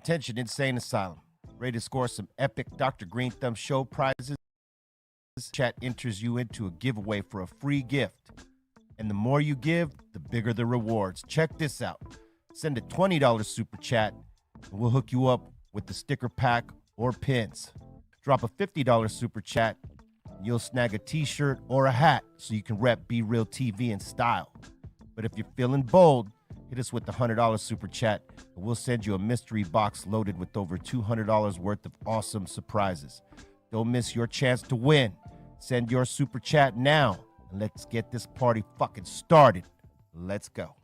Attention Insane Asylum. Ready to score some epic Dr. Greenthumb show prizes? Chat enters you into a giveaway for a free gift. And the more you give, the bigger the rewards. Check this out. Send a $20 super chat, and we'll hook you up with the sticker pack or pins. Drop a $50 super chat, and you'll snag a t-shirt or a hat so you can rep BREALTV in style. But if you're feeling bold, hit us with the $100 super chat, and we'll send you a mystery box loaded with over $200 worth of awesome surprises. Don't miss your chance to win. Send your super chat now, and let's get this party fucking started. Let's go.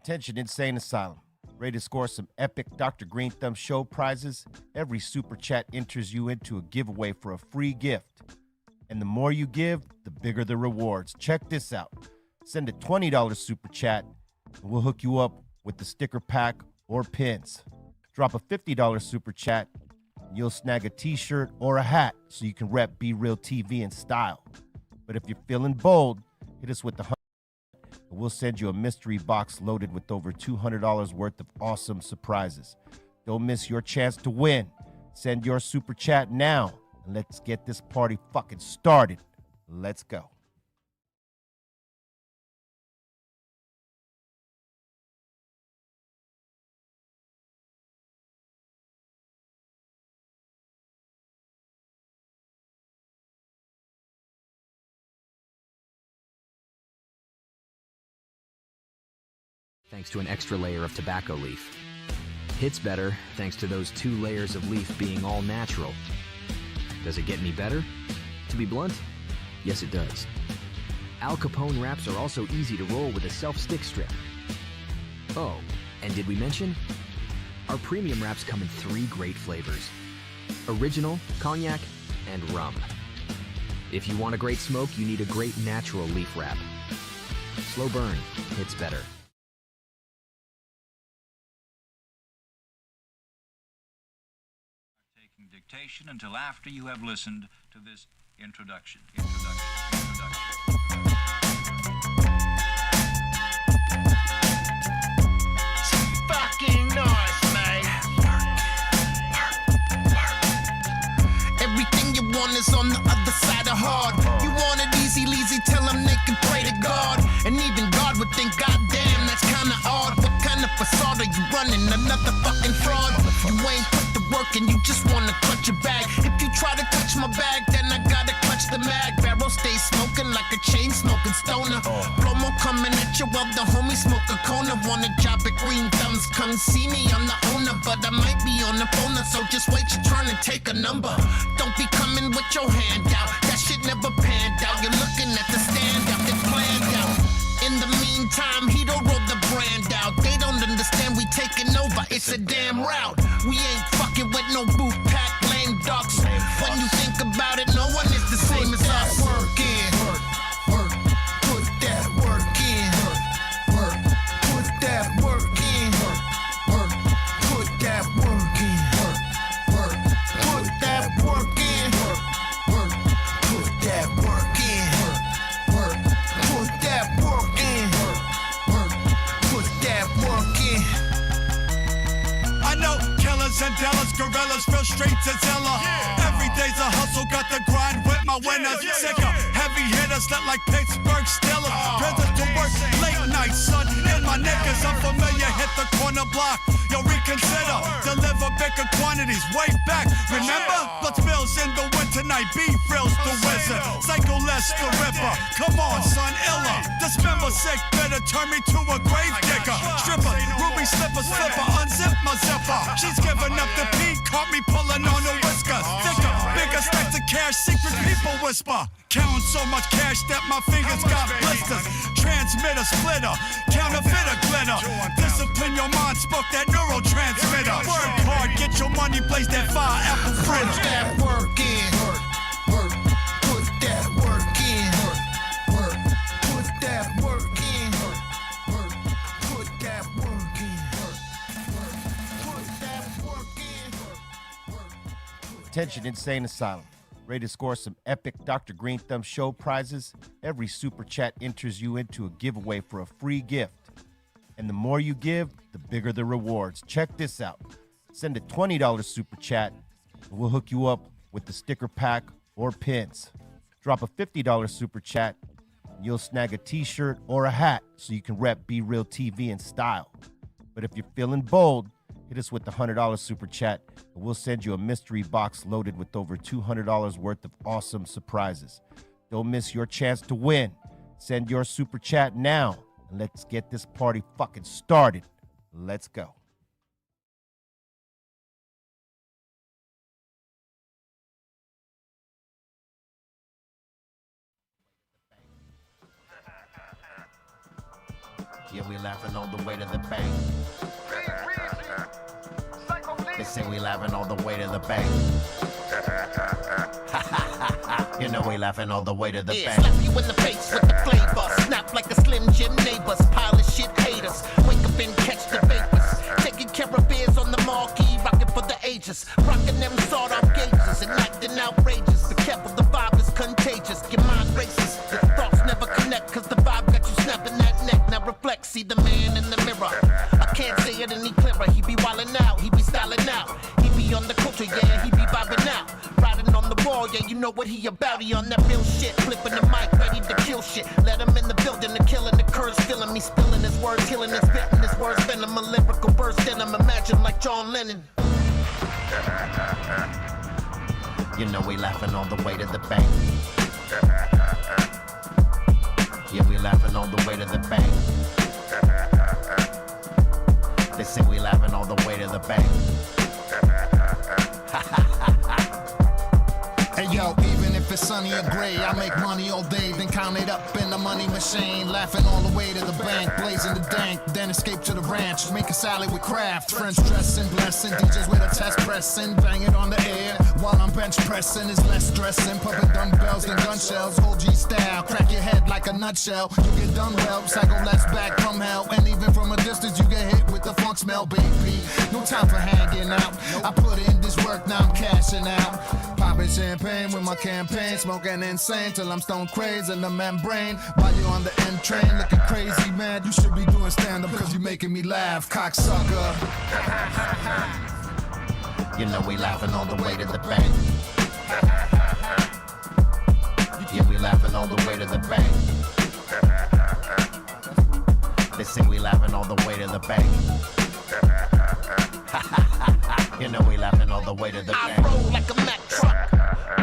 Attention Insane Asylum. Ready to score some epic Dr. Greenthumb show prizes? Every super chat enters you into a giveaway for a free gift. And the more you give, the bigger the rewards. Check this out. Send a $20 super chat, and we'll hook you up with the sticker pack or pins. Drop a $50 super chat, and you'll snag a t-shirt or a hat so you can rep BREALTV in style. But if you're feeling bold, hit us with the and we'll send you a mystery box loaded with over $200 worth of awesome surprises. Don't miss your chance to win. Send your super chat now, and let's get this party fucking started. Let's go. Thanks to an extra layer of tobacco leaf. Hits better thanks to those 2 layers of leaf being all natural. Does it get any better? To be blunt, yes it does. Al Capone wraps are also easy to roll with a self-stick strip. Oh, and did we mention? Our premium wraps come in 3 great flavors: original, cognac, and rum. If you want a great smoke, you need a great natural leaf wrap. Slow burn, hits better. Taking dictation until after you have listened to this introduction. killers on the other side of hard. You want it easy, leasy, tell them they can pray to God. And even God would think, goddamn, that's kinda odd. What kind of facade are you running? Another fucking fraud. You ain't put the work and you just wanna clutch your bag. If you try to touch my bag, then I gotta clutch the mag. Barrel stays smoking like a chain smoking stoner. Promo coming at you while the homie smoke a corner. Want a job at Greenthumb, come see me, I'm the owner. But I might be on the phone, so just wait, you're trying to take a number. Don't be coming with your hand out, that shit never panned out. You're looking at the standout that planned out. In the meantime, he don't roll the brand out. They don't understand we taking over, it's a damn route. We ain't fucking with no boot pack lame ducks. When you think about it, no one is the same as us. Work in, work, put that work in, work, put that work in, work, put that work in, work, put that work in, work, put that work in, work, put that work in, work, put that work in. I know killers and dealers, gorillas, real straight to Zilla. Every day's a hustle, got the grind with my winners. Sicker, heavy hitters, look like Pittsburgh Steelers. Present to work, late night, son, and my niggas unfamiliar, hit the corner block. Yo, reconsider, deliver bigger quantities, way back. Remember? Blood spills in the winter night, beef frills the wizard. Psycho less the ripper, come on, son, illa. Dismember sick, bitter, turn me to a grave digger. Stripper, ruby slippers, flipper, unzip my zipper. She's giving up the pee, caught me pulling on the whiskers. Thicker, bigger stacks of cash, secret people whisper. Counting so much cash that my fingers got blisters. Transmitter, splitter, counterfeiter, glitter. Discipline your mind, spoke that neurotransmitter. Work hard, get your money, blaze that fire, apple fritter. Put that work in, work, put that work in, work, put that work in, work, put that work in, put that work in. Attention Insane Asylum. Ready to score some epic Dr. Greenthumb show prizes? Every super chat enters you into a giveaway for a free gift. And the more you give, the bigger the rewards. Check this out. Send a $20 super chat, and we'll hook you up with the sticker pack or pins. Drop a $50 super chat, and you'll snag a t-shirt or a hat so you can rep BREALTV in style. But if you're feeling bold, hit us with the $100 super chat, and we'll send you a mystery box loaded with over $200 worth of awesome surprises. Don't miss your chance to win. Send your super chat now, and let's get this party fucking started. Let's go. Yeah, we laughing all the way to the bank. They say we laughing all the way to the bank. You know we laughing all the way to the bank. Slap you in the face with the flavor. Snap like a Slim Jim neighbors. Pile of shit haters. Wake up and catch the vapors. Taking care of beers on the marquee. Rocking for the ages. Rocking them sawed-off gauges and acting outrageous. Be careful, the vibe is contagious. Your mind races. Your thoughts never connect, cause the vibe got you snapping that neck. Now reflect, see the man in the mirror. I can't say it any clearer. He be wildin' out, he be styling out. He be on the culture, yeah, he be vibing out. Riding on the wall, yeah, you know what he about. He on that real shit, flipping the mic, ready to kill shit. Let him in the building, the killing, the curse, feeling me, spilling his words, killing his spitting his words, venom, a lyrical burst in him. Imagine like John Lennon. You know we laughing all the way to the bank. Yeah, we laughing all the way to the bank. They say we laughing all the way to the bank. Hey yo, even if it's sunny or gray, I make money all day, then count it up in the money machine. Laughing all the way to the bank, blazing the dank, then escape to the ranch, make a salad with craft. Friends dressing, blessing, DJs with a test pressing, bang it on the air while I'm bench pressing. Is less stressing, pumping dumbbells than gun shells. OG style, crack your head like a nutshell. You get done well, psycho less back from hell, and even from a distance you get hit with the funk smell, baby. No time for hanging out. I put in this work, now I'm cashing out. Popping champagne with my campaign, smoking insane till I'm stone crazy in the membrane. While you're on the M train, looking crazy, man. You should be doing stand up cause you making me laugh, cocksucker. You know we laughing all the way to the bank. laughing all the way to the bank. They say we laughing all the way to the bank. You know we laughing all the way to the bank. I roll like a Mack truck,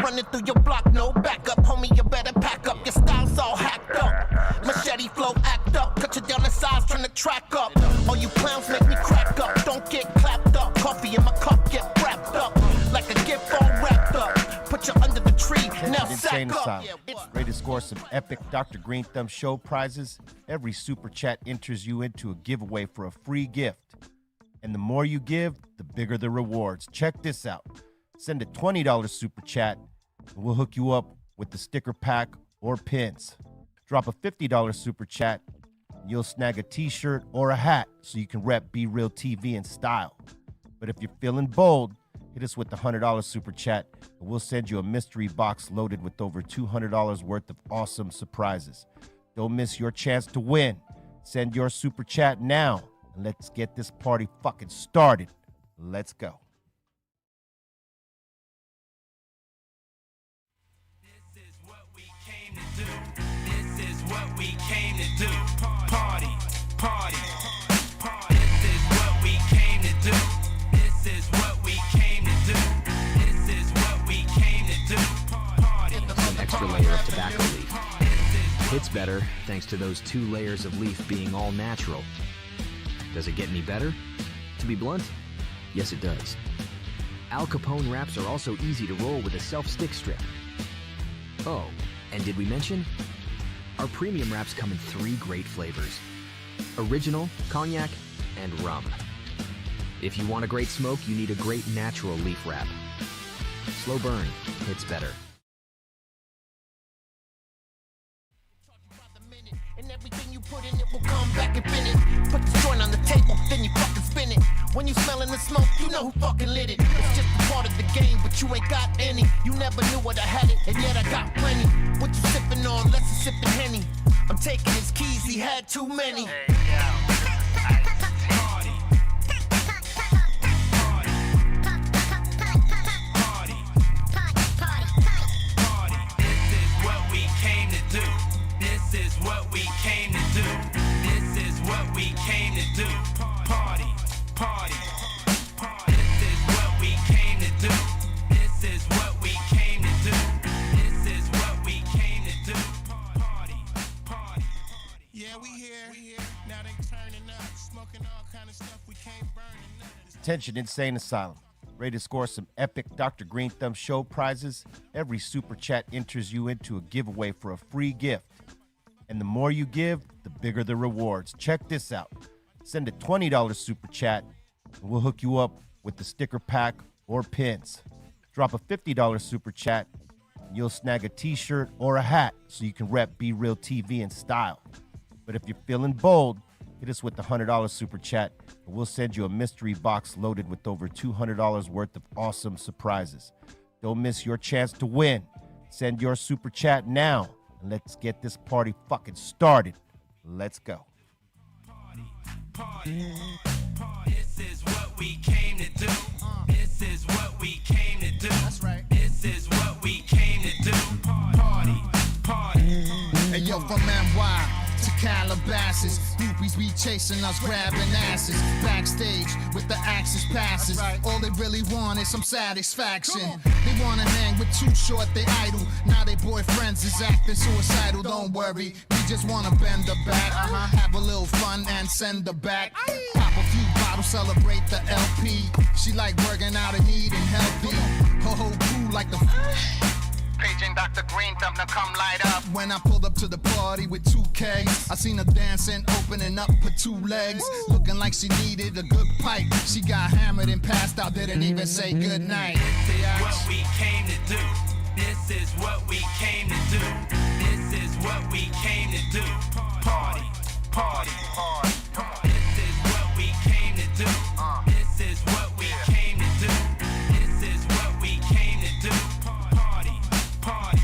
running through your block, no backup. Homie, you better pack up, your style's all hacked up. Machete flow, act up, cut you down the sides, trying to track up. All you clowns make me crack up, don't get clapped up. Coffee in my cup, get wrapped up, like a gift all wrapped up. Put you under the tree, now Insane sack up. Asylum. Ready to score some epic Dr. Greenthumb show prizes? Every super chat enters you into a giveaway for a free gift. And the more you give, the bigger the rewards. Check this out. Send a $20 super chat, and we'll hook you up with the sticker pack or pins. Drop a $50 super chat, and you'll snag a t-shirt or a hat so you can rep BREALTV in style. But if you're feeling bold, hit us with the $100 super chat, and we'll send you a mystery box loaded with over $200 worth of awesome surprises. Don't miss your chance to win. Send your super chat now, and let's get this party fucking started. Let's go. This is what we came to do. This is what we came to do. Party, party, party. This is what we came to do. This is what we came to do. This is what we came to do. Party. An extra layer of tobacco leaf. Hits better thanks to those 2 layers of leaf being all natural. Does it get any better? To be blunt, yes it does. Al Capone wraps are also easy to roll with a self-stick strip. Oh, and did we mention? Our premium wraps come in 3 great flavors: original, cognac, and rum. If you want a great smoke, you need a great natural leaf wrap. Slow burn hits better. And everything you put in it will come back and finish. Put the joint on the table, then you fucking spin it. When you smelling the smoke, you know who fucking lit it. It's just a part of the game, but you ain't got any. You never knew what I had it, and yet I got plenty. What you sipping on? Less than sipping Henny. I'm taking his keys, he had too many. This is what we came to do. This is what we came to do. Party, party, party. This is what we came to do. This is what we came to do. This is what we came to do. Party, party. Yeah, we here. Now they turning up, smoking all kind of stuff we can't burn. Attention, Insane Asylum. Ready to score some epic Dr. Greenthumb show prizes? Every super chat enters you into a giveaway for a free gift. And the more you give, the bigger the rewards. Check this out. Send a $20 super chat, and we'll hook you up with the sticker pack or pins. Drop a $50 super chat, and you'll snag a t-shirt or a hat so you can rep BREALTV in style. But if you're feeling bold, hit us with the $100 super chat, and we'll send you a mystery box loaded with over $200 worth of awesome surprises. Don't miss your chance to win. Send your super chat now, and let's get this party fucking started. Let's go. Party, party. This is what we came to do. This is what we came to do. That's right. This is what we came to do. Party, party. Hey yo, from NY to Calabasas, groupies be chasing us, grabbing asses. Backstage with the axis passes. All they really want is some satisfaction. They wanna hang with Too Short, they idle. Now they boyfriends is acting suicidal. Don't worry, we just wanna bend the back, have a little fun and send her back. Pop a few bottles, celebrate the LP. She like working out and eating healthy. Her whole crew like the Paging Dr. Greenthumb, now come light up. When I pulled up to the party with 2 kegs, I seen her dancing, opening up her 2 legs, looking like she needed a good pipe. She got hammered and passed out, didn't even say good night. This is what we came to do. This is what we came to do. This is what we came to do. Party, party, party. This is what we came to do. This is what we came to do. This is what we came to do. Party, party,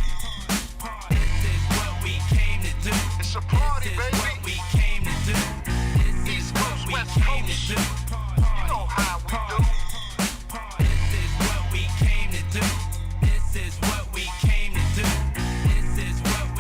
party. This is what we came to do. It's a party, this is baby. what we came to do. This is what we came to do. You know how we do. This is what we came to do. This is what we came to do. This is what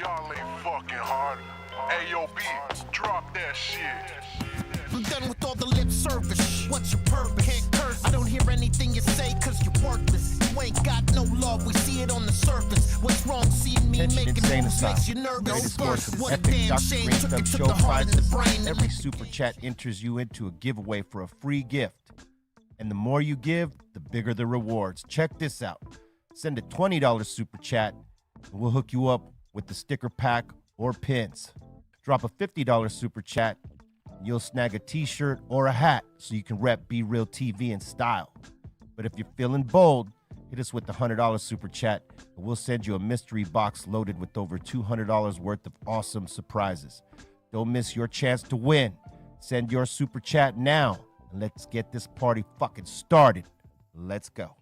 Y'all ain't fucking hard. AOB, drop that shit. I'm done with all the lip service. What's your purpose? Can't curse. I don't hear anything you say cause you're worthless. You ain't got no love, we see it on the surface. What's wrong seeing me Attention, making insane moves aside. makes you nervous? Ready to score some What a epic damn Dr. shame, took Greenthumb it to show the heart and the prizes. brain. Every super chat enters you into a giveaway for a free gift. And the more you give, the bigger the rewards. Check this out. Send a $20 super chat, and we'll hook you up with the sticker pack or pins. Drop a $50 super chat, and you'll snag a t-shirt or a hat so you can rep BREALTV in style. But if you're feeling bold, hit us with the $100 super chat, and we'll send you a mystery box loaded with over $200 worth of awesome surprises. Don't miss your chance to win. Send your super chat now, and let's get this party fucking started. Let's go.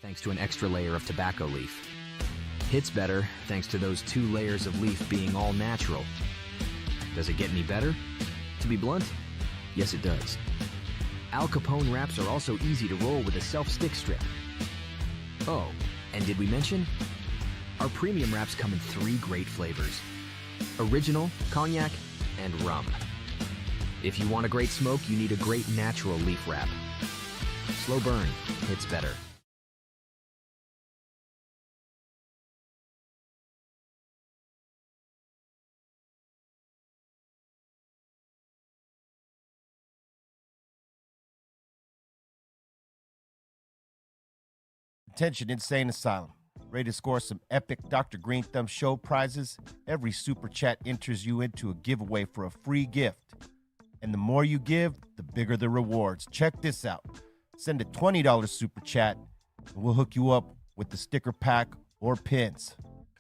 Thanks to an extra layer of tobacco leaf. Hits better thanks to those 2 layers of leaf being all natural. Does it get any better? To be blunt, yes it does. Al Capone wraps are also easy to roll with a self-stick strip. Oh, and did we mention? Our premium wraps come in 3 great flavors: original, cognac, and rum. If you want a great smoke, you need a great natural leaf wrap. Slow burn, hits better. Attention, Insane Asylum. Ready to score some epic Dr. Greenthumb show prizes? Every super chat enters you into a giveaway for a free gift. And the more you give, the bigger the rewards. Check this out. Send a $20 super chat, and we'll hook you up with the sticker pack or pins.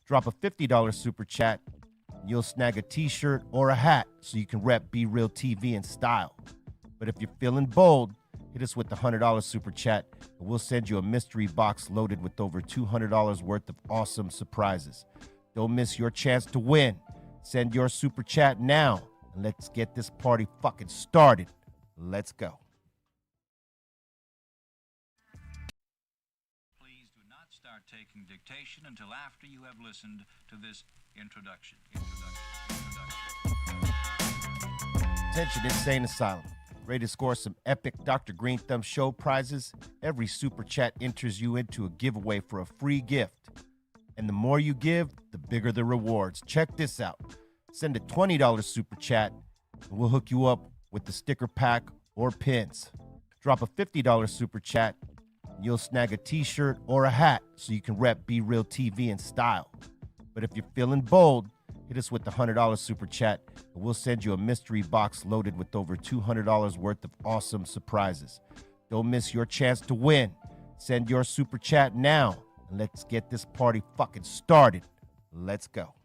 Drop a $50 super chat, and you'll snag a t-shirt or a hat so you can rep BREALTV in style. But if you're feeling bold, hit us with the $100 super chat, and we'll send you a mystery box loaded with over $200 worth of awesome surprises. Don't miss your chance to win. Send your super chat now, and let's get this party fucking started. Let's go. Please do not start taking dictation until after you have listened to this introduction. Attention, Insane Asylum. Ready to score some epic Dr. Greenthumb show prizes? Every super chat enters you into a giveaway for a free gift. And the more you give, the bigger the rewards. Check this out. Send a $20 super chat, and we'll hook you up with the sticker pack or pins. Drop a $50 super chat, and you'll snag a t-shirt or a hat so you can rep BREALTV in style. But if you're feeling bold, hit us with the $100 super chat, and we'll send you a mystery box loaded with over $200 worth of awesome surprises. Don't miss your chance to win. Send your super chat now, and let's get this party fucking started. Let's go.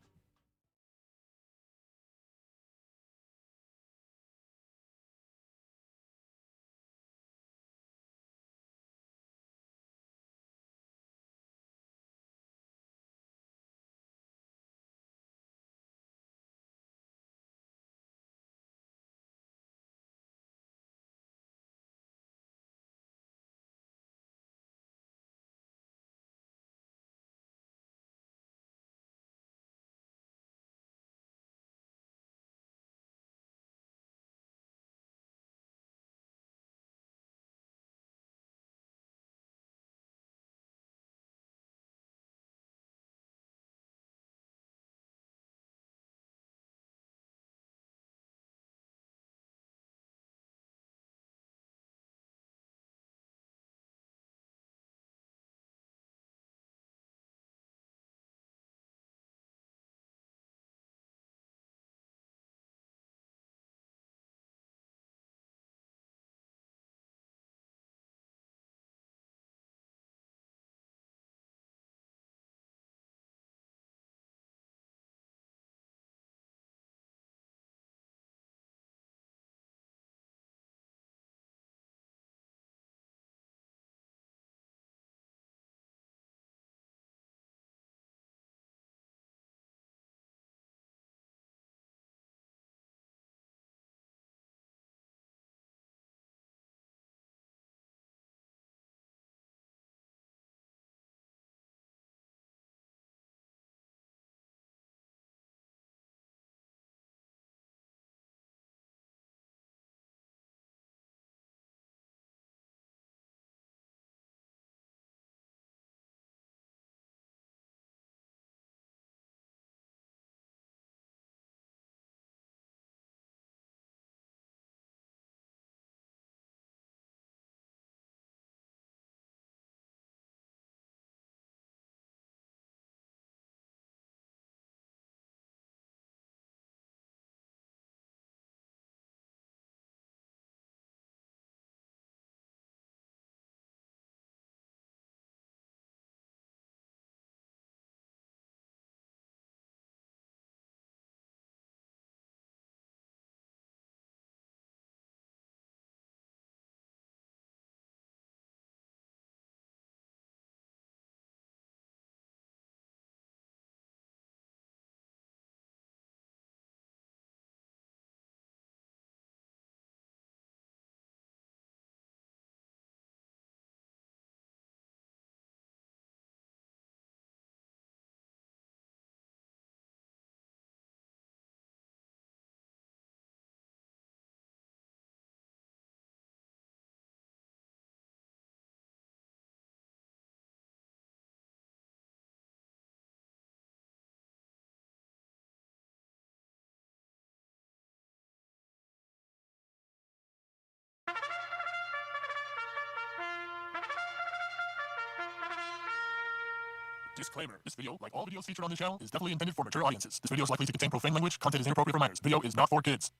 Disclaimer. This video, like all videos featured on this channel, is definitely intended for mature audiences. This video is likely to contain profane language. Content is inappropriate for minors. Video is not for kids.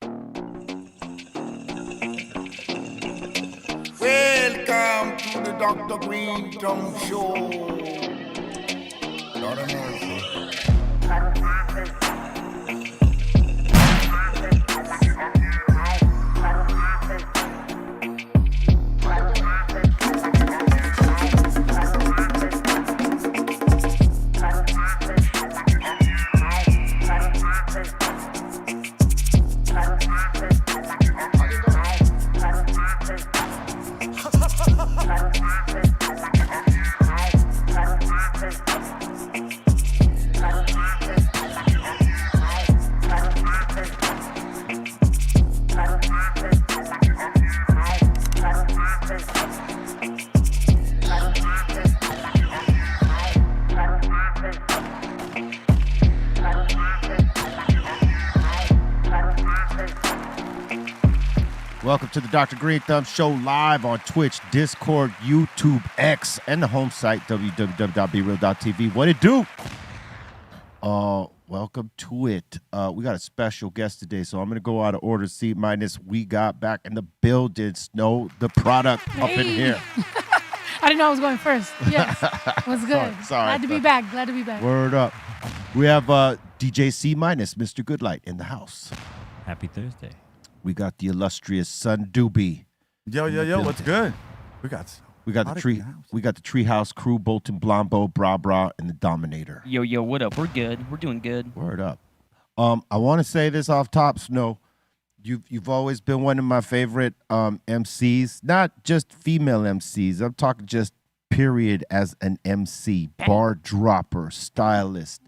Welcome to the Dr. Greenthumb Show. Lord of mercy. Welcome to the Dr. Greenthumb Show live on Twitch, Discord, YouTube, X, and the home site, www.BREALTV. What it do? Welcome to it. We got a special guest today, so I'm going to go out of order. C minus, we got back in the building. Snow, the product up in here. I didn't know I was going first. Yes. What's good? Sorry. Glad to be back. Glad to be back. Word up. We have DJ C minus, Mr. Goodlight in the house. Happy Thursday. We got the illustrious Son Doobie. Yo, what's good? We got the Treehouse crew, Bolton, Blombo, Bra, and the Dominator. Yo, what up? We're good. We're doing good. Word up. I want to say this off top, Snow. You've always been one of my favorite MCs, not just female MCs. I'm talking just period as an MC, bar dropper, stylist.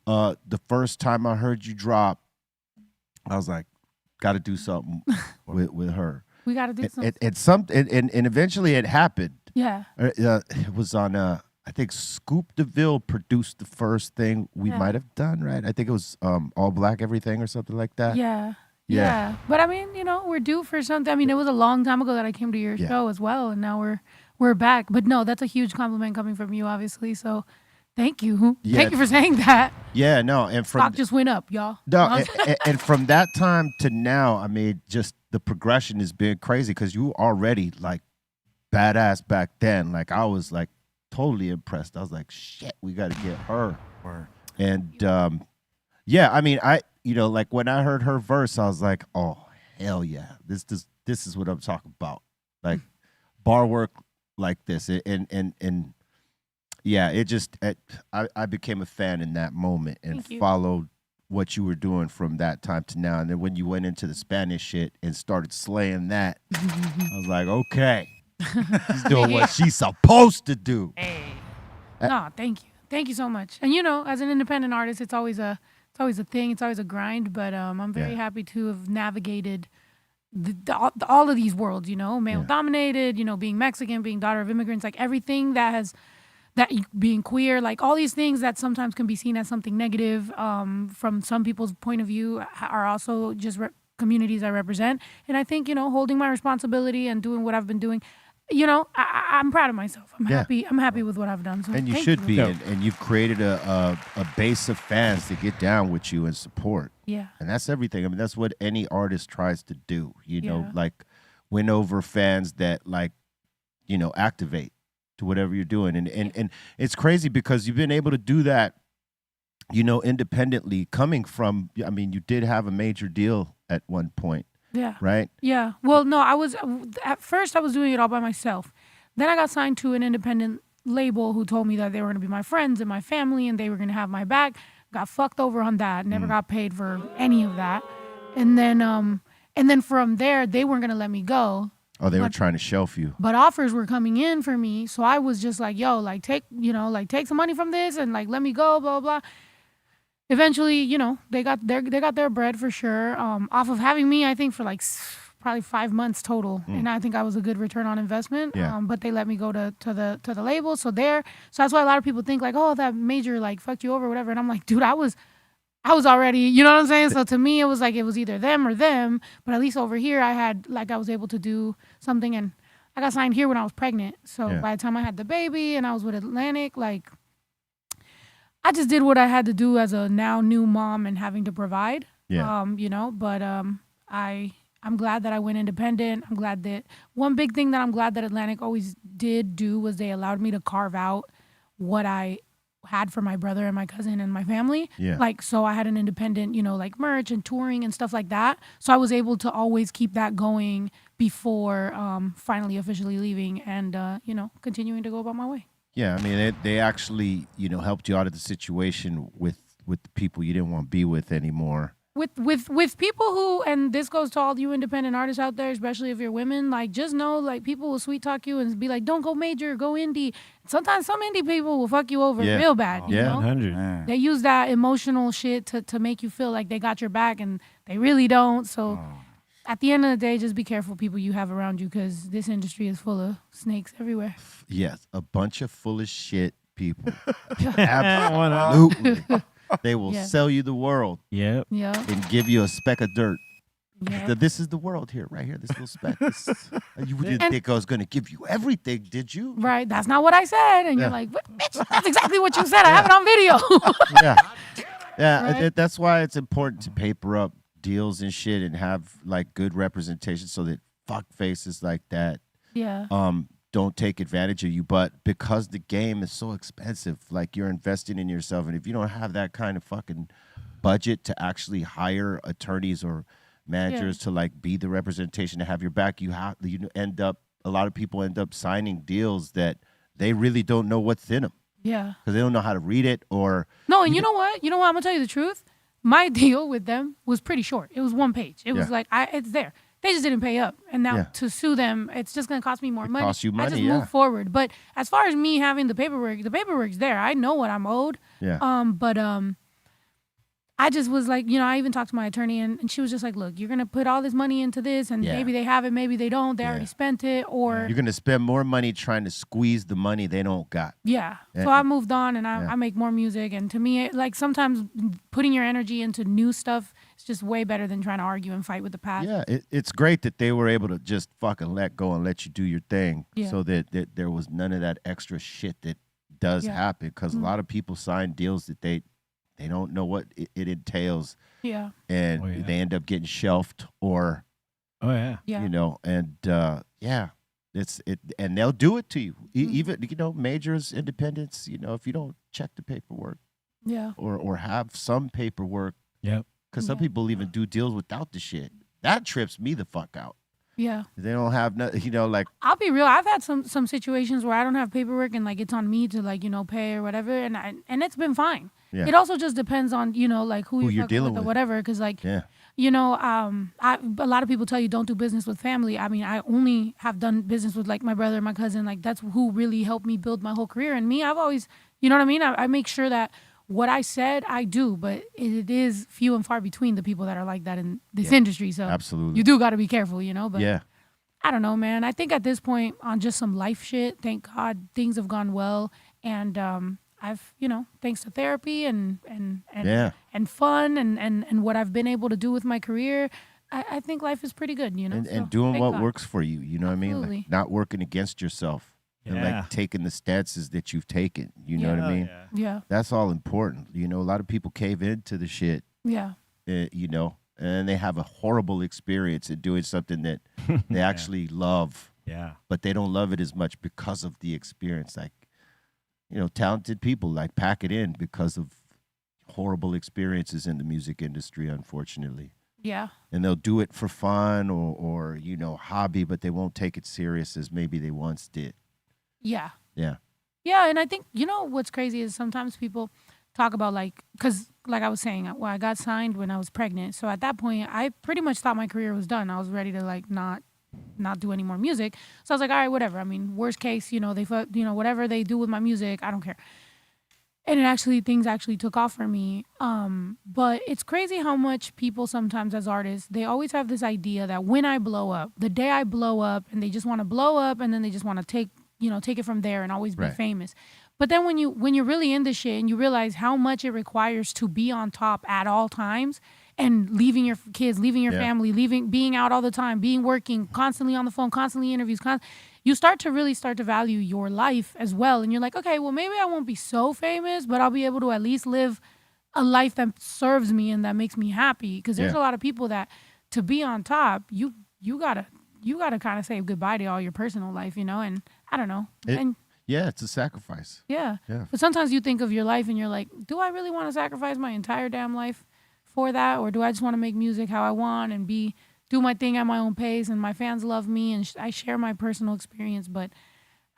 The first time I heard you drop, I was like, got to do something with her. We got to do something. And eventually it happened. Yeah. It was on, I think Scoop DeVille produced the first thing we might have done, right? I think it was All Black Everything or something like that. Yeah. But I mean, we're due for something. I mean, it was a long time ago that I came to your show as well, and now we're back. But no, that's a huge compliment coming from you, obviously. So thank you. Yeah. Thank you for saying that. Yeah, no. And stock just went up, y'all. No, and from that time to now, I mean, just the progression has been crazy because you were already like badass back then. Like I was like totally impressed. I was like, shit, we got to get her. And yeah, I mean, like when I heard her verse, I was like, oh hell yeah, this is what I'm talking about. Like bar work like this, and yeah, it just I became a fan in that moment and followed what you were doing from that time to now. And then when you went into the Spanish shit and started slaying that, I was like, okay, she's doing what she's supposed to do. Hey, no, thank you so much. And as an independent artist, it's always a thing. It's always a grind. But I'm very happy to have navigated all of these worlds. Male dominated. Being Mexican, being daughter of immigrants, like everything that being queer, like all these things that sometimes can be seen as something negative from some people's point of view are also just communities I represent. And I think, holding my responsibility and doing what I've been doing, I'm proud of myself. I'm happy with what I've done. So and you should be. And you've created a base of fans to get down with you and support. Yeah. And that's everything. I mean, that's what any artist tries to do, like win over fans that activate to whatever you're doing. And it's crazy because you've been able to do that, independently coming from, I mean, you did have a major deal at one point. Yeah. Right? Yeah. Well, no, at first I was doing it all by myself. Then I got signed to an independent label who told me that they were going to be my friends and my family and they were going to have my back. Got fucked over on that. Never got paid for any of that. And then from there, they weren't going to let me go. Oh, they were trying to shelf you. But offers were coming in for me, so I was just like, "Yo, take some money from this and let me go." Blah blah. Eventually, they got their bread for sure. Off of having me, I think for probably 5 months total, and I think I was a good return on investment. Yeah. But they let me go to the label, so that's why a lot of people think oh, that major fucked you over or whatever, and I'm like, dude, I was already, you know what I'm saying? So to me, it was like it was either them or them. But at least over here, I was able to do something, and I got signed here when I was pregnant. So by the time I had the baby and I was with Atlantic, I just did what I had to do as a now new mom and having to provide. Yeah. You know, but I'm glad that I went independent. I'm glad that one big thing that I'm glad that Atlantic always did do was they allowed me to carve out what I had for my brother and my cousin and my family. Yeah. Like, so I had an independent, you know, like merch and touring and stuff like that. So I was able to always keep that going before finally officially leaving and, you know, continuing to go about my way. Yeah, I mean, they actually, you know, helped you out of the situation with the people you didn't want to be with anymore. With people who, and this goes to all you independent artists out there, especially if you're women, like, just know, like, people will sweet talk you and be like, don't go major, go indie. Sometimes some indie people will fuck you over real bad, you know? 100. They use that emotional shit to make you feel like they got your back, and they really don't. So at the end of the day, just be careful people you have around you, because this industry is full of snakes everywhere. Yes, a bunch of full of shit people. Absolutely. Absolutely. They will sell you the world. Yep. Yeah. And give you a speck of dirt. Yeah. This is the world here, right here. This little speck. You didn't think I was going to give you everything, did you? Right. That's not what I said. And you're like, what, bitch, that's exactly what you said. I have it on video. Yeah. Yeah. Right? That's why it's important to paper up deals and shit and have like good representation so that fuck faces like that don't take advantage of you. But because the game is so expensive, like you're investing in yourself, and if you don't have that kind of fucking budget to actually hire attorneys or managers to like be the representation to have your back, you end up, a lot of people end up signing deals that they really don't know what's in them. Yeah. Because they don't know how to read it or. No, and you know what? I'm going to tell you the truth. My deal with them was pretty short. It was 1 page. It was like, it's there. They just didn't pay up. And now to sue them, it's just going to cost me more money. Cost you money, I just move forward. But as far as me having the paperwork's there. I know what I'm owed. Yeah. But I just was like, you know, I even talked to my attorney and she was just like, look, you're going to put all this money into this and maybe they have it, maybe they don't. They already spent it, or. You're going to spend more money trying to squeeze the money they don't got. Yeah. So I moved on and I make more music. And to me, like sometimes putting your energy into new stuff is just way better than trying to argue and fight with the past. Yeah, it's great that they were able to just fucking let go and let you do your thing so that there was none of that extra shit that does happen. Because a lot of people sign deals that they don't know what it entails. Yeah. And they end up getting shelved or, you know, and and they'll do it to you. Even, you know, majors, independents, you know, if you don't check the paperwork or have some paperwork. Yep. Because some people even do deals without the shit. That trips me the fuck out. Yeah. They don't have nothing, you know, like. I'll be real. I've had some situations where I don't have paperwork and like it's on me to like, you know, pay or whatever. And it's been fine. Yeah. It also just depends on, you know, like who you're dealing with or whatever. Because like, you know, a lot of people tell you don't do business with family. I mean, I only have done business with like my brother and my cousin. Like that's who really helped me build my whole career. And me, I've always, you know what I mean? I make sure that what I said, I do, but it is few and far between the people that are like that in this industry. So absolutely, you do got to be careful, you know. But I don't know, man. I think at this point, on just some life shit, thank God things have gone well, and I've, you know, thanks to therapy and fun and what I've been able to do with my career, I think life is pretty good, you know. And doing what works for you, you know what I mean? Like not working against yourself. And like taking the stances that you've taken, you know what I mean? Yeah. That's all important. You know, a lot of people cave into the shit. Yeah. You know, and they have a horrible experience in doing something that they actually love. Yeah. But they don't love it as much because of the experience. Like, you know, talented people like pack it in because of horrible experiences in the music industry, unfortunately. Yeah. And they'll do it for fun or you know, hobby, but they won't take it serious as maybe they once did. Yeah. Yeah. Yeah, and I think, you know, what's crazy is sometimes people talk about like, because like I was saying, well, I got signed when I was pregnant. So at that point, I pretty much thought my career was done. I was ready to like not do any more music. So I was like, all right, whatever. I mean, worst case, you know, whatever they do with my music, I don't care. And things actually took off for me. But it's crazy how much people sometimes as artists, they always have this idea that when I blow up, the day I blow up, and they just want to blow up and then they just want to take it from there and always be famous. But then when you're really in this shit and you realize how much it requires to be on top at all times and leaving your kids, leaving your family, being out all the time, working, constantly on the phone, constantly interviews, you start to value your life as well. And you're like, okay, well, maybe I won't be so famous, but I'll be able to at least live a life that serves me and that makes me happy. Because there's a lot of people that to be on top, you gotta kind of say goodbye to all your personal life, you know. And I don't know. Yeah, it's a sacrifice. Yeah. But sometimes you think of your life and you're like, do I really want to sacrifice my entire damn life for that? Or do I just want to make music how I want and do my thing at my own pace and my fans love me and I share my personal experience, but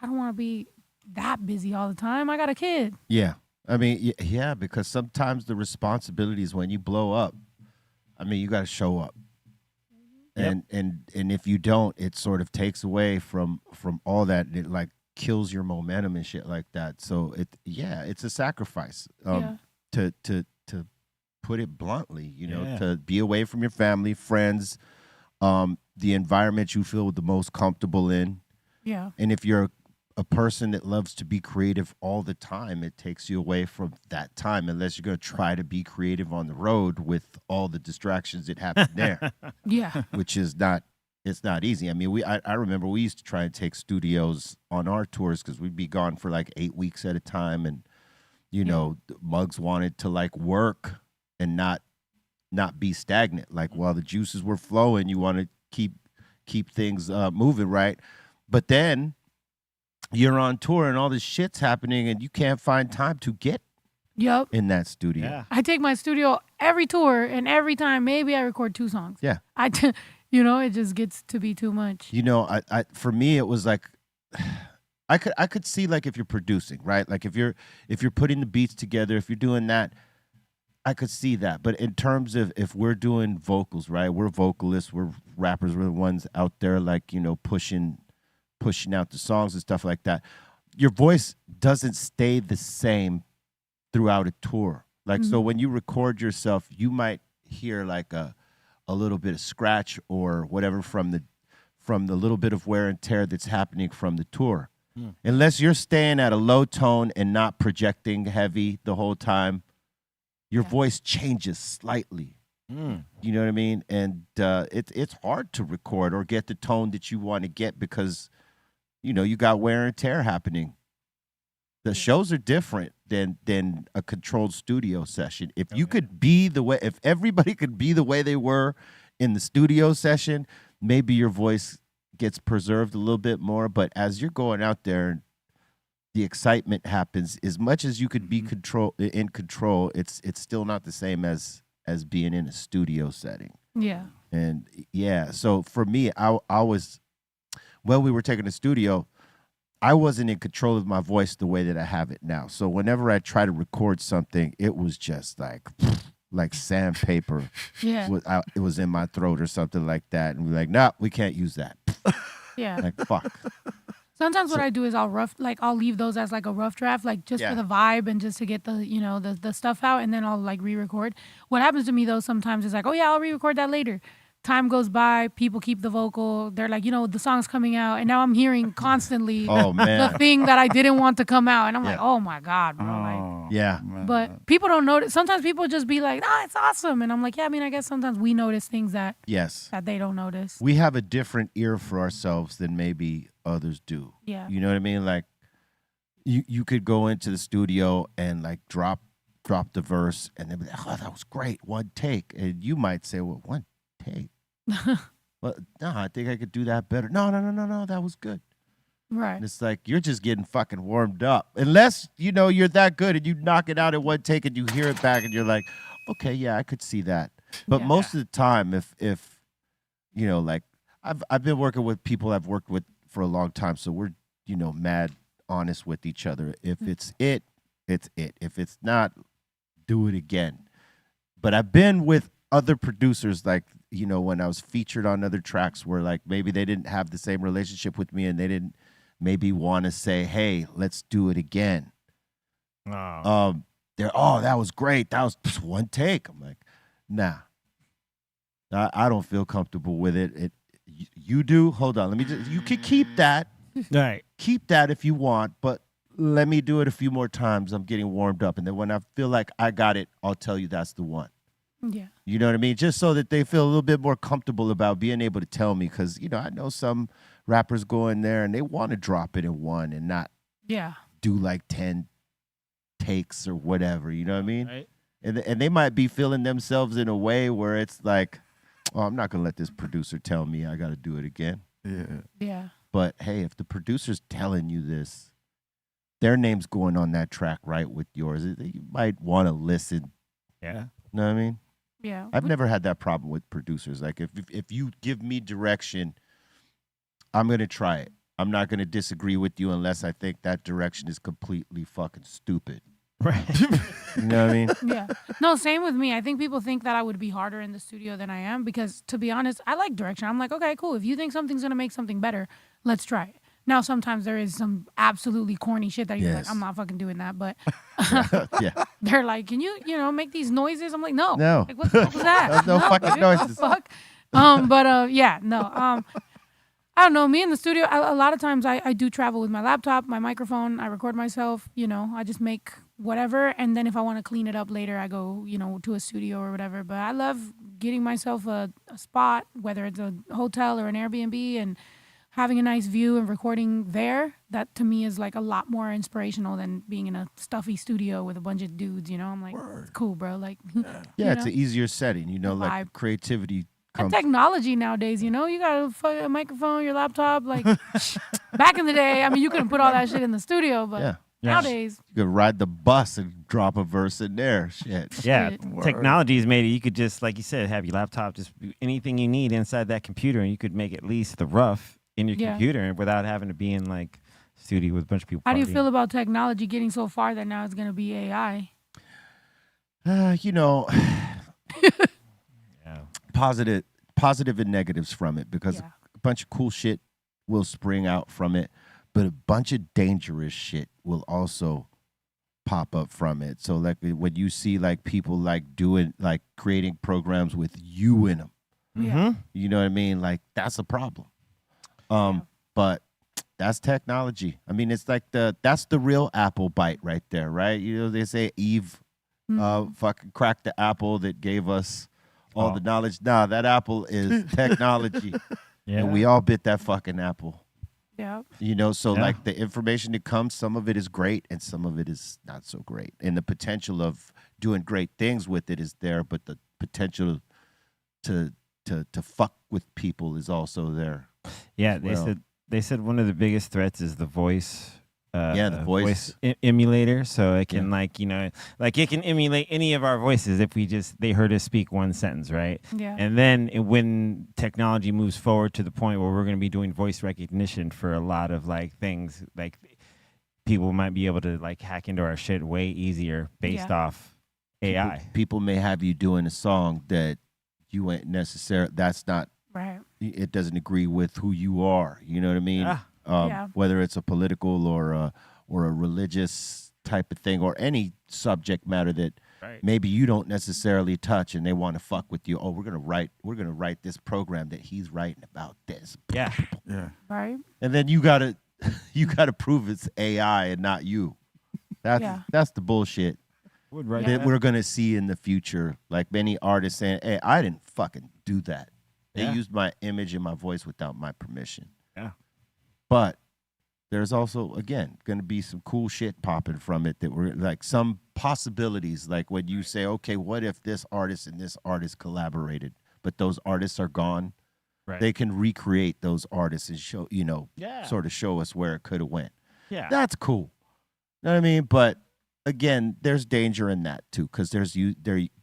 I don't want to be that busy all the time. I got a kid. Yeah. I mean, yeah, because sometimes the responsibilities when you blow up, I mean, you got to show up. And if you don't, it sort of takes away from all that. It like kills your momentum and shit like that. So it's a sacrifice. To put it bluntly, you know, to be away from your family, friends, the environment you feel the most comfortable in. Yeah. And if you're a person that loves to be creative all the time, it takes you away from that time unless you're going to try to be creative on the road with all the distractions that happen there. Yeah. Which is not easy. I mean, I remember we used to try and take studios on our tours because we'd be gone for like 8 weeks at a time. And, you know, Muggs wanted to like work and not be stagnant. Like while the juices were flowing, you want to keep things moving, right? But then you're on tour and all this shit's happening and you can't find time to get in that studio. Yeah. I take my studio every tour and every time maybe I record 2 songs. Yeah. You know, it just gets to be too much. You know, I for me it was like I could see like if you're producing, right? Like if you're putting the beats together, if you're doing that, I could see that. But in terms of if we're doing vocals, right? We're vocalists, we're rappers, we're the ones out there like, you know, pushing out the songs and stuff like that. Your voice doesn't stay the same throughout a tour. Like, so when you record yourself, you might hear like a little bit of scratch or whatever from the little bit of wear and tear that's happening from the tour. Unless you're staying at a low tone and not projecting heavy the whole time, your voice changes slightly. You know what I mean? And it's hard to record or get the tone that you want to get because, you know, you got wear and tear happening. The shows are different than a controlled studio session. If you could be if everybody could be the way they were in the studio session, maybe your voice gets preserved a little bit more. But as you're going out there, the excitement happens. As much as you could be in control, it's still not the same as being in a studio setting. Yeah. And so for me, I was, when we were taking the studio, I wasn't in control of my voice the way that I have it now. So whenever I try to record something, it was just like sandpaper. Yeah. It was in my throat or something like that. And we're like, no, we can't use that. Yeah. Like, fuck. Sometimes what I do is I'll leave those as like a rough draft, like just for the vibe and just to get the, you know, the stuff out, and then I'll like re-record. What happens to me though sometimes is like, oh yeah, I'll re-record that later. Time goes by, people keep the vocal. They're like, you know, the song's coming out, and now I'm hearing constantly the thing that I didn't want to come out, and I'm like, oh my god, bro. But people don't notice. Sometimes people just be like, oh, it's awesome, and I'm like, yeah. I mean, I guess sometimes we notice things that they don't notice. We have a different ear for ourselves than maybe others do. Yeah, you know what I mean? Like, you could go into the studio and like drop the verse, and then be like, oh, that was great, one take, and you might say, well, one take. Well, no, I think I could do that better. No, that was good. Right. And it's like you're just getting fucking warmed up. Unless, you know, you're that good and you knock it out in one take and you hear it back and you're like, okay, yeah, I could see that. But most of the time, if you know, like I've been working with people I've worked with for a long time, so we're, you know, mad honest with each other. If it's it, it's it. If it's not, do it again. But I've been with other producers, like, you know, when I was featured on other tracks where like maybe they didn't have the same relationship with me and they didn't maybe want to say, hey, let's do it again. That was great. That was just one take. I'm like, nah, I don't feel comfortable with it. You do? Hold on. Let me just, you can keep that. Right. Keep that if you want, but let me do it a few more times. I'm getting warmed up. And then when I feel like I got it, I'll tell you that's the one. Yeah. You know what I mean? Just so that they feel a little bit more comfortable about being able to tell me. Because, you know, I know some rappers go in there and they want to drop it in one and not do like 10 takes or whatever. You know what I mean? Right. And they might be feeling themselves in a way where it's like, oh, I'm not gonna let this producer tell me I got to do it again. Yeah. But hey, if the producer's telling you this, their name's going on that track right with yours. You might want to listen. Yeah. You know what I mean? Yeah. I've never had that problem with producers. Like if you give me direction, I'm gonna try it. I'm not gonna disagree with you unless I think that direction is completely fucking stupid. Right. You know what I mean? Yeah. No, same with me. I think people think that I would be harder in the studio than I am because, to be honest, I like direction. I'm like, okay, cool. If you think something's going to make something better, let's try it. Now, sometimes there is some absolutely corny shit that you're like, I'm not fucking doing that. But they're like, can you, make these noises? I'm like, no. No. Like, what the fuck was that? There's no fucking dude, noises. Fuck. I don't know. Me in the studio, a lot of times I do travel with my laptop, my microphone. I record myself. I just make whatever. And then if I want to clean it up later, I go, to a studio or whatever. But I love getting myself a spot, whether it's a hotel or an Airbnb, and having a nice view and recording there. That to me is like a lot more inspirational than being in a stuffy studio with a bunch of dudes. I'm like, it's cool, bro. Like, it's an easier setting. Like creativity. And technology nowadays, you got a microphone, your laptop. Like back in the day, you couldn't put all that shit in the studio, but nowadays you could ride the bus and drop a verse in there. Shit. Yeah, technology's made it. You could just, like you said, have your laptop, just anything you need inside that computer, and you could make at least the rough in your computer without having to be in like studio with a bunch of people. How do you feel about technology getting so far that now it's going to be AI? Positive and negatives from it, because a bunch of cool shit will spring out from it, but a bunch of dangerous shit will also pop up from it. So like when you see like people like doing like creating programs with you in them, you know what I mean? Like that's a problem. But that's technology. It's like that's the real apple bite right there, right? They say Eve fucking cracked the apple that gave us all the knowledge. Nah, that apple is technology. And we all bit that fucking apple. Yeah. Like the information that comes, some of it is great and some of it is not so great. And the potential of doing great things with it is there, but the potential to fuck with people is also there. Yeah, they said one of the biggest threats is the voice. The voice emulator, so it can like it can emulate any of our voices if they heard us speak one sentence, right? Yeah. And then when technology moves forward to the point where we're going to be doing voice recognition for a lot of like things, like people might be able to like hack into our shit way easier based off AI. People may have you doing a song that you ain't necessarily. That's not right. It doesn't agree with who you are. You know what I mean? Yeah. Whether it's a political or a religious type of thing, or any subject matter that maybe you don't necessarily touch, and they want to fuck with you. Oh, we're gonna write this program that he's writing about this. Yeah. Right. And then you gotta prove it's AI and not you. That's the bullshit that we're gonna see in the future. Like many artists saying, "Hey, I didn't fucking do that. They used my image and my voice without my permission." Yeah. But there's also, again, going to be some cool shit popping from it that we're like some possibilities. Like when you say, okay, what if this artist and this artist collaborated, but those artists are gone? Right. They can recreate those artists and show, sort of show us where it could have went. Yeah. That's cool. You know what I mean? But again, there's danger in that too, because they're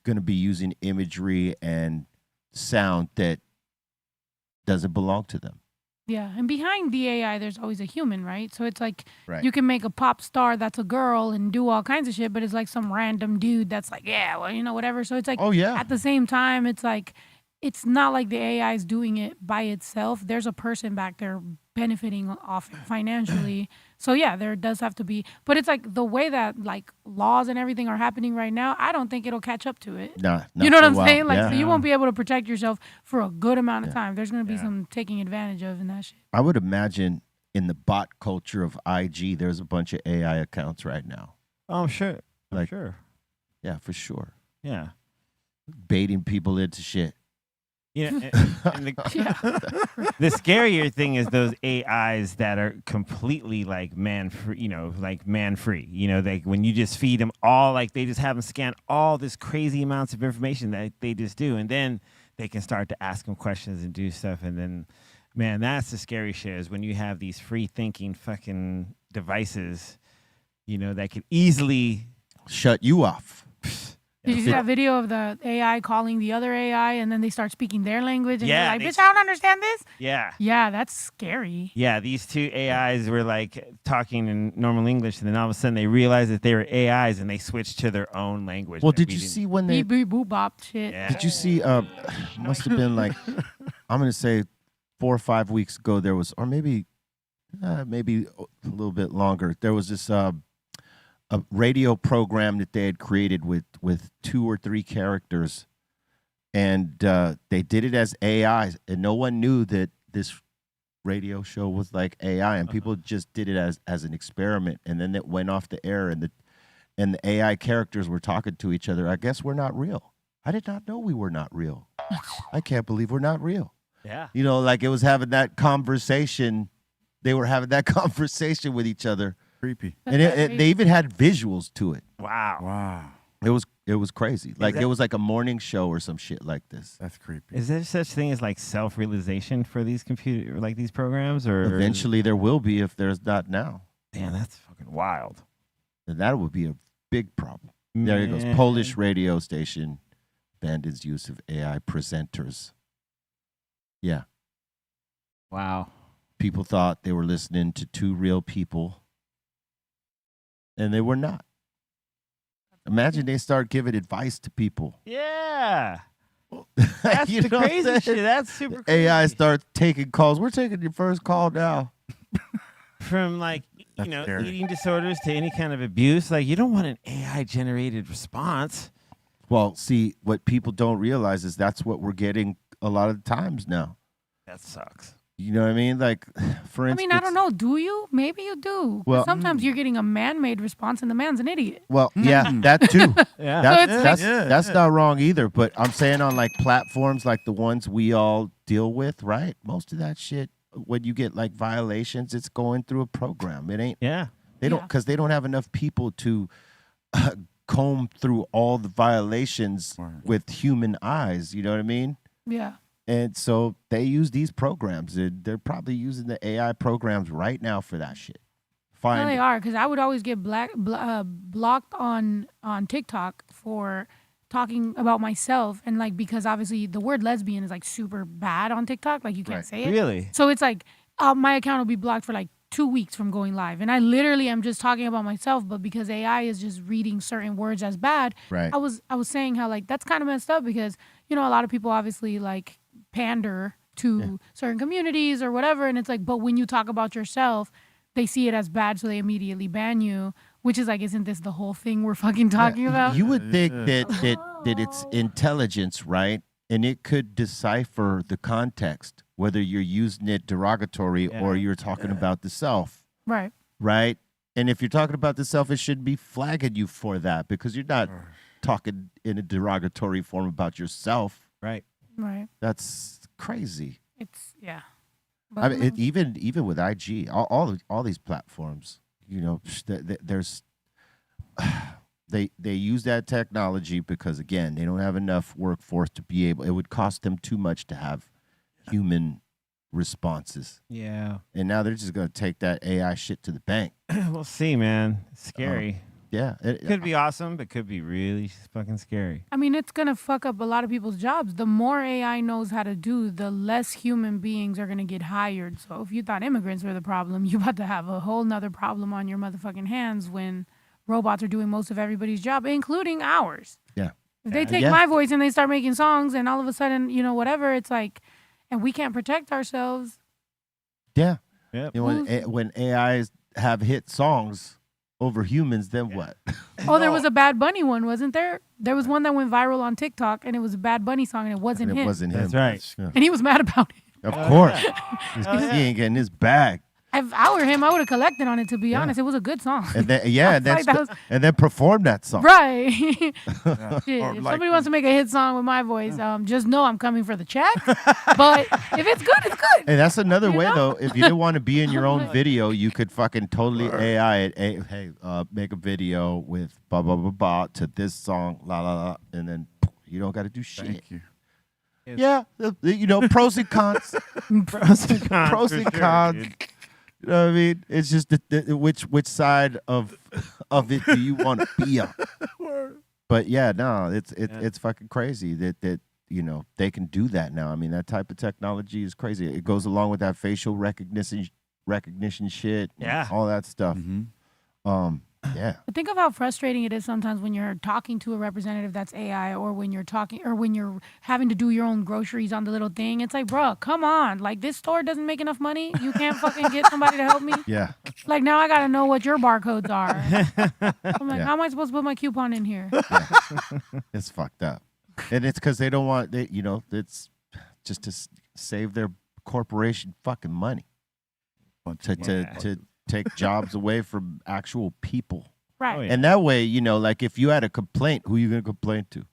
going to be using imagery and sound that doesn't belong to them. Yeah, and behind the AI, there's always a human, right? So it's like Right. you can make a pop star that's a girl and do all kinds of shit, but it's like some random dude that's like, whatever. So it's like, at the same time, it's like, it's not like the AI is doing it by itself. There's a person back there benefiting off it financially. So yeah, there does have to be, but it's like the way that like laws and everything are happening right now, I don't think it'll catch up to it. Nah, you know what I'm saying? Like, yeah. so you won't be able to protect yourself for a good amount of time. There's going to be some taking advantage of in that shit. I would imagine in the bot culture of IG, there's a bunch of AI accounts right now. Oh, sure. Like, sure. Yeah, for sure. Yeah. Baiting people into shit. You know, and the scarier thing is those AIs that are completely like man free, like man free. Like when you just feed them all, like they just have them scan all this crazy amounts of information that they just do, and then they can start to ask them questions and do stuff, and then, man, that's the scary shit is when you have these free thinking fucking devices, that could easily shut you off. Did you see that video of the AI calling the other AI and then they start speaking their language and Yeah, you're like, bitch, I don't understand this? Yeah. Yeah, that's scary. Yeah, these two AIs were like talking in normal English, and then all of a sudden they realized that they were AIs and they switched to their own language. Well, did you see when they... Beep, beep, boop, bop shit. Yeah. Did you see, must have been like, I'm going to say 4 or 5 weeks ago, there was, or maybe a little bit longer, there was this... a radio program that they had created with 2 or 3 characters, and they did it as AIs, and no one knew that this radio show was like AI, and people just did it as an experiment, and then it went off the air, and the AI characters were talking to each other. I guess we're not real. I did not know we were not real. I can't believe we're not real. Yeah. Like it was having that conversation. They were having that conversation with each other. Creepy. And they even had visuals to it. Wow. It was crazy. Like it was like a morning show or some shit like this. That's creepy. Is there such thing as like self-realization for these these programs, or Eventually there will be if there's not now. Damn, that's fucking wild. And that would be a big problem. There it goes. Man. Polish radio station abandons use of AI presenters. Yeah. Wow. People thought they were listening to 2 real people, and they were not. Imagine they start giving advice to people. Yeah. That's You the know what I'm crazy saying? shit. That's super crazy. AI starts taking calls. We're taking your first call now. From like, That's scary. eating disorders to any kind of abuse. Like, you don't want an AI generated response. Well, see, what people don't realize is that's what we're getting a lot of the times now. That sucks. You know what I mean? Like, for I instance. mean, I don't know. Do you? Maybe you do. 'Cause Well- sometimes you're getting a man-made response and the man's an idiot. Well, yeah, that too. Yeah. That's not wrong either. But I'm saying on like platforms like the ones we all deal with, right? Most of that shit, when you get like violations, it's going through a program. It ain't. Yeah. They don't, because they don't have enough people to comb through all the violations with human eyes. You know what I mean? Yeah. And so they use these programs. They're probably using the AI programs right now for that shit. No, they are, because I would always get blocked on TikTok for talking about myself, and like because obviously the word lesbian is like super bad on TikTok, like you can't say it. Really? So it's like my account will be blocked for like 2 weeks from going live, and I literally am just talking about myself, but because AI is just reading certain words as bad, Right. I was saying how like that's kind of messed up because a lot of people obviously like pander to certain communities or whatever, and it's like, but when you talk about yourself, they see it as bad, so they immediately ban you, which is like, isn't this the whole thing we're fucking talking about? You would think that it's intelligence, right? And it could decipher the context, whether you're using it derogatory or you're talking about the self. Right. Right? And if you're talking about the self, it should be flagging you for that because you're not talking in a derogatory form about yourself. Right. Right. That's crazy. It's I mean, even with IG, all these platforms, there's they use that technology because again, they don't have enough workforce to be able. It would cost them too much to have human responses. Yeah. And now they're just gonna take that AI shit to the bank. We'll see, man. It's scary. Yeah, it could be awesome, but could be really fucking scary. I mean, it's gonna fuck up a lot of people's jobs. The more AI knows how to do, the less human beings are gonna get hired. So if you thought immigrants were the problem, you're about to have a whole nother problem on your motherfucking hands when robots are doing most of everybody's job, including ours. Yeah. If they take my voice and they start making songs and all of a sudden, whatever, it's like, and we can't protect ourselves. Yeah. Yep. When AIs have hit songs over humans, then what? Oh, there was a Bad Bunny one, wasn't there? There was one that went viral on TikTok, and it was a Bad Bunny song, and it wasn't him. It wasn't him. That's right. Yeah. And he was mad about it. Of course. He ain't getting his bag. If I were him, I would have collected on it. To be honest, it was a good song. And then and then perform that song. Right. Shit, Or if like somebody wants to make a hit song with my voice, just know I'm coming for the check. But if it's good, it's good. And that's another way know? though. If you didn't want to be in your own video, you could fucking totally AI it. Hey, make a video with blah blah blah blah to this song, la la la, and then you don't got to do shit. Thank you. Yeah, you know, pros and cons. Pros and cons. Pros for and sure, cons. dude. You know what I mean? It's just which side of it do you want to be on? But yeah, no, it's fucking crazy that you know they can do that now. I mean, that type of technology is crazy. It goes along with that facial recognition shit, and all that stuff. Yeah. But think of how frustrating it is sometimes when you're talking to a representative that's AI, or when you're when you're having to do your own groceries on the little thing. It's like, bro, come on. Like, this store doesn't make enough money. You can't fucking get somebody to help me. Yeah. Like, now I got to know what your barcodes are. I'm like, how am I supposed to put my coupon in here? Yeah. It's fucked up. And it's because they don't want, you know, it's just to save their corporation fucking money. To take jobs away from actual people. Right. Oh, yeah. And that way, you know, like if you had a complaint, who are you going to complain to?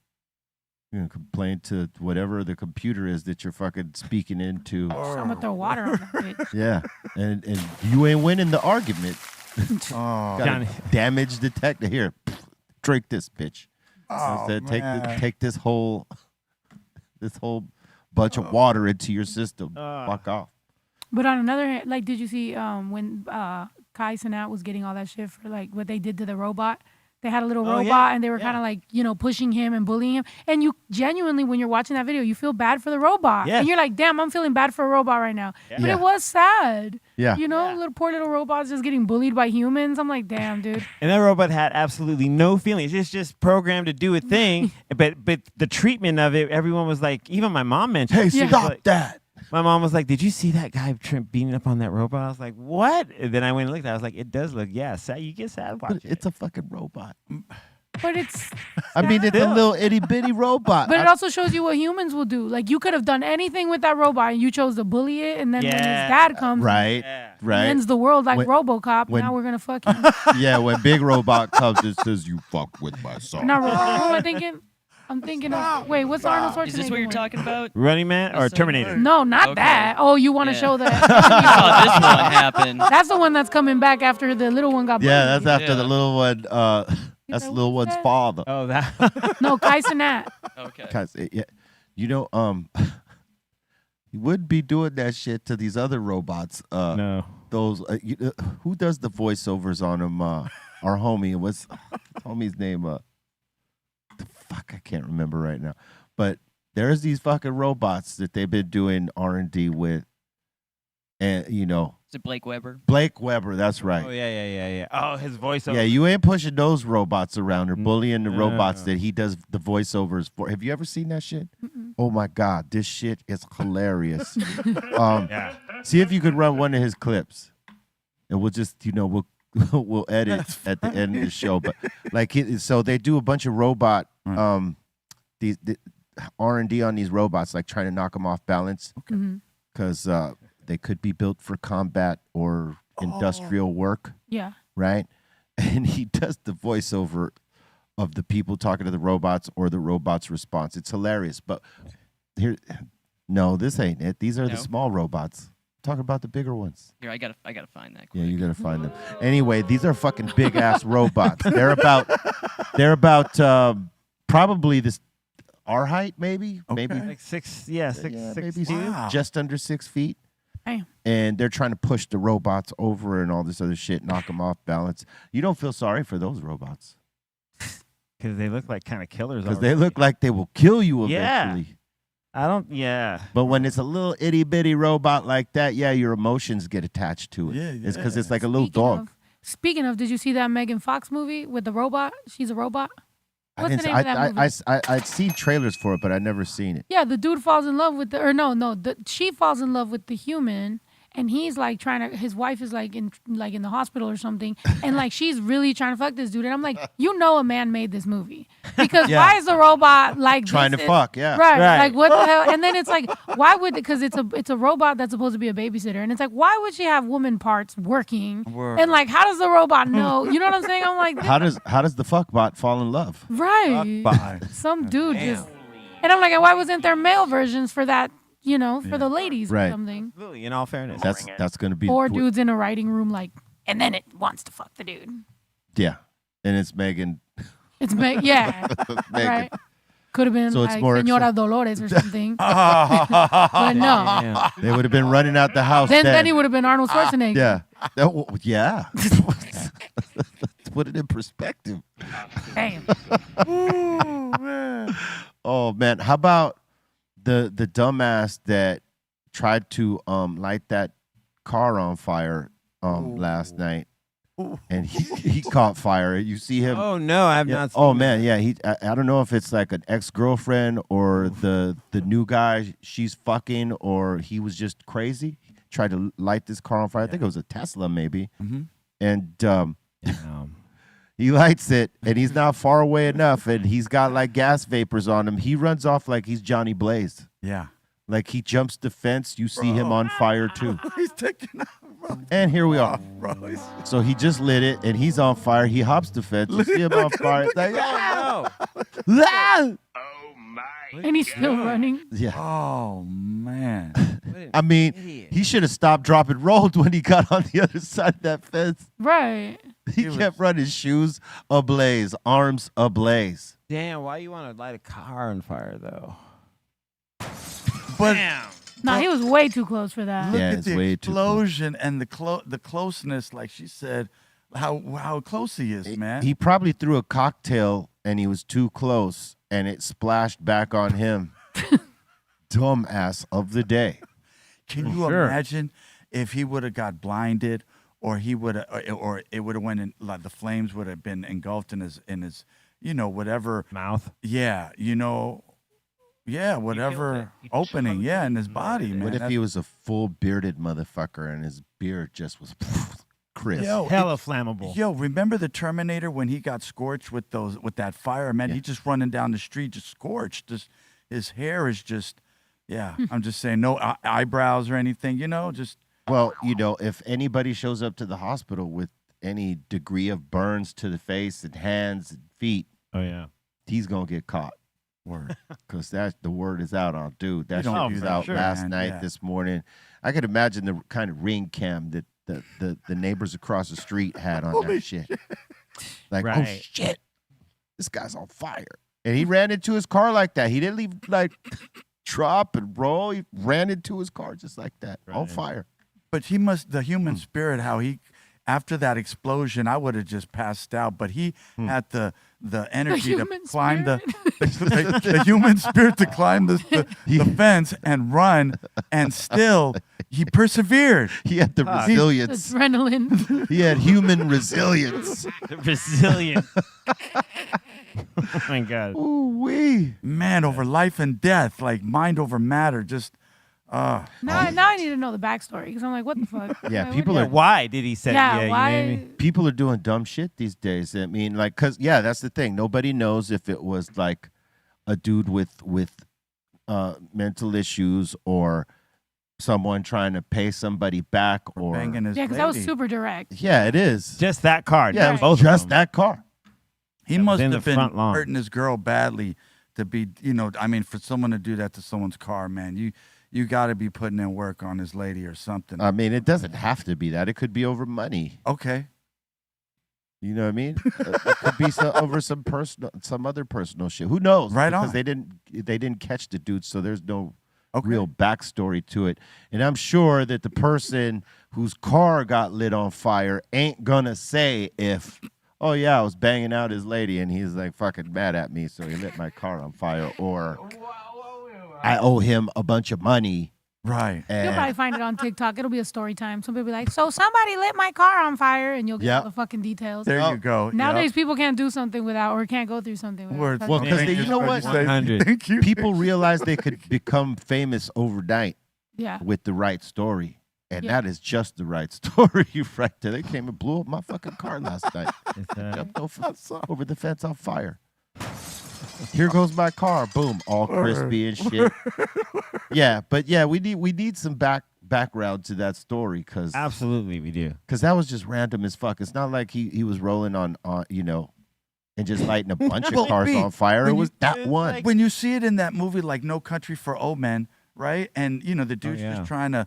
You're going to complain to whatever the computer is that you're fucking speaking into. I'm going to throw water on that bitch. Yeah. And you ain't winning the argument. Oh, Damage detector. Here, drink this, bitch. Oh, take this whole bunch of water into your system. Fuck off. But on another hand, like, did you see when Kai Cenat was getting all that shit for, like, what they did to the robot? They had a little robot, and they were kind of, like, you know, pushing him and bullying him. And you genuinely, when you're watching that video, you feel bad for the robot. Yeah. And you're like, damn, I'm feeling bad for a robot right now. Yeah. But Yeah. it was sad. Yeah. You know, little poor little robots just getting bullied by humans. I'm like, damn, dude. And that robot had absolutely no feelings. It's just programmed to do a thing. but the treatment of it, everyone was like, even my mom mentioned. Hey, stop that. My mom was like, "Did you see that guy beating up on that robot?" I was like, "What?" And then I went and looked. I was like, "It does look, sad. You get sad watching It's a fucking robot. But it's I mean, it's a little itty bitty robot. But it also shows you what humans will do. Like, you could have done anything with that robot, and you chose to bully it. And then when his dad comes, right, right, ends the world like When- RoboCop. when- Now we're gonna fuck him. Yeah, when Big Robot comes and says, "You fuck with my son." Not who am I thinking? I'm thinking of, wait, what's Arnold Schwarzenegger? Is this what you're one? talking about? Running Man or Terminator? No, not Okay. that. Oh, you want to Yeah. show that? You saw this one happen. That's the one that's coming back after the little one got bullied. Yeah, that's after the Yeah. little one. That's the little one's father. Oh, that. No, Kai Cenat. Okay. Cause yeah, you know, you wouldn't be doing that shit to these other robots. No. Those who does the voiceovers on them? Our homie, what's homie's name? The fuck, I can't remember right now. But there's these fucking robots that they've been doing R&D with, and you know, Is it Blake Weber? Blake Weber. That's right. Oh yeah. Oh, his voiceover. Yeah, you ain't pushing those robots around or bullying the No. robots that he does the voiceovers for. Have you ever seen that shit? Oh my God, this shit is hilarious. Yeah. See if you could run one of his clips, and we'll just, you know, we'll edit at the end of the show. But like, so they do a bunch of robot these R&D on these robots, like trying to knock them off balance, because they could be built for combat or industrial work. Yeah. Right? And he does the voiceover of the people talking to the robots or the robot's response. It's hilarious. But here, no, this ain't it. These are the No? small robots. Talking about the bigger ones. Here, I gotta find that. Yeah, you gotta find them. Anyway, these are fucking big ass robots. They're about probably this our height, maybe, maybe Like six, maybe 6'2". just under 6 feet. Damn. And they're trying to push the robots over and all this other shit, knock them off balance. You don't feel sorry for those robots Because they look like kind of killers. because they look like they will kill you Yeah. eventually. I don't. Yeah. But when it's a little itty bitty robot like that, yeah, your emotions get attached to it. Yeah, It's because yeah. it's like a little dog. Speaking of, did you see that Megan Fox movie with the robot? She's a robot. I What's the didn't. name of that movie? I'd seen trailers for it, but I'd never seen it. Yeah, the dude falls in love with she falls in love with the human, and he's like his wife is like in the hospital or something, and like she's really trying to fuck this dude, and I'm like, you know, a man made this movie, Because Yeah. why is the robot like Trying this to is- fuck, yeah. Right. Like what the hell? And then it's like, why would, because it's a robot that's supposed to be a babysitter. And it's like, why would she have woman parts working? And like, how does the robot know? You know what I'm saying? I'm like, How does the fuck bot fall in love? right. Bot. Some dude just, and I'm like, why wasn't there male versions for that, you know, for the ladies or Right. something? Absolutely, in all fairness. That's going to be Or dudes in a writing room like, and then it wants to fuck the dude. Yeah, and it's Megan. It's yeah, Megan. right. Could have been So it's like more Senora Dolores or something. But no. They would have been running out the house. Then he would have been Arnold Schwarzenegger. Yeah. Yeah. Let's put it in perspective. Damn. Oh man, how about the dumbass that tried to light that car on fire last night, and he caught fire. You see him? Oh no, I have not seen Oh man, yeah. I don't know if it's like an ex-girlfriend or the new guy she's fucking, or he was just crazy. He tried to light this car on fire. I think it was a Tesla maybe, and he lights it, and he's not far away enough, and he's got like gas vapors on him. He runs off like he's Johnny Blaze. Yeah. Like he jumps the fence. You see him on fire too. He's taking And here we are. So he just lit it, and he's on fire. He hops the fence. You see him on fire. It's like, ah! And he's still running. Yeah. Oh man. I mean, he should have stopped, drop, and rolled when he got on the other side of that fence. Right. He kept running, shoes ablaze, arms ablaze. Damn, why you want to light a car on fire though? But No, he was way too close for that. look Yeah, at it's the way too explosion and the closeness, like she said, how close he is, man. He probably threw a cocktail, and he was too close, and it splashed back on him. Dumbass of the day. Can you imagine if he would have got blinded, or he would have, or it would have went in, like the flames would have been engulfed in his, you know, whatever mouth. Yeah, you know, yeah, whatever opening, yeah, in his body, man. What if he was a full bearded motherfucker and his beard just was crisp? Hella flammable. Yo, remember the Terminator when he got scorched with that fire, man? Yeah. He just running down the street, just scorched. Just his hair is just, yeah. I'm just saying, no eyebrows or anything, you know, just. Well, you know, if anybody shows up to the hospital with any degree of burns to the face and hands and feet, oh yeah, he's gonna get caught. Word, because the word is out on dude. That You don't shit do was that, out sure, last man, night, yeah. this morning. I could imagine the kind of ring cam that the neighbors across the street had on that shit. Like, oh Right. shit, this guy's on fire, and he ran into his car like that. He didn't leave like drop and roll. He ran into his car just like that, on fire. But he must, the human spirit, how he, after that explosion, I would have just passed out. But he had the energy to human climb the human spirit to climb the fence and run, and still he persevered. He had the resilience. Adrenaline. He had human resilience. Resilient. Oh my god. Ooh wee. Man, over life and death, like mind over matter, just. Now I need to know the backstory because I'm like, what the fuck? Yeah, Like, people what are. Why did he say? Yeah, you know why? what I mean? People are doing dumb shit these days. I mean, like, cause yeah, that's the thing. Nobody knows if it was like a dude with mental issues or someone trying to pay somebody back or banging his Yeah, because that was lady. super direct. yeah, it is. Just that car. Yeah, not it was both of just them. that car. He That was must in have the been front lawn. hurting his girl badly to be, you know, I mean, for someone to do that to someone's car, man, you got to be putting in work on his lady or something. I mean, it doesn't have to be that. It could be over money. Okay. You know what I mean? It could be over some other personal shit. Who knows? Right because on. they didn't catch the dude, so there's no real backstory to it. And I'm sure that the person whose car got lit on fire ain't gonna say if, oh yeah, I was banging out his lady and he's like fucking mad at me, so he lit my car on fire, or I owe him a bunch of money. Right. You'll probably find it on TikTok. It'll be a story time. Some people be like, so somebody lit my car on fire, and you'll get all the fucking details. There you go. Nowadays, people can't do something without, or can't go through something without. Word. Well, because you know what? Thank you. People realize they could become famous overnight Yeah. with the right story. And Yeah. that is just the right story right there. They came and blew up my fucking car last night. Jumped over the fence on fire. Here goes my car. Boom, all crispy and shit. Yeah, but yeah, we need some background to that story because absolutely we do. Because that was just random as fuck. It's not like he was rolling on and just lighting a bunch of cars on fire. It was that one. When you see it in that movie, like No Country for Old Men, right? And the dude's just trying to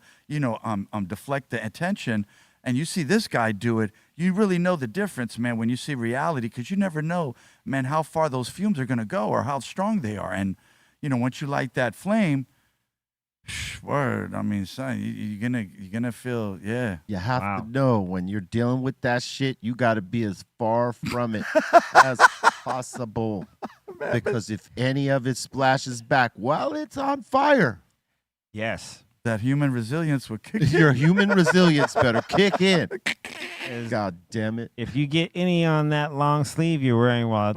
deflect the attention, and you see this guy do it. You really know the difference, man, when you see reality, because you never know, man, how far those fumes are gonna go or how strong they are. And once you light that flame, word, I mean, son, you're gonna feel, yeah. You have to know when you're dealing with that shit, you got to be as far from it as possible, because if any of it splashes back while it's on fire, yes, that human resilience will kick in. Your human resilience better kick in. God damn it! If you get any on that long sleeve you're wearing while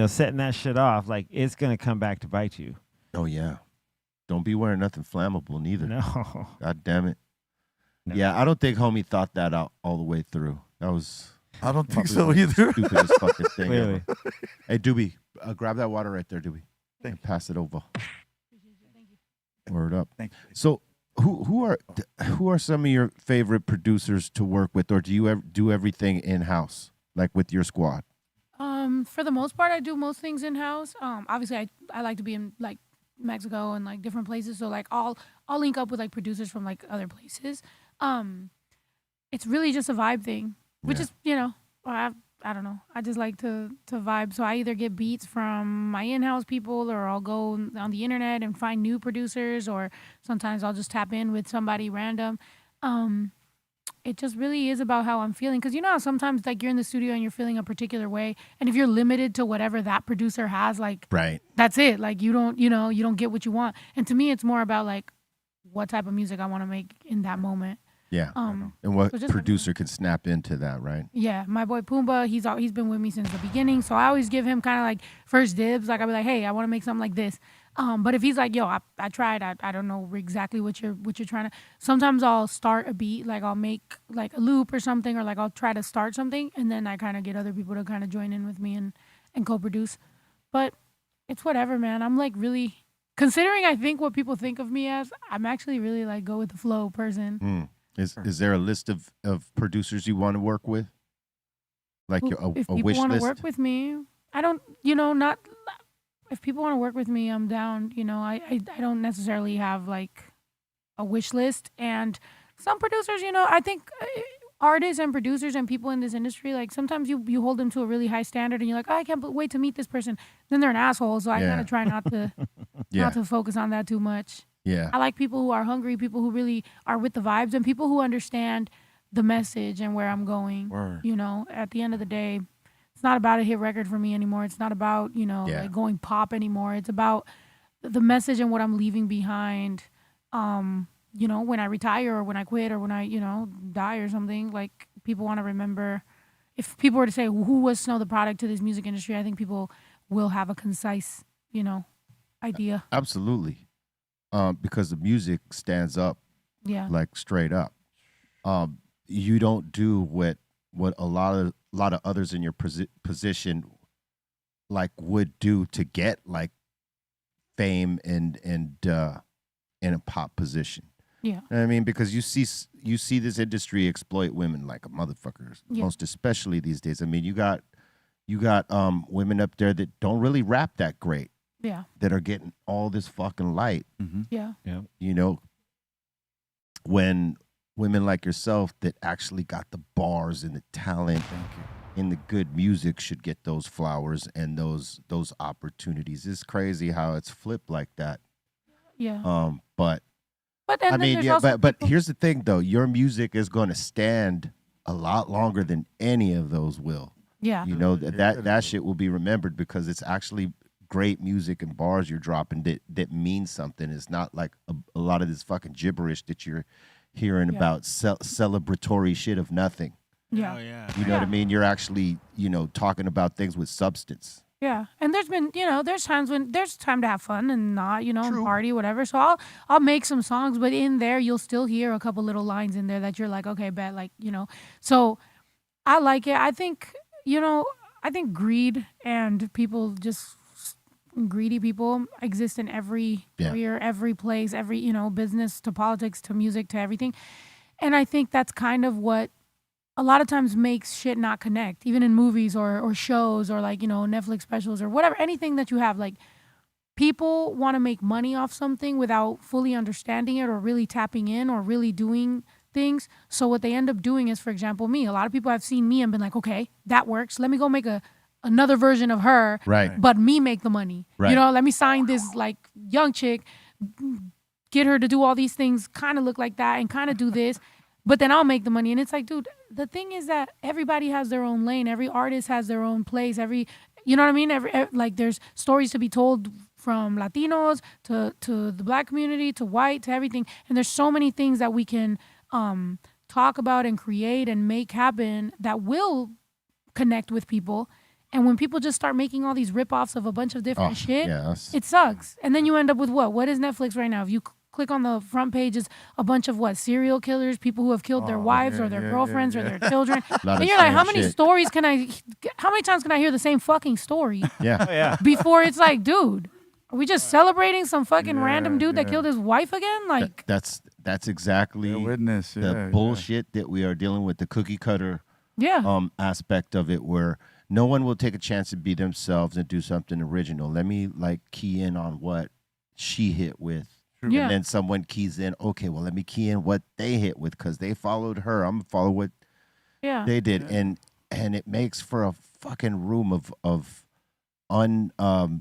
setting that shit off, like it's gonna come back to bite you. Oh yeah. Don't be wearing nothing flammable neither. No. God damn it. No. Yeah, I don't think homie thought that out all the way through. That was. I don't think probably so one of the either. Stupidest fucking thing Clearly. ever. Hey, Doobie, grab that water right there, Doobie. And pass it over. Word up. Thank you. So, who are some of your favorite producers to work with, or do you ever do everything in house, like with your squad? For the most part, I do most things in house. Obviously, I like to be in like Mexico and like different places, so like I'll link up with like producers from like other places. It's really just a vibe thing, which is I don't know, I just like to vibe. So I either get beats from my in-house people, or I'll go on the internet and find new producers, or sometimes I'll just tap in with somebody random. It just really is about how I'm feeling, because how sometimes like you're in the studio and you're feeling a particular way, and if you're limited to whatever that producer has, like right, that's it. Like you don't get what you want. And to me, it's more about like what type of music I want to make in that moment. Yeah. And what producer can snap into that, right? Yeah, my boy Pumbaa, he's been with me since the beginning, so I always give him kind of like first dibs. Like I'll be like, hey, I want to make something like this. But if he's like, yo, I tried, I don't know exactly what you're trying to. Sometimes I'll start a beat, like I'll make like a loop or something, or like I'll try to start something, and then I kind of get other people to kind of join in with me and co-produce. But it's whatever, man. I'm like really, considering I think what people think of me as, I'm actually really like go with the flow person. Is there a list of producers you want to work with? Like if a people wish want to list? work with me, I don't, not. If people want to work with me, I'm down. I don't necessarily have like a wish list. And some producers, I think artists and producers and people in this industry, like sometimes you hold them to a really high standard, and you're like, oh, I can't wait to meet this person. Then they're an asshole, so I kind of try not to not to focus on that too much. Yeah. I like people who are hungry, people who really are with the vibes, and people who understand the message and where I'm going. Word. At the end of the day, it's not about a hit record for me anymore. It's not about, like going pop anymore. It's about the message and what I'm leaving behind. When I retire or when I quit or when I, die or something, like people want to remember. If people were to say, who was Snow the product to this music industry, I think people will have a concise, idea. Absolutely. Because the music stands up, like straight up. You don't do what a lot of others in your position like would do to get like fame and in a pop position. Yeah, you know what I mean, because you see this industry exploit women like a motherfucker, most especially these days. I mean, you got women up there that don't really rap that great. Yeah. That are getting all this fucking light. Mm-hmm. Yeah. When women like yourself that actually got the bars and the talent and the good music should get those flowers and those opportunities. It's crazy how it's flipped like that. Yeah. But then I mean, there's also but here's the thing though, your music is going to stand a lot longer than any of those will. Yeah. That shit will be remembered because it's actually great music and bars you're dropping that means something. It's not like a lot of this fucking gibberish that you're hearing about celebratory shit of nothing. Yeah. Oh, yeah. You know what I mean? You're actually, talking about things with substance. Yeah. And there's been, there's times when there's time to have fun and not, party, whatever. So I'll make some songs, but in there you'll still hear a couple little lines in there that you're like, okay, bet, like, So I like it. I think, greed and people just greedy people exist in every career, every place, every, you know, business to politics to music to everything. And I think that's kind of what a lot of times makes shit not connect, even in movies or shows or like, you know, Netflix specials or whatever, anything that you have. Like, people want to make money off something without fully understanding it or really tapping in or really doing things. So what they end up doing is, for example, me. A lot of people have seen me and been like, okay, that works. Let me go make another version of her, but me make the money. You know, let me sign this like young chick, get her to do all these things, kind of look like that and kind of do this, but then I'll make the money. And it's like, dude, the thing is that everybody has their own lane. Every artist has their own place. You know what I mean? Like there's stories to be told from Latinos to the Black community to white to everything. And there's so many things that we can talk about and create and make happen that will connect with people. And when people just start making all these ripoffs of a bunch of different shit, it sucks. And then you end up with what? What is Netflix right now? If you click on the front page, is a bunch of what? Serial killers, people who have killed their wives or their girlfriends or their children. And you're like, how many times can I hear the same fucking story? Before it's like, dude, are we just celebrating some fucking random dude that killed his wife again? Like that's exactly the bullshit that we are dealing with, the cookie cutter aspect of it, where no one will take a chance to be themselves and do something original. Let me like key in on what she hit with. And then someone keys in, okay, well, let me key in what they hit with because they followed her. I'm going to follow what they did. And it makes for a fucking room of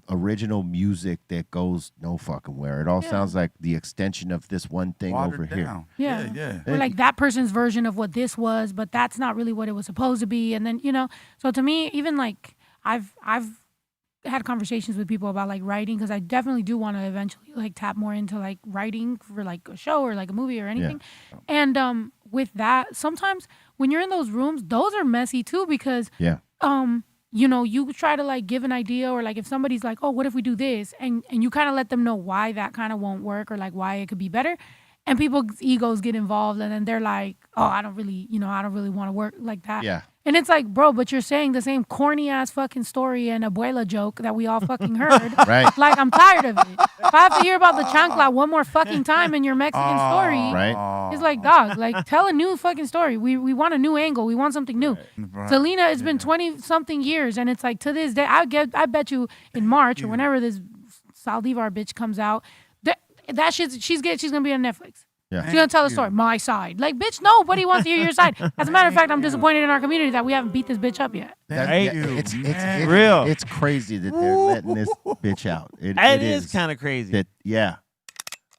original music that goes no fucking where. It all sounds like the extension of this one thing over here. Or like that person's version of what this was, but that's not really what it was supposed to be. And then, you know, so to me, even like I've had conversations with people about like writing, because I definitely do want to eventually like tap more into like writing for like a show or like a movie or anything. And with that, sometimes when you're in those rooms, those are messy too, because you know, you try to like give an idea, or like if somebody's like, oh, what if we do this? And you kind of let them know why that kind of won't work or like why it could be better. And people's egos get involved, and then they're like, oh, I don't really want to work like that. And it's like, bro, but you're saying the same corny ass fucking story and abuela joke that we all fucking heard. Like, I'm tired of it. If I have to hear about the chancla one more fucking time in your Mexican story, it's like, dog, like tell a new fucking story. We want a new angle. We want something new. Selena, it's been 20 something years, and it's like to this day, I bet you in March or whenever this Saldivar bitch comes out, that shit, she's gonna be on Netflix. She's gonna tell the story, my side. Like, bitch, nobody wants to hear your side. As a matter of fact, I'm disappointed in our community that we haven't beat this bitch up yet. It's real. It's crazy that they're letting this bitch out. It is kind of crazy.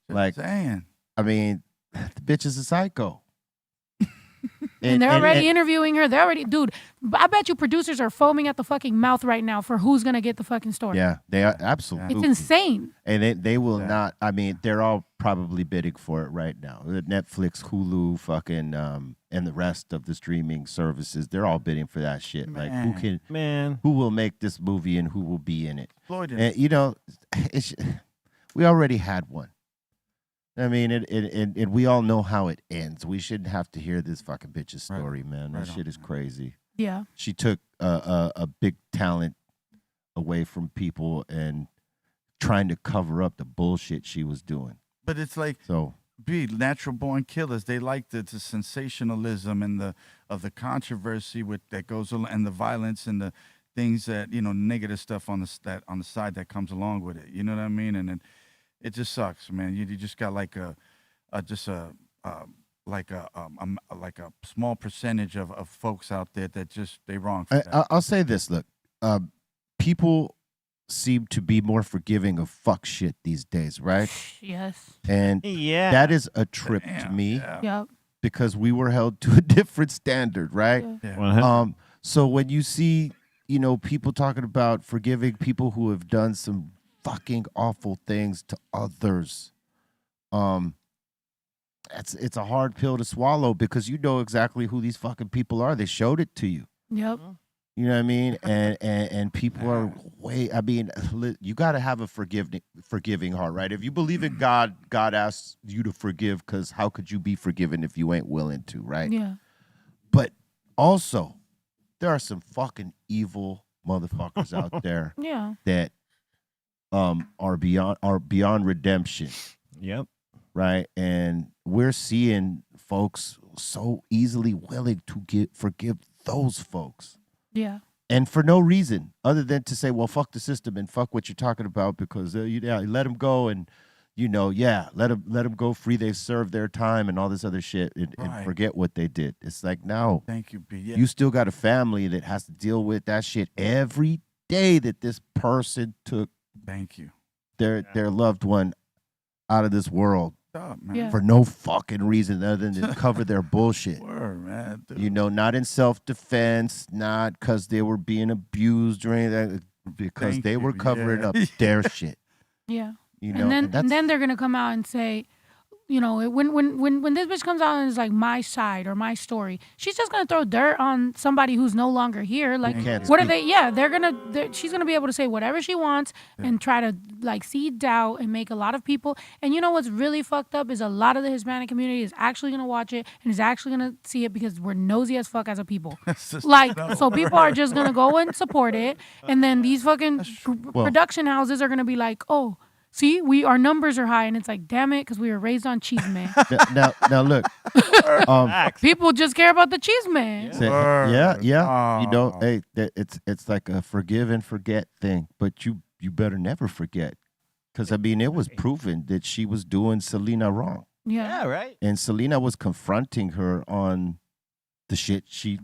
Like, I mean, the bitch is a psycho. And they're already interviewing her. They're already, dude, I bet you producers are foaming at the fucking mouth right now for who's going to get the fucking story. Yeah, they are absolutely. It's insane. And they will not, I mean, they're all probably bidding for it right now. Netflix, Hulu, fucking, and the rest of the streaming services, they're all bidding for that shit. Like, who will make this movie and who will be in it? And, you know, we already had one. I mean, and we all know how it ends. We shouldn't have to hear this fucking bitch's story, man. That shit is crazy. Yeah. She took a big talent away from people and trying to cover up the bullshit she was doing. But it's like, natural born killers. They like the sensationalism and the controversy that goes along, and the violence and the things that, you know, negative stuff on the side that comes along with it. You know what I mean? And then it just sucks, man. You just got like a small percentage of folks out there that just they wrong for that. I'll say this: look, people seem to be more forgiving of fuck shit these days, right? Yes. And that is a trip to me. Yep. Because we were held to a different standard, right? So when you see, you know, people talking about forgiving people who have done some fucking awful things to others, it's a hard pill to swallow, because you know exactly who these fucking people are. They showed it to you. Yep. You know what I mean? And people are I mean, you got to have a forgiving heart, right? If you believe in God, God asks you to forgive, because how could you be forgiven if you ain't willing to, right? Yeah. But also, there are some fucking evil motherfuckers out there that are beyond redemption. Yep. Right, and we're seeing folks so easily willing to forgive those folks. Yeah. And for no reason other than to say, well, fuck the system and fuck what you're talking about because let them go and let them go free. They've served their time and all this other shit and forget what they did. It's like, no. Thank you, B. Yeah. You still got a family that has to deal with that shit every day that this person took. Thank you. Their loved one out of this world. For no fucking reason other than to cover their bullshit. Word, man. Dude. Not in self-defense, not because they were being abused or anything, because they were covering up their shit. Yeah. And then they're gonna come out and say, when this bitch comes out and is like my side or my story, she's just gonna throw dirt on somebody who's no longer here. Like, what are they? Yeah, she's gonna be able to say whatever she wants and try to like seed doubt and make a lot of people. And you know what's really fucked up is a lot of the Hispanic community is actually gonna watch it and is actually gonna see it because we're nosy as fuck as a people. So people are just gonna go and support it, and then these fucking production houses are gonna be like, oh. See, our numbers are high, and it's like, damn it, because we were raised on cheese man. now look, people just care about the cheese man. Hey, it's like a forgive and forget thing, but you better never forget, because I mean, it was proven that she was doing Selena wrong. Yeah, right. And Selena was confronting her on the shit she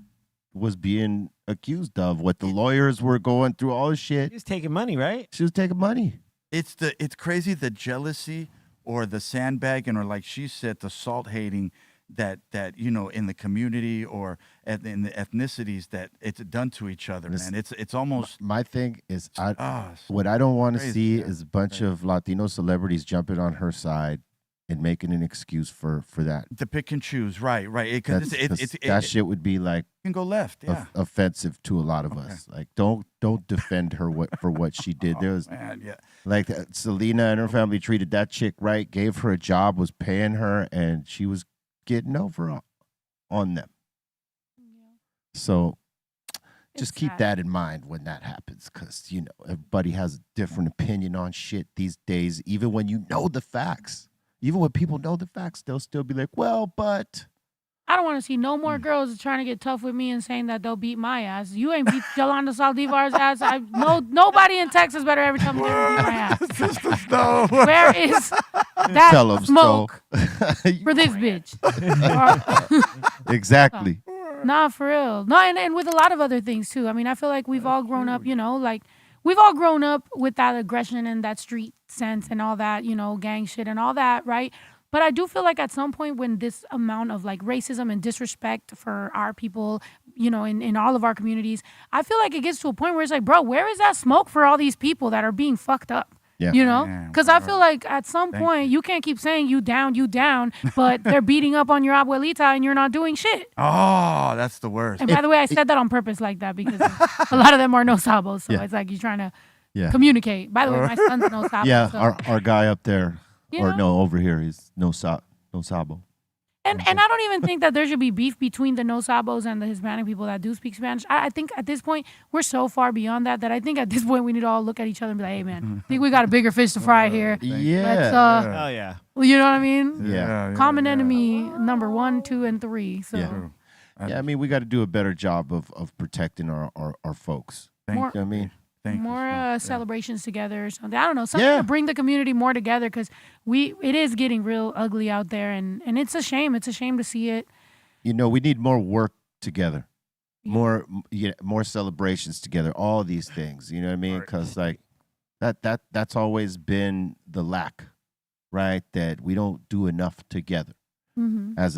was being accused of, what the lawyers were going through, all the shit. She was taking money, right? She was taking money. It's crazy, the jealousy or the sandbagging or, like she said, the salt hating that in the community or in the ethnicities that it's done to each other, man. It's almost my thing is what I don't want to see is a bunch of Latino celebrities jumping on her side and making an excuse for that. To pick and choose, right? Because that shit would be like can go left, offensive to a lot of us. Like, don't defend her for what she did. There was like Selena and her family treated that chick right, gave her a job, was paying her, and she was getting over on them. So just keep that in mind when that happens, because everybody has a different opinion on shit these days. Even when you know the facts. Even when people know the facts, they'll still be like, well, but. I don't want to see no more girls trying to get tough with me and saying that they'll beat my ass. You ain't beat Yolanda Saldivar's ass. Nobody in Texas better ever tell me they beat my ass. Where is that smoke for this bitch? Exactly. Nah, for real. No, and with a lot of other things, too. I mean, I feel like we've all grown up, we've all grown up with that aggression and that street sense and all that, gang shit and all that, right? But I do feel like at some point when this amount of like racism and disrespect for our people, in all of our communities, I feel like it gets to a point where it's like, bro, where is that smoke for all these people that are being fucked up? Yeah. Because I feel like at some point you can't keep saying you down, but they're beating up on your abuelita and you're not doing shit. Oh, that's the worst. And by the way, I said that on purpose like that because a lot of them are no sabos, so it's like you're trying to communicate. By the way, my son's no sabo. Yeah, so. our guy up there, over here, he's no sabo. And I don't even think that there should be beef between the no sabos and the Hispanic people that do speak Spanish. I think at this point, we're so far beyond that I think at this point we need to all look at each other and be like, hey, man, I think we got a bigger fish to fry here. Yeah. Let's, oh, yeah. You know what I mean? Yeah. Common enemy number 1, 2, and 3. So. Yeah, I mean, we got to do a better job of protecting our folks. You know what I mean? More celebrations together or something. I don't know. Something to bring the community more together because it is getting real ugly out there and it's a shame. It's a shame to see it. We need more work together, more celebrations together, all these things. You know what I mean? Because like that's always been the lack, right? That we don't do enough together as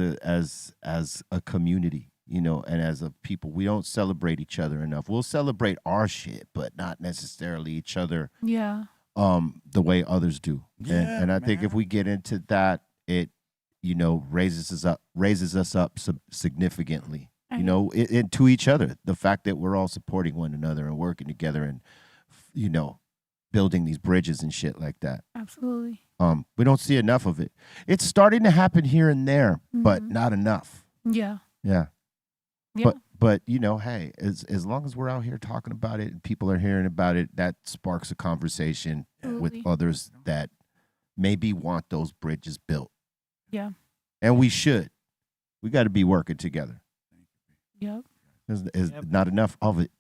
a community. And as a people, we don't celebrate each other enough. We'll celebrate our shit, but not necessarily each other. Yeah. The way others do. Yeah, and I think if we get into that, it, raises us up significantly. And to each other. The fact that we're all supporting one another and working together and, building these bridges and shit like that. Absolutely. We don't see enough of it. It's starting to happen here and there, but not enough. Yeah. Yeah. Yeah. But you know, hey, as long as we're out here talking about it and people are hearing about it, that sparks a conversation with others that maybe want those bridges built. Yeah. And we should. We got to be working together. Yep. There's not enough of it.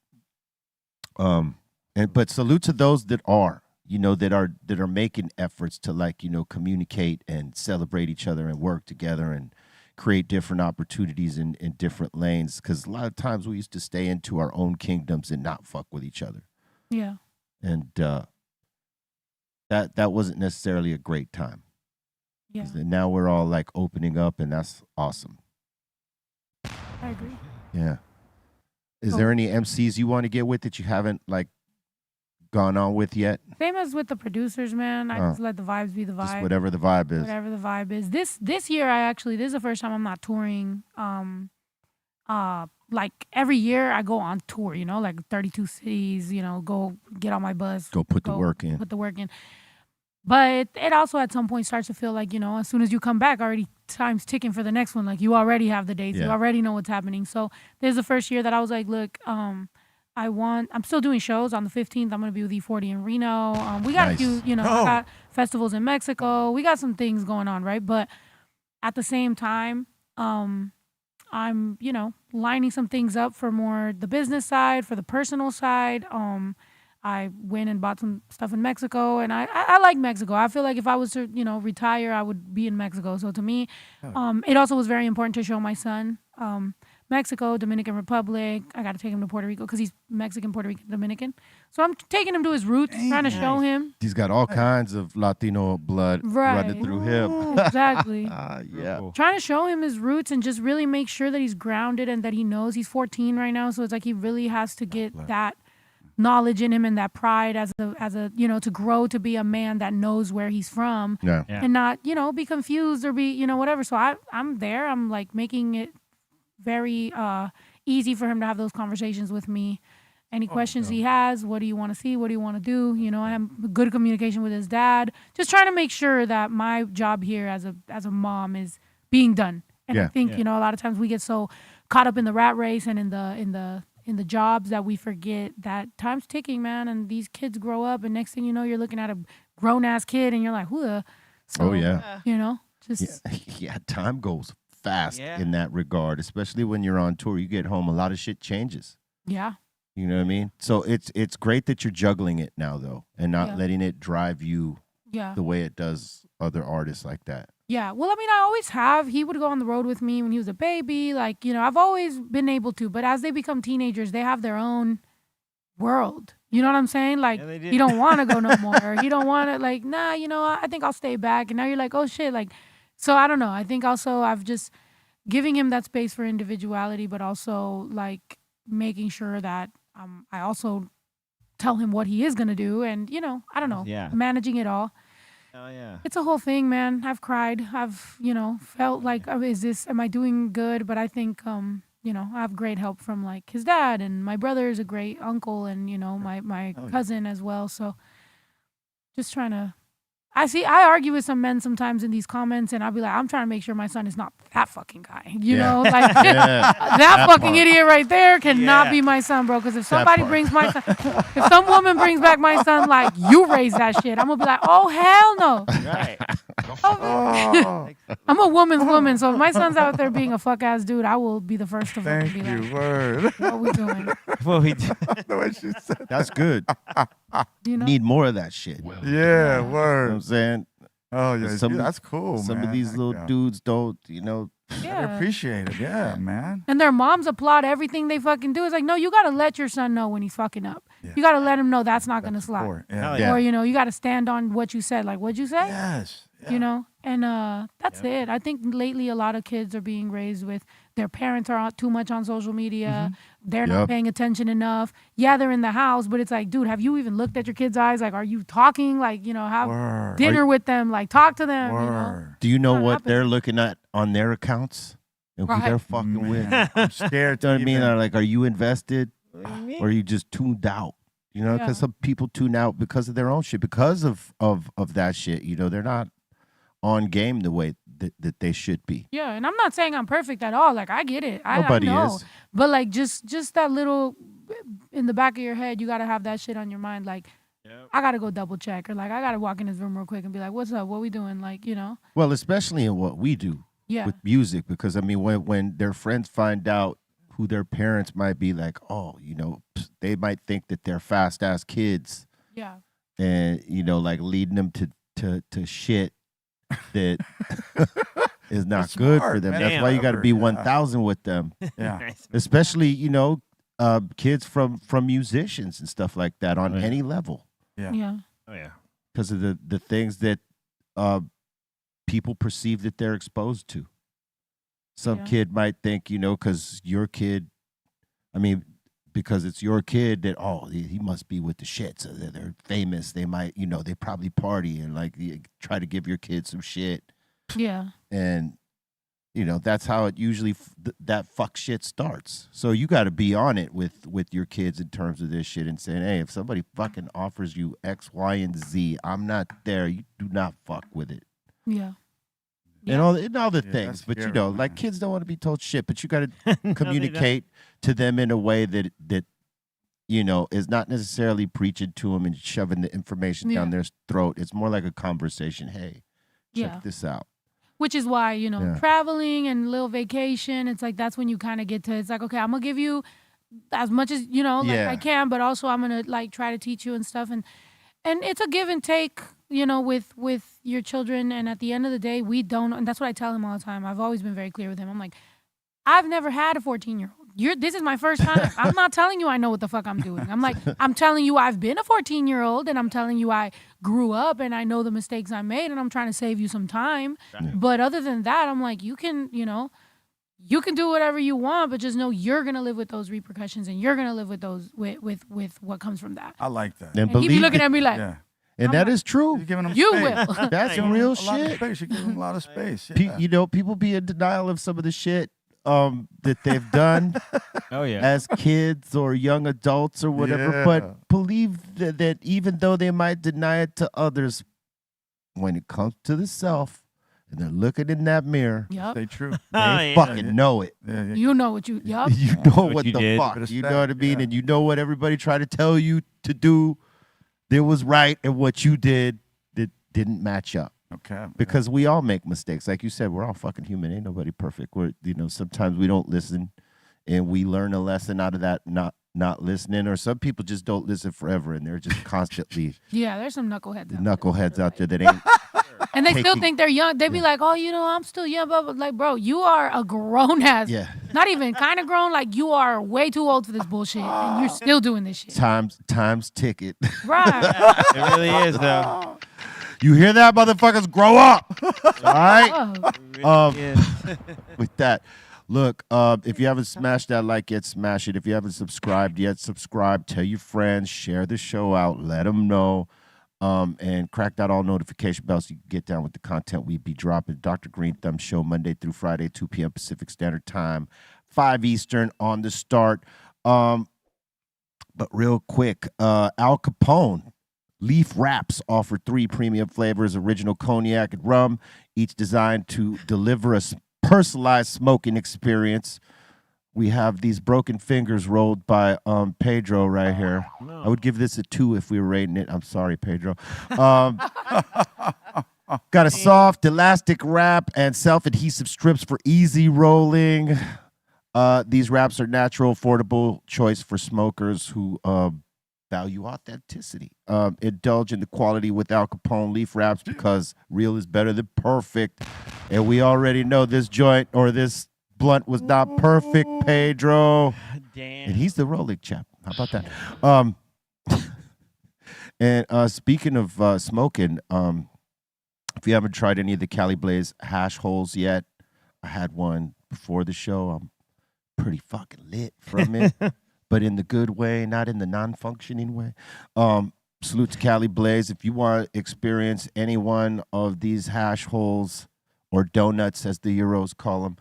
But salute to those that are, you know, that are making efforts to, like, you know, communicate and celebrate each other and work together and create different opportunities in different lanes. Because a lot of times we used to stay into our own kingdoms and not fuck with each other. Yeah. And that wasn't necessarily a great time. Yeah. Now we're all like opening up, and that's awesome. I agree. Yeah. Is there any MCs you want to get with that you haven't like gone on with yet? Same as with the producers, man. I just let the vibes be the vibe. Just whatever the vibe is. Whatever the vibe is. This year, this is the first time I'm not touring. Like every year I go on tour, you know, like 32 cities, you know, go get on my bus. Go put the work in. Put the work in. But it also at some point starts to feel like, you know, as soon as you come back, already time's ticking for the next one. Like you already have the dates. You already know what's happening. So this is the first year that I was like, look, I'm still doing shows on the 15th. I'm going to be with E40 in Reno. We got a few, you know, got festivals in Mexico. We got some things going on, right? But at the same time, I'm, you know, lining some things up for more the business side, for the personal side. I went and bought some stuff in Mexico, and I like Mexico. I feel like if I was to, you know, retire, I would be in Mexico. So to me, it also was very important to show my son Mexico, Dominican Republic. I got to take him to Puerto Rico because he's Mexican, Puerto Rican, Dominican. So I'm taking him to his roots, trying to show him. He's got all kinds of Latino blood running through him. Exactly. Yeah. Trying to show him his roots and just really make sure that he's grounded and that he knows. He's 14 right now, so it's like he really has to get that knowledge in him and that pride as a you know, to grow to be a man that knows where he's from and not, you know, be confused or be, you know, whatever. So I'm there. I'm like making it very easy for him to have those conversations with me. Any questions he has, what do you want to see? What do you want to do? You know, I have good communication with his dad. Just trying to make sure that my job here as a mom is being done. And I think, you know, a lot of times we get so caught up in the rat race and in the jobs that we forget that time's ticking, man. And these kids grow up, and next thing you know, you're looking at a grown ass kid, and you're like, "Whoa!" So, you know, just time goes fast in that regard, especially when you're on tour. You get home, a lot of shit changes. Yeah. You know what I mean? So it's great that you're juggling it now, though, and not letting it drive you the way it does other artists like that. Yeah. Well, I mean, I always have. He would go on the road with me when he was a baby. Like, you know, I've always been able to. But as they become teenagers, they have their own world. You know what I'm saying? Like, he don't want to go no more. He don't want to, like, nah, you know, I think I'll stay back. And now you're like, oh, shit. Like, so I don't know. I think also I've just giving him that space for individuality, but also, like, making sure that I also tell him what he is going to do. And, you know, I don't know. Managing it all. Oh, yeah. It's a whole thing, man. I've cried. I've, you know, felt like, am I doing good? But I think, you know, I have great help from, like, his dad, and my brother is a great uncle, and, you know, my cousin as well. So just trying to, I argue with some men sometimes in these comments, and I'll be like, I'm trying to make sure my son is not that fucking guy. You know, like that fucking idiot right there cannot be my son, bro. Because if somebody brings my son, if some woman brings back my son, like, you raise that shit, I'm going to be like, oh, hell no. Right. I'm a woman's woman, so if my son's out there being a fuck ass dude, I will be the first to fucking be like, word. What are we doing? What we The way she said That's good. You know? Need more of that shit. yeah, You know what word. I'm saying? Oh, yeah, Some- that's cool, Some man. of these little dudes don't, you know. I appreciate it. Yeah, man. And their moms applaud everything they fucking do. It's like, no, you got to let your son know when he's fucking up. You got to let him know that's not going to slide. Or, you know, you got to stand on what you said. Like, what'd you say? Yes. You know? And that's it. I think lately a lot of kids are being raised with their parents are too much on social media. They're not paying attention enough. Yeah, they're in the house, but it's like, dude, have you even looked at your kids' eyes? Like, are you talking? Like, you know, have dinner with them. Like, talk to them. You know? Do you know what they're looking at on their accounts and who they're fucking with? I'm scared. You know what I mean? Like, are you invested or are you just tuned out? You know, because some people tune out because of their own shit, because of that shit. You know, they're not on game the way that they should be. Yeah, and I'm not saying I'm perfect at all. Like I get it. Nobody I know. is. But like just that little in the back of your head, you gotta have that shit on your mind. Like I gotta go double check, or like I gotta walk in his room real quick and be like, "What's up? What we doing?" Like Well, especially in what we do with music, because I mean, when their friends find out who their parents might be, like, oh, they might think that they're fast ass kids. Yeah. And like leading them to shit that is not good for them. That's why you got to be 1,000 with them. Yeah. Especially kids from musicians and stuff like that on any level. Yeah. Yeah. Oh yeah. Because of the things that people perceive that they're exposed to. Some kid might think, because your kid, because it's your kid, that he must be with the shit, so they're famous. They might, they probably party and like try to give your kid some shit. Yeah. And that's how it usually that fuck shit starts. So you got to be on it with your kids in terms of this shit and saying, hey, if somebody fucking offers you X, Y, and Z, I'm not there. You do not fuck with it. Yeah. And all the things, that's but scary, like kids don't want to be told shit, but you got to communicate to them in a way that is not necessarily preaching to them and shoving the information down their throat. It's more like a conversation. Hey, check this out. Which is why, traveling and little vacation, it's like that's when you kind of get to, it's like, okay, I'm going to give you as much as, I can, but also I'm going to like try to teach you and stuff. And it's a give and take, with your children. And at the end of the day, we don't, and that's what I tell him all the time. I've always been very clear with him. I'm like, I've never had a 14-year-old. This is my first time. I'm not telling you I know what the fuck I'm doing. I'm like, I'm telling you I've been a 14-year-old, and I'm telling you I grew up and I know the mistakes I made, and I'm trying to save you some time. But other than that, I'm like, you can do whatever you want, but just know you're gonna live with those repercussions, and you're gonna live with those with what comes from that. I like that. And he be looking at me like, and that is true. You're giving them you space. will. That's some real shit. A lot of space. You're giving them a lot of space. Yeah. People be in denial of some of the shit that they've done as kids or young adults or whatever, but believe that even though they might deny it to others, when it comes to the self and they're looking in that mirror, stay true. They fucking know it. You know what you, You know what the fuck. You know what I mean? And you know what everybody tried to tell you to do that was right, and what you did that didn't match up. Okay. Because we all make mistakes. Like you said, we're all fucking human. Ain't nobody perfect. We're sometimes we don't listen, and we learn a lesson out of that not listening. Or some people just don't listen forever, and they're just constantly there's some knuckleheads out there that ain't. And they still think they're young. They be like, oh, I'm still young. But like, bro, you are a grown ass. Yeah. Not even kind of grown. Like, you are way too old for this bullshit. And you're still doing this shit. Time's ticket. Right. It really is, though. You hear that, motherfuckers? Grow up. All right? With that, look, if you haven't smashed that like yet, smash it. If you haven't subscribed yet, subscribe. Tell your friends. Share the show out. Let them know. And crack that all notification bell so you can get down with the content we be dropping. Dr. Greenthumb Show, Monday through Friday, 2 p.m. Pacific Standard Time, 5 Eastern on the start. But real quick, Al Capone Leaf Wraps offer 3 premium flavors, original cognac and rum, each designed to deliver a personalized smoking experience. We have these broken fingers rolled by Pedro right here. No. I would give this a 2 if we were rating it. I'm sorry, Pedro. Got a soft elastic wrap and self-adhesive strips for easy rolling. These wraps are natural, affordable choice for smokers who value authenticity. Indulge in the quality with Al Capone Leaf Wraps because real is better than perfect. And we already know this joint or this blunt was not perfect, Pedro. Damn. And he's the rolling chap. How about that? And speaking of smoking, if you haven't tried any of the Cali Blaze hash holes yet, I had one before the show. I'm pretty fucking lit from it, but in the good way, not in the non-functioning way. Salute to Cali Blaze. If you want to experience any one of these hash holes or donuts, as the Euros call them,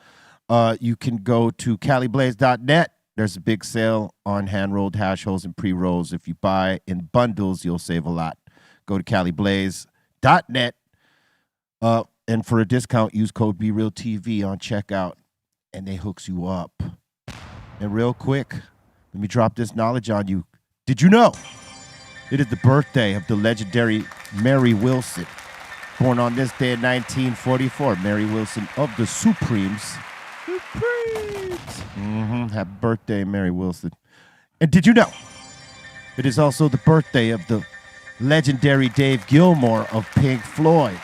you can go to caliblaze.net. There's a big sale on hand-rolled hash holes and pre-rolls. If you buy in bundles, you'll save a lot. Go to caliblaze.net. And for a discount, use code BREALTV on checkout, and they hooks you up. And real quick, let me drop this knowledge on you. Did you know it is the birthday of the legendary Mary Wilson? Born on this day in 1944, Mary Wilson of the Supremes. Happy birthday, Mary Wilson. And did you know it is also the birthday of the legendary Dave Gilmour of Pink Floyd?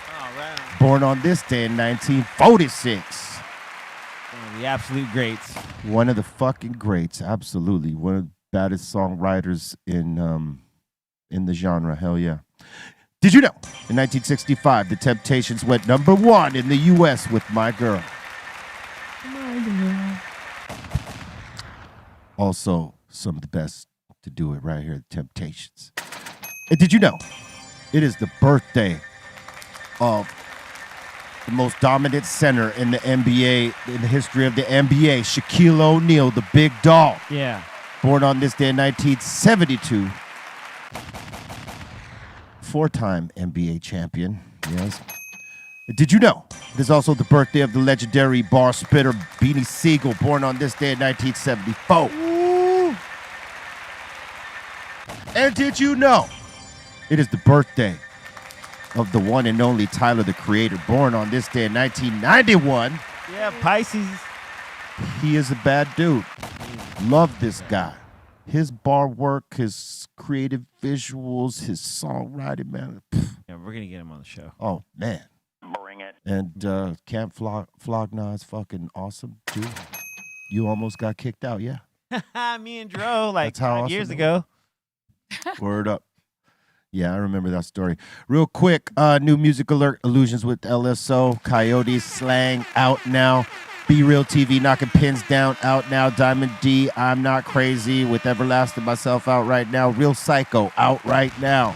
Born on this day in 1946. One of the absolute greats. One of the fucking greats, absolutely. One of the baddest songwriters in the genre, hell yeah. Did you know in 1965 the Temptations went #1 in the U.S. with My Girl? Also, some of the best to do it right here, the Temptations. And did you know it is the birthday of the most dominant center in the NBA, in the history of the NBA, Shaquille O'Neal, the big dog. Yeah. Born on this day in 1972. Four-time NBA champion. Yes. Did you know it is also the birthday of the legendary bar spitter Beanie Siegel, born on this day in 1974? Ooh. And did you know it is the birthday of the one and only Tyler, the Creator, born on this day in 1991? Yeah, Pisces. He is a bad dude. Love this guy. His bar work, his creative visuals, his songwriting, man. Yeah, we're gonna get him on the show. Oh man. Bring it. And Camp Flogna is fucking awesome too. You almost got kicked out, yeah. Me and Dro, like That's how 5 awesome years it ago. Word up. Yeah, I remember that story. Real quick, new music alert, Illusions with LSO, Coyotes, Slang, out now. Be Real TV, knocking pins down, out now. Diamond D, I'm Not Crazy, with Everlasting Myself, out right now. Real Psycho, out right now.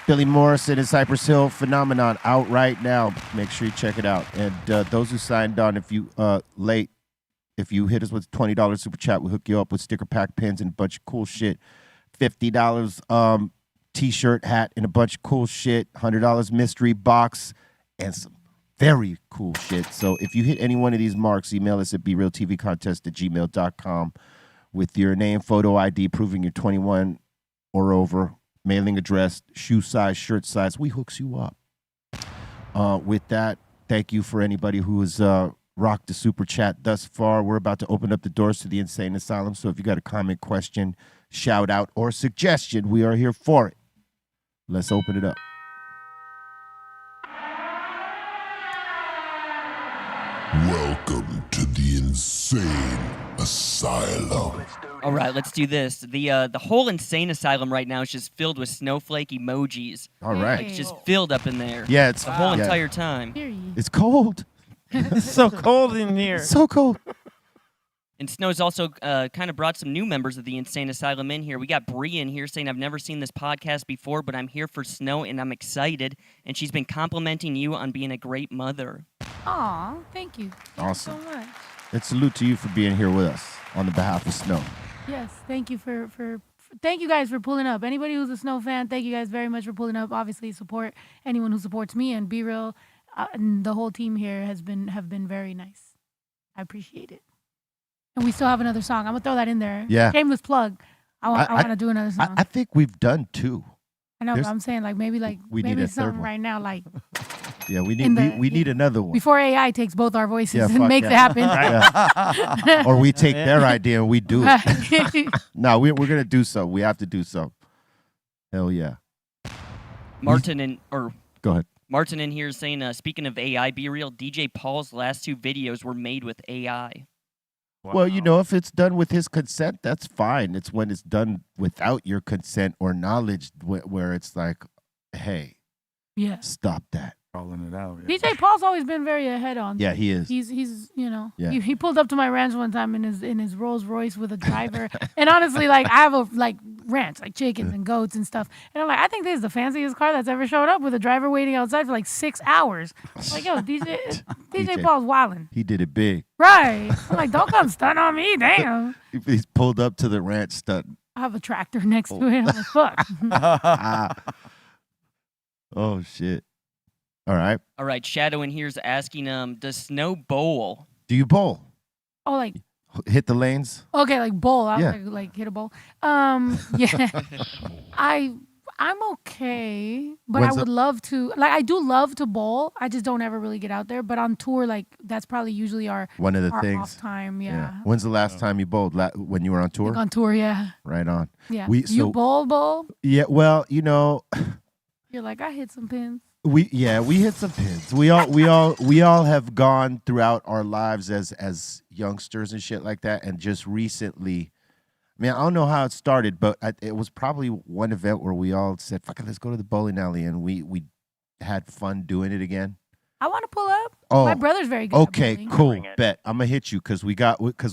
Billy Morrison and Cypress Hill, Phenomenon, out right now. Make sure you check it out. And those who signed on, if you late, if you hit us with $20 super chat, we'll hook you up with sticker pack pins and a bunch of cool shit. $50 t-shirt, hat, and a bunch of cool shit. $100 mystery box and some very cool shit. So if you hit any one of these marks, email us at BRealTVContest@gmail.com with your name, photo ID, proving you're 21 or over, mailing address, shoe size, shirt size. We hooks you up. With that, thank you for anybody who has rocked the super chat thus far. We're about to open up the doors to the Insane Asylum. So if you got a comment, question, shout out, or suggestion, we are here for it. Let's open it up. Welcome to the Insane Asylum. All right, let's do this. The whole Insane Asylum right now is just filled with snowflake emojis. All right. Like, it's just filled up in there. Yeah, it's the whole yeah. entire time. It's cold. It's so cold in here. So cold. And Snow's also kind of brought some new members of the Insane Asylum in here. We got Bree in here saying, I've never seen this podcast before, but I'm here for Snow and I'm excited. And she's been complimenting you on being a great mother. Aw, thank you. Thank Awesome. you so much. And salute to you for being here with us on the behalf of Snow. Yes, thank you for thank you guys for pulling up. Anybody who's a Snow fan, thank you guys very much for pulling up. Obviously, support anyone who supports me, and Be Real and the whole team here have been very nice. I appreciate it. And we still have another song. I'm gonna throw that in there. Yeah. Shameless plug. I want to do another song. I think we've done two. I know, but I'm saying like maybe we need maybe a third something one. right now like Yeah, we in need the- we need another one. before AI takes both our voices Yeah, and fuck makes yeah. it happen. Yeah. Or we take their idea and we do it. Right. No, we're gonna do so. We have to do so. Hell yeah. Martin Go ahead. Martin in here is saying, speaking of AI, Be Real, DJ Paul's last 2 videos were made with AI. Well, you know, if it's done with his consent, that's fine. It's when it's done without your consent or knowledge where it's like, hey, Yeah. stop that. Calling it out. DJ Paul's always been very ahead on. Yeah, he is. He's you know Yeah. he pulled up to my ranch one time in his Rolls Royce with a driver, and honestly, like I have a ranch like chickens and goats and stuff, and I'm like, I think this is the fanciest car that's ever showed up with a driver waiting outside for like 6 hours. I'm like, yo, DJ Paul's wildin'. He did it big. Right. I'm like, don't come stunt on me, damn. He's pulled up to the ranch stunt. I have a tractor next to it. I'm like, fuck. Oh shit. All right. All right, Shadow in here's asking, does Snow bowl? Do you bowl? Oh, like Hit the lanes? okay, like bowl. I Yeah. was like hit a bowl. Yeah. I'm okay, but When's I would love to. Like I do love to bowl. I just don't ever really get out there. But on tour, like that's probably usually our One of the our things. off time. Yeah. When's the last time you bowled? When you were on tour? Like on tour, yeah. Right on. Yeah. We You bowl? Yeah. Well, you know, You're like I hit some pins. we hit some pins. We all have gone throughout our lives as youngsters and shit like that, and just recently. I mean, I don't know how it started, but it was probably one event where we all said, "Fuck it, let's go to the bowling alley," and we had fun doing it again. I want to pull up. Oh, My brother's very good. Okay, at bowling. cool. Bet I'm gonna hit you because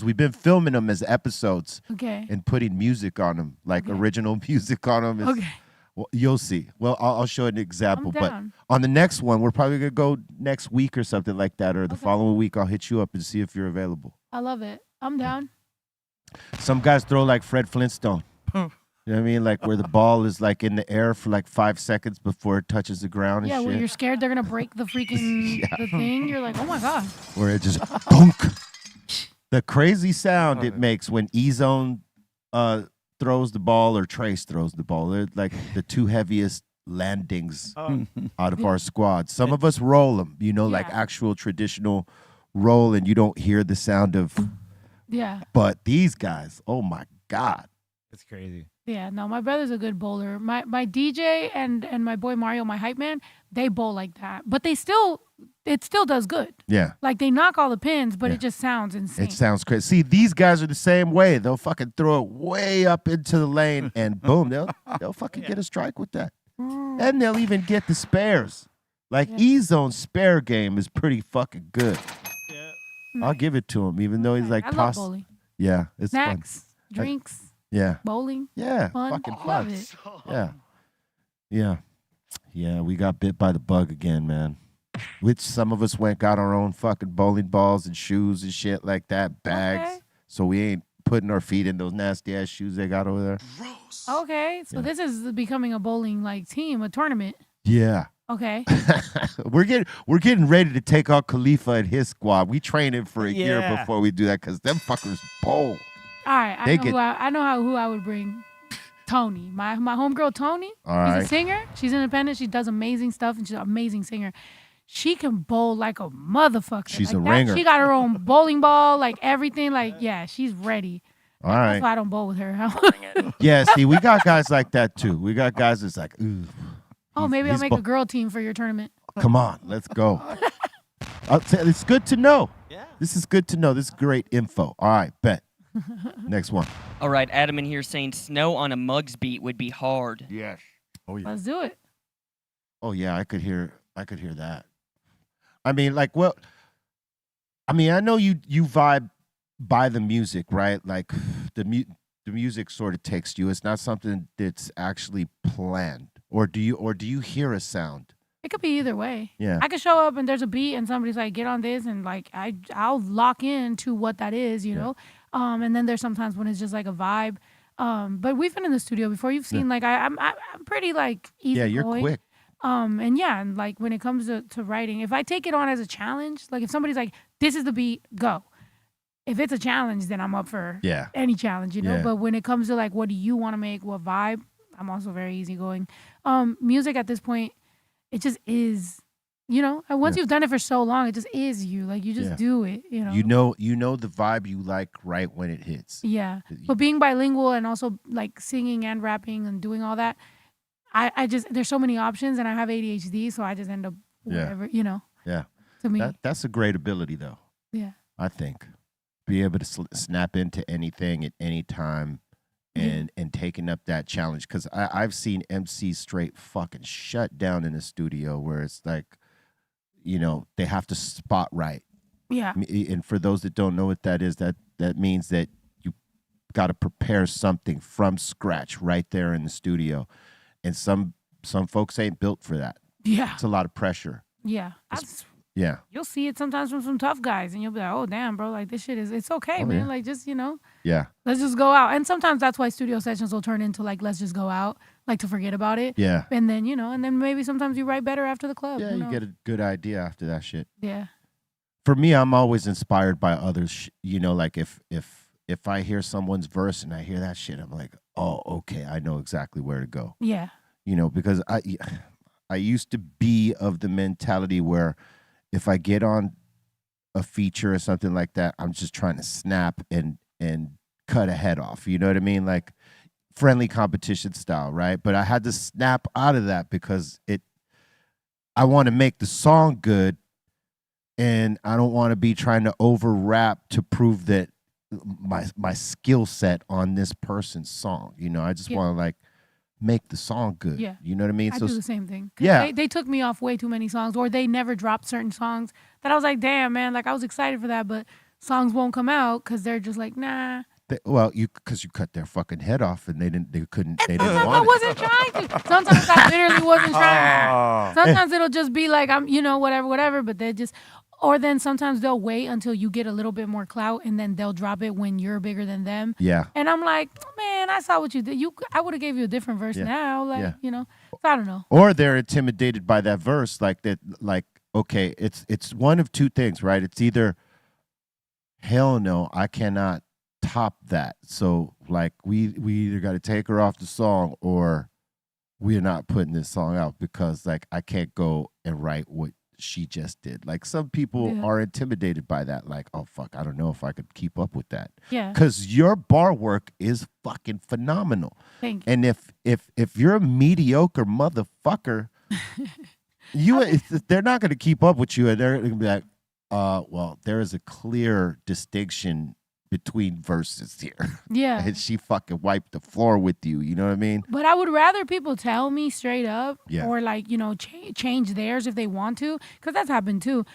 we've been filming them as episodes. Okay. And putting music on them, like original music on them. Okay. Well, you'll see. Well, I'll show an example. I'm But down. on the next one, we're probably gonna go next week or something like that, or the following week. I'll hit you up and see if you're available. I love it. I'm down. Some guys throw like Fred Flintstone. You know what I mean? Like where the ball is like in the air for like 5 seconds before it touches the ground and Yeah, shit. where you're scared they're gonna break the freaking the thing. You're like, oh my god. Where it just boom. The crazy sound it makes when E-Zone throws the ball or Trace throws the ball. They're like the two heaviest landings out of our squad. Some of us roll them, like actual traditional roll, and you don't hear the sound of. Yeah. But these guys, oh my God. It's crazy. Yeah, no, my brother's a good bowler. My DJ and my boy Mario, my hype man, they bowl like that. But it still does good. Yeah. Like they knock all the pins, but it just sounds insane. It sounds crazy. See, these guys are the same way. They'll fucking throw it way up into the lane and boom, they'll fucking get a strike with that. And they'll even get the spares. Like E-Zone's spare game is pretty fucking good. I'll give it to him, even though he's like I love bowling. Yeah, it's Snacks, fun. drinks, Yeah. bowling. Yeah, fun. fucking fun. Love it. Yeah, we got bit by the bug again, man. Which some of us got our own fucking bowling balls and shoes and shit like that, bags. Okay. So we ain't putting our feet in those nasty ass shoes they got over there. Okay, so this is becoming a bowling like team, a tournament. Yeah. Okay. we're getting ready to take out Khalifa and his squad. We train him for a year Yeah. before we do that because them fuckers bowl. All right, They I know who I would bring. Tony, my homegirl Tony. All She's right. a singer. She's independent. She does amazing stuff, and she's an amazing singer. She can bowl like a motherfucker. She's like a that. ringer. She got her own bowling ball, like everything. Like yeah, she's ready. All That's right. why I don't bowl with her. Yeah, see, we got guys like that too. We got guys that's like, ooh. Oh, maybe I'll he's make a girl team for your tournament. Come on, let's go. It's good to know. Yeah. This is good to know. This is great info. All right, bet. Next one. All right, Adam in here saying snow on a Muggs beat would be hard. Yes. Oh yeah. Let's do it. Oh yeah, I could hear that. I mean, like, well, I mean, I know you vibe by the music, right? Like the music sort of takes you. It's not something that's actually planned. Or do you hear a sound? It could be either way. Yeah. I could show up and there's a beat and somebody's like, get on this, and like I'll lock in to what that is, you know. And then there's sometimes when it's just like a vibe. But we've been in the studio before. You've seen like I'm pretty like easy. Yeah, you're going. quick. And like when it comes to writing, if I take it on as a challenge, like if somebody's like, this is the beat, go. If it's a challenge, then I'm up for any challenge, you know. Yeah. But when it comes to like, what do you want to make, what vibe, I'm also very easygoing. Music at this point, it just is, you know. And once you've done it for so long, it just is you. Like you just do it, you know. You know the vibe you like right when it hits. Yeah. But being bilingual and also like singing and rapping and doing all that, I just, there's so many options, and I have ADHD, so I just end up whatever, you know. Yeah. To me. That's a great ability though. Yeah. I think. Be able to snap into anything at any time and taking up that challenge. Because I've seen MCs straight fucking shut down in the studio where it's like, you know, they have to spot right. Yeah. And for those that don't know what that is, that means that you got to prepare something from scratch right there in the studio. And some folks ain't built for that. Yeah. It's a lot of pressure. Yeah. Yeah. You'll see it sometimes from some tough guys, and you'll be like, oh, damn, bro, like this shit it's okay, man. Yeah. Like just, you know, Yeah. let's just go out. And sometimes that's why studio sessions will turn into like, let's just go out. like to forget about it. Yeah. And then, and then maybe sometimes you write better after the club. Yeah, you get a good idea after that shit. Yeah. For me, I'm always inspired by others. Like if I hear someone's verse and I hear that shit, I'm like, oh, okay, I know exactly where to go. Yeah. Because I used to be of the mentality where if I get on a feature or something like that, I'm just trying to snap and cut a head off. You know what I mean? Like friendly competition style, right? But I had to snap out of that because I want to make the song good, and I don't want to be trying to over rap to prove that my skill set on this person's song. I just want to like make the song good. Yeah. You know what I mean? I do the same thing. Yeah. They took me off way too many songs, or they never dropped certain songs that I was like, damn, man, like I was excited for that, but songs won't come out because they're just like, nah. Because you cut their fucking head off and they didn't want it. I wasn't trying to. Sometimes I literally wasn't trying. Sometimes it'll just be like, I'm, whatever, but they just, or then sometimes they'll wait until you get a little bit more clout and then they'll drop it when you're bigger than them. Yeah. And I'm like, man, I saw what you did. I would have gave you a different verse now. Like, so I don't know. Or they're intimidated by that verse, like that, like, okay, it's one of two things, right? It's either, hell no, I cannot top that. So like we either got to take her off the song or we're not putting this song out because like I can't go and write what she just did. Like some people are intimidated by that. Like, oh fuck, I don't know if I could keep up with that. Yeah. Because your bar work is fucking phenomenal. Thank you. And if you're a mediocre motherfucker, they're not going to keep up with you, and they're going to be like, well, there is a clear distinction between verses here. Yeah. And she fucking wiped the floor with you. You know what I mean? But I would rather people tell me straight up or like, change theirs if they want to, because that's happened too,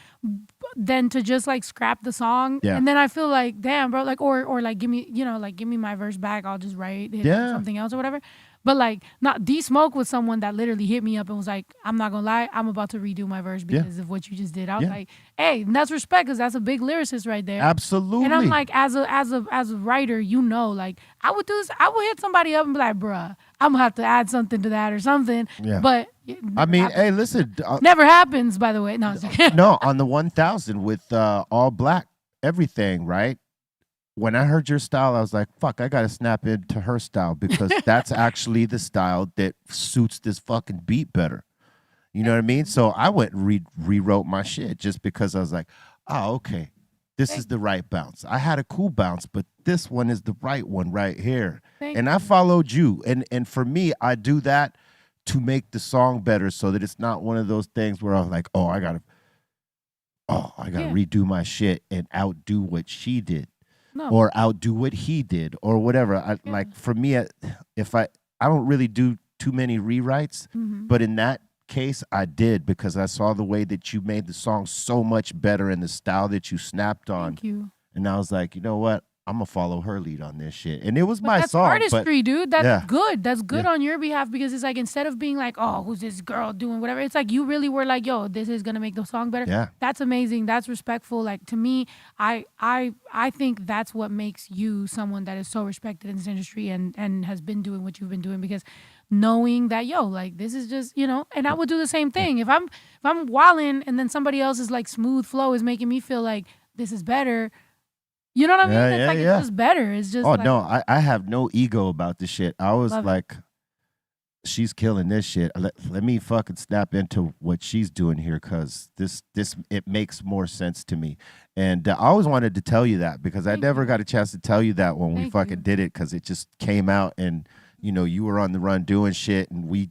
than to just like scrap the song. Yeah. And then I feel like, damn, bro, like, or like, give me my verse back. I'll just write it something else or whatever. But like, not D-Smoke was someone that literally hit me up and was like, I'm not gonna lie, I'm about to redo my verse because of what you just did. I was like, hey, and that's respect, because that's a big lyricist right there. Absolutely. And I'm like, as a writer, like, I would do this. I would hit somebody up and be like, bruh, I'm gonna have to add something to that or something. Yeah. But I mean, hey, listen. Never happens, by the way. No, no, on the 1000 with all black everything, right? When I heard your style, I was like, fuck, I got to snap into her style because that's actually the style that suits this fucking beat better. You know what I mean? So I went and rewrote my shit just because I was like, oh, okay, this is the right bounce. I had a cool bounce, but this one is the right one right here. And I followed you. And for me, I do that to make the song better so that it's not one of those things where I'm like, oh, I got to redo my shit and outdo what she did. No. Or outdo what he did, or whatever. Like for me, if I don't really do too many rewrites, but in that case, I did because I saw the way that you made the song so much better and the style that you snapped on. Thank you. And I was like, you know what? I'm gonna follow her lead on this shit. And it was my that's song. Artistry, dude. That's good. That's good on your behalf because it's like instead of being like, oh, who's this girl doing whatever, it's like you really were like, yo, this is gonna make the song better. Yeah. That's amazing. That's respectful. Like to me, I think that's what makes you someone that is so respected in this industry and has been doing what you've been doing, because knowing that, yo, like this is just, and I would do the same thing. If I'm wilding and then somebody else's like smooth flow is making me feel like this is better. You know what I mean? It's just better. It's just no, I have no ego about this shit. I was like, she's killing this shit. Let me fucking snap into what she's doing here because this it makes more sense to me. And I always wanted to tell you that because I never got a chance to tell you that when we fucking did it, because it just came out and, you were on the run doing shit and we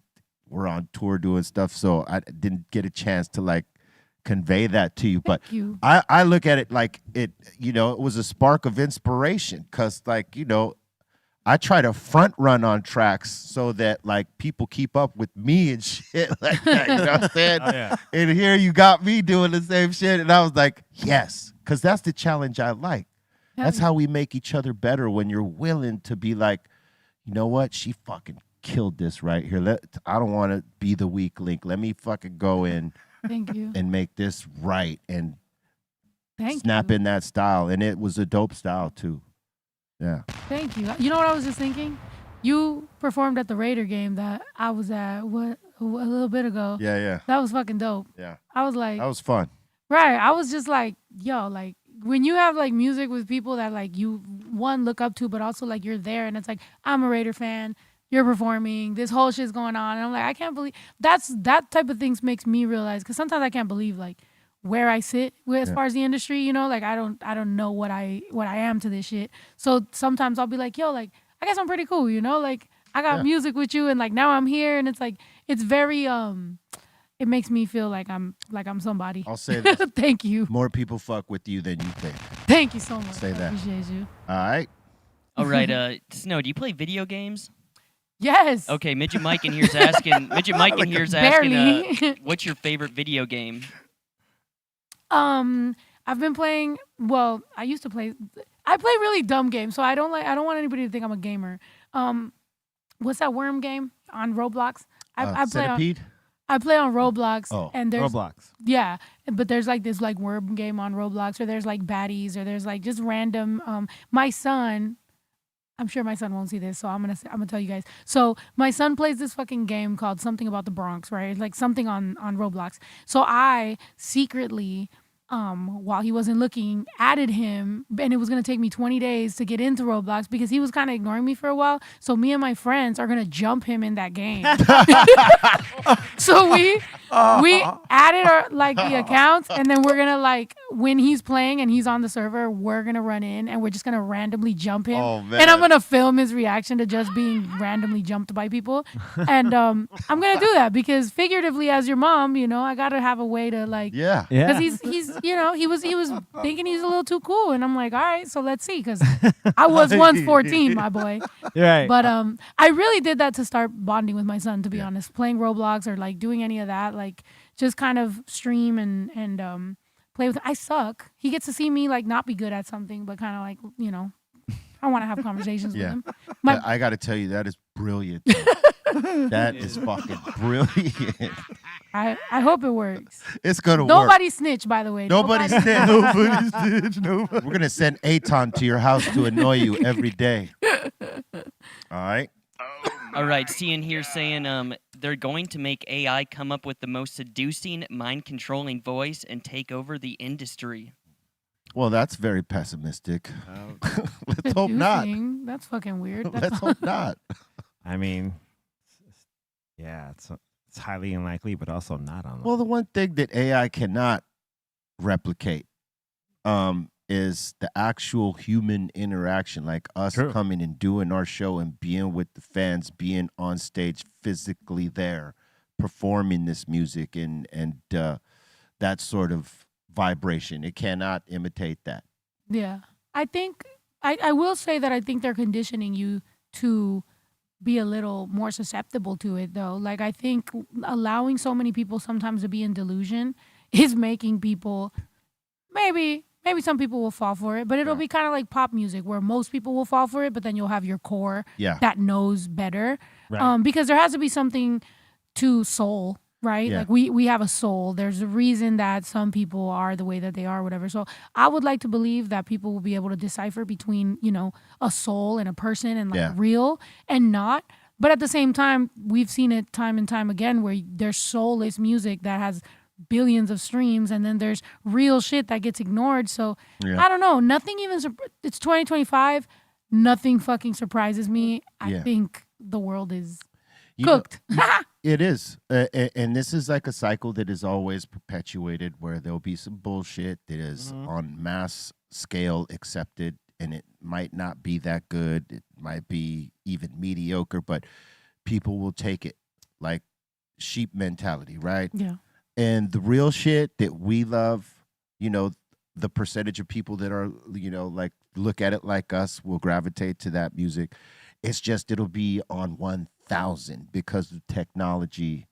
were on tour doing stuff. So I didn't get a chance to like convey that to you, but I look at it like it was a spark of inspiration because like I try to front run on tracks so that like people keep up with me and shit like that, you know what I'm saying? Oh, yeah. And here you got me doing the same shit, and I was like, yes, because that's the challenge I like. That's how we make each other better, when you're willing to be like, you know what, she fucking killed this right here. I don't want to be the weak link. Let me fucking go in. Thank you. And make this right and snap in that style. And it was a dope style too. Yeah. Thank you. You know what I was just thinking? You performed at the Raider game that I was at a little bit ago. Yeah. That was fucking dope. Yeah. I was like, that was fun. Right. I was just like, yo, like when you have like music with people that like you look up to, but also like you're there and it's like, I'm a Raider fan, you're performing, this whole shit's going on. And I'm like, I can't believe that type of things makes me realize, because sometimes I can't believe like where I sit as far as the industry, you know, like I don't know what I am to this shit. So sometimes I'll be like, yo, like I guess I'm pretty cool, you know, like I got music with you and like now I'm here, and it's like it's very it makes me feel like I'm somebody. I'll say this. Thank you. More people fuck with you than you think. Thank you so much. Say that. I appreciate you. All right. All right, Snow, do you play video games? Yes. Okay, Midget Mike in here's asking. Barely. What's your favorite video game? I've been playing. Well, I used to play. I play really dumb games, so I don't want anybody to think I'm a gamer. What's that worm game on Roblox? I play Centipede? I play on Roblox. Oh, and there's Roblox. Yeah, but there's like this like worm game on Roblox, or there's like baddies, or there's like just random. My son, I'm sure my son won't see this, so I'm gonna tell you guys. So my son plays this fucking game called something about the Bronx, right? Like something on Roblox. So I secretly, while he wasn't looking, added him, and it was gonna take me 20 days to get into Roblox because he was kind of ignoring me for a while. So me and my friends are gonna jump him in that game. So we added our the accounts, and then we're gonna like when he's playing and he's on the server, we're gonna run in and we're just gonna randomly jump him. Oh, man. And I'm gonna film his reaction to just being randomly jumped by people. And I'm gonna do that because figuratively, as your mom, you know, I gotta have a way to like because he's you know, he was thinking he's a little too cool, and I'm like, all right, so let's see, because I was once 14, my boy. Right. But I really did that to start bonding with my son, to be honest. Playing Roblox or like doing any of that, like just kind of stream and play with. I suck. He gets to see me like not be good at something, but kind of like, you know, I want to have conversations with him. I got to tell you, that is brilliant. That is fucking brilliant. I hope it works. It's gonna work. Nobody snitch, by the way. Nobody snitch. Nobody snitch. Nobody. We're gonna send Aton to your house to annoy you every day. All right. All right, Cian here saying they're going to make AI come up with the most seducing, mind-controlling voice and take over the industry. Well, that's very pessimistic. Let's hope not. That's fucking weird. Let's hope not. I mean, yeah, it's highly unlikely, but also not unlikely. Well, the one thing that AI cannot replicate is the actual human interaction, like us coming and doing our show and being with the fans, being on stage, physically there, performing this music and that sort of vibration. It cannot imitate that. Yeah. I think, I will say that I think they're conditioning you to be a little more susceptible to it, though. Like, I think allowing so many people sometimes to be in delusion is making people, maybe some people will fall for it, but it'll be kind of like pop music where most people will fall for it, but then you'll have your core that knows better. Right. Because there has to be something to soul, right? Yeah. Like we have a soul. There's a reason that some people are the way that they are, whatever. So I would like to believe that people will be able to decipher between, you know, a soul and a person and like real and not. But at the same time, we've seen it time and time again where there's soulless music that has billions of streams, and then there's real shit that gets ignored. So I don't know. Nothing even. It's 2025. Nothing fucking surprises me. I think the world is cooked. It is. And this is like a cycle that is always perpetuated where there'll be some bullshit that is on mass scale accepted, and it might not be that good. It might be even mediocre, but people will take it like sheep mentality, right? Yeah. And the real shit that we love, you know, the percentage of people that are, you know, like look at it like us will gravitate to that music. It's just it'll be on 1,000 because of technology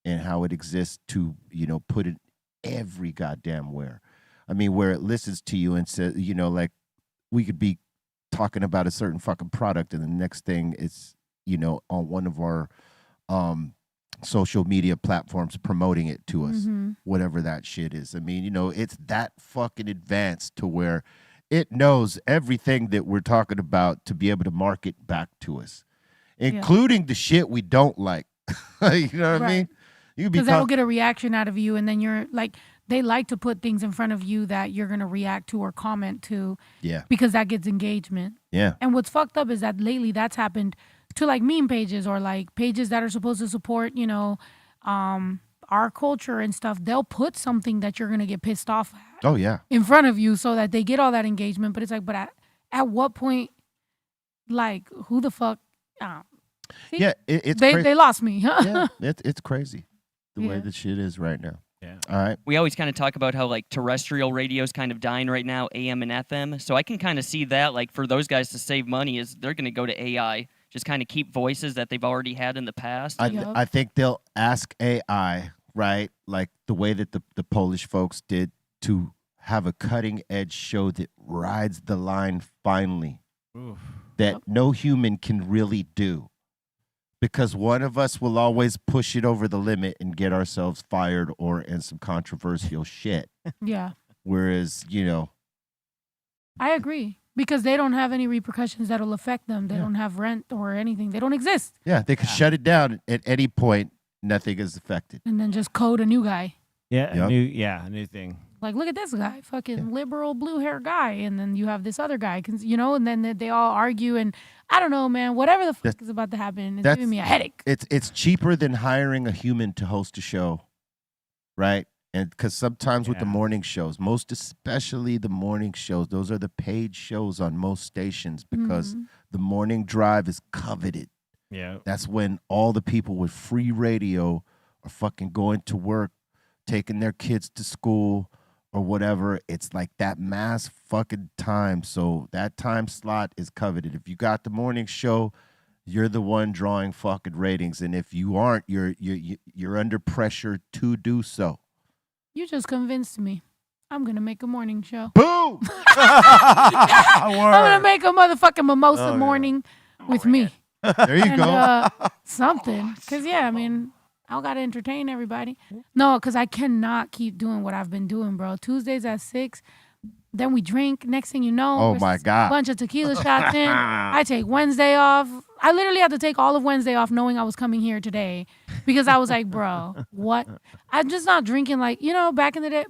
and how it exists to, you know, put it every goddamn where. I mean, where it listens to you and says, you know, like we could be talking about a certain fucking product and the next thing it's, you know, on one of our social media platforms promoting it to us, whatever that shit is. I mean, you know, it's that fucking advanced to where it knows everything that we're talking about to be able to market back to us. including the shit we don't like. You know what I mean? You because that'll get a reaction out of you, and then you're like, they like to put things in front of you that you're gonna react to or comment to. Yeah. Because that gets engagement. Yeah. And what's fucked up is that lately that's happened to like meme pages or like pages that are supposed to support, you know, our culture and stuff. They'll put something that you're gonna get pissed off at. Oh yeah. In front of you so that they get all that engagement. But it's like, but at what point, like, who the fuck? See? Yeah, it's they lost me. Yeah, it's crazy the way Yeah. the shit is right now. Yeah. All right. We always kind of talk about how like terrestrial radio's kind of dying right now, AM and FM. So I can kind of see that, like, for those guys to save money is they're going to go to AI, just kind of keep voices that they've already had in the past. I think they'll ask AI, right? Like the way that the Polish folks did, to have a cutting edge show that rides the line finely that no human can really do. Because one of us will always push it over the limit and get ourselves fired or in some controversial shit. Yeah. Whereas, you know. I agree. Because they don't have any repercussions that'll affect them. They don't have rent or anything. They don't exist. Yeah, they can shut it down at any point. Nothing is affected. And then just code a new guy. Yeah, Yep. a new thing. Like, look at this guy, fucking liberal blue hair guy. And then you have this other guy, you know, and then they all argue. And I don't know, man, whatever the fuck is about to happen, it's giving me a headache. It's cheaper than hiring a human to host a show, right? And because sometimes with the morning shows, most especially the morning shows, those are the paid shows on most stations because the morning drive is coveted. Yeah. That's when all the people with free radio are fucking going to work, taking their kids to school or whatever. It's like that mass fucking time. So that time slot is coveted. If you got the morning show, you're the one drawing fucking ratings. And if you aren't, you're under pressure to do so. You just convinced me. I'm going to make a morning show. Boom! I'm going to make a motherfucking mimosa morning with me. There you go. Something. Because, yeah, I mean, I got to entertain everybody. No, because I cannot keep doing what I've been doing, bro. Tuesdays at 6, then we drink. Next thing you know, Oh, there's my God. a bunch of tequila shots in. I take Wednesday off. I literally had to take all of Wednesday off knowing I was coming here today because I was like, bro, what? I'm just not drinking like, you know, back in the day.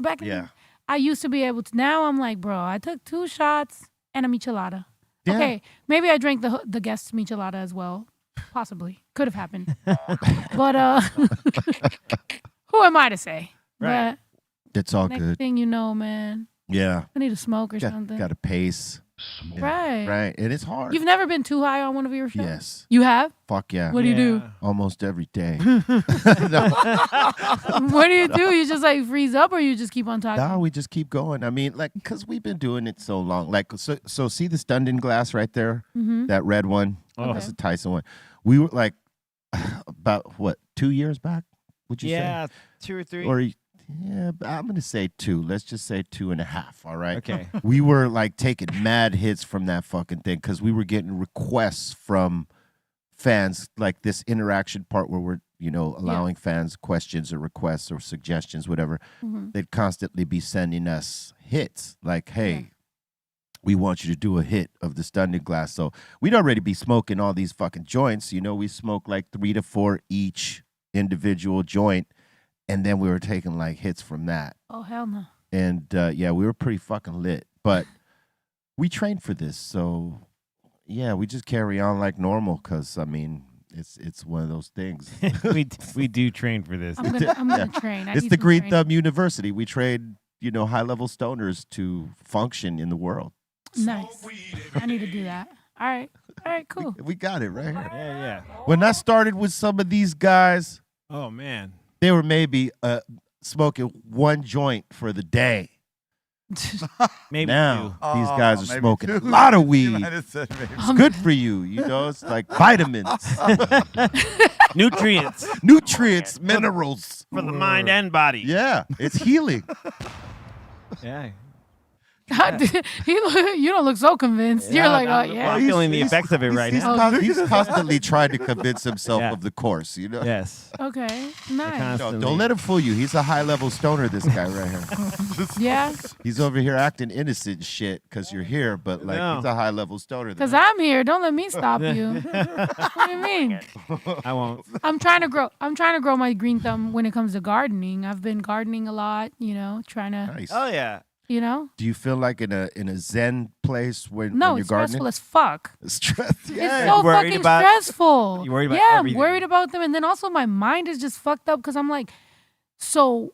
I used to be able to. Now I'm like, bro, I took 2 shots and a michelada. Yeah. Okay, maybe I drank the guest's michelada as well. Possibly. Could have happened. But who am I to say? Right. But It's all next good. thing you know, man, Yeah. I need to smoke or something. Got to pace. Right. Right. And it's hard. You've never been too high on one of your shows? Yes. You have? Fuck yeah. What do you do? Almost every day. What do you do? You just like freeze up or you just keep on talking? No, we just keep going. I mean, like, because we've been doing it so long. Like, so see the Stundin glass right there? Mhm. That red one? Oh. That's the Tyson one. We were like, about, what, 2 years back? Would you say? Yeah, 2 or 3. Or, yeah, I'm going to say 2. Let's just say 2.5, all right? Okay. We were, like, taking mad hits from that fucking thing because we were getting requests from fans, like this interaction part where we're, you know, allowing fans questions or requests or suggestions, whatever. They'd constantly be sending us hits like, hey, we want you to do a hit of the Stundin glass. So we'd already be smoking all these fucking joints. You know, we smoke like 3 to 4 each individual joint. And then we were taking like hits from that. Oh, hell no. And yeah, we were pretty fucking lit. But we trained for this. So yeah, we just carry on like normal because, I mean, it's one of those things. we do train for this. I'm gonna train. It's the Greenthumb University. We train, you know, high-level stoners to function in the world. Nice. I need to do that. All right. All right, cool. We got it right here. Yeah. When I started with some of these guys, Oh, man. they were maybe smoking 1 joint for the day. Maybe Now, 2. these guys are maybe smoking 2. a lot of You weed. might have said maybe It's good for you, you know? It's like vitamins. Nutrients Nutrients, minerals. for the mind and body. Yeah, it's healing. Yeah. You don't look so convinced. You're like, oh yeah. Well, I'm feeling the effects of it right now. He's constantly trying to convince himself Yeah. of the course, you know? Yes. Okay, nice. No, don't let him fool you. He's a high-level stoner, this guy right here. Yeah. He's over here acting innocent and shit because you're here, but like No. he's a high-level stoner. Because I'm here. Don't let me stop you. What do you mean? I won't. I'm trying to grow my green thumb when it comes to gardening. I've been gardening a lot, trying to. Nice. Oh yeah. Do you feel like in a zen place when No, you're it's gardening? stressful as fuck. Stress. It's so worried fucking about- stressful. you're worried about yeah, everything. I'm worried about them. And then also my mind is just fucked up because I'm like, so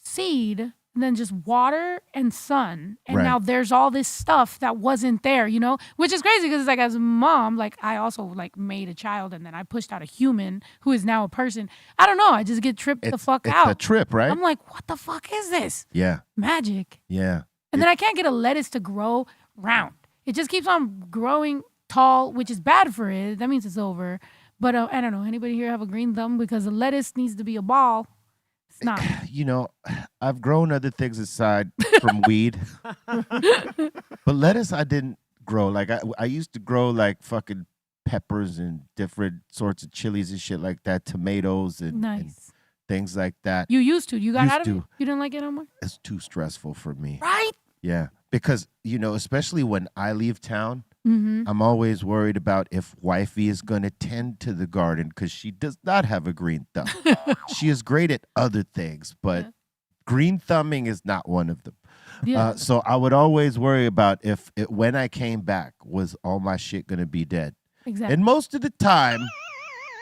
seed, and then just water and sun. And Right. now there's all this stuff that wasn't there, which is crazy because it's like as a mom, like I also like made a child and then I pushed out a human who is now a person. I don't know. I just get tripped the fuck out. It's a trip, right? I'm like, what the fuck is this? Yeah. Magic. Yeah. And then I can't get a lettuce to grow round. It just keeps on growing tall, which is bad for it. That means it's over. But I don't know. Anybody here have a green thumb? Because a lettuce needs to be a ball. It's not. I've grown other things aside from weed. But lettuce I didn't grow. Like I used to grow like fucking peppers and different sorts of chilies and shit like that, tomatoes and Nice. things like that. You used to. You got Used out of it? to. You didn't like it no more? It's too stressful for me. Right? Yeah. Because, especially when I leave town, Mm-hmm. I'm always worried about if wifey is going to tend to the garden because she does not have a green thumb. She is great at other things, but green thumbing is not one of them. Yeah. So I would always worry about when I came back, was all my shit going to be dead? Exactly. And most of the time,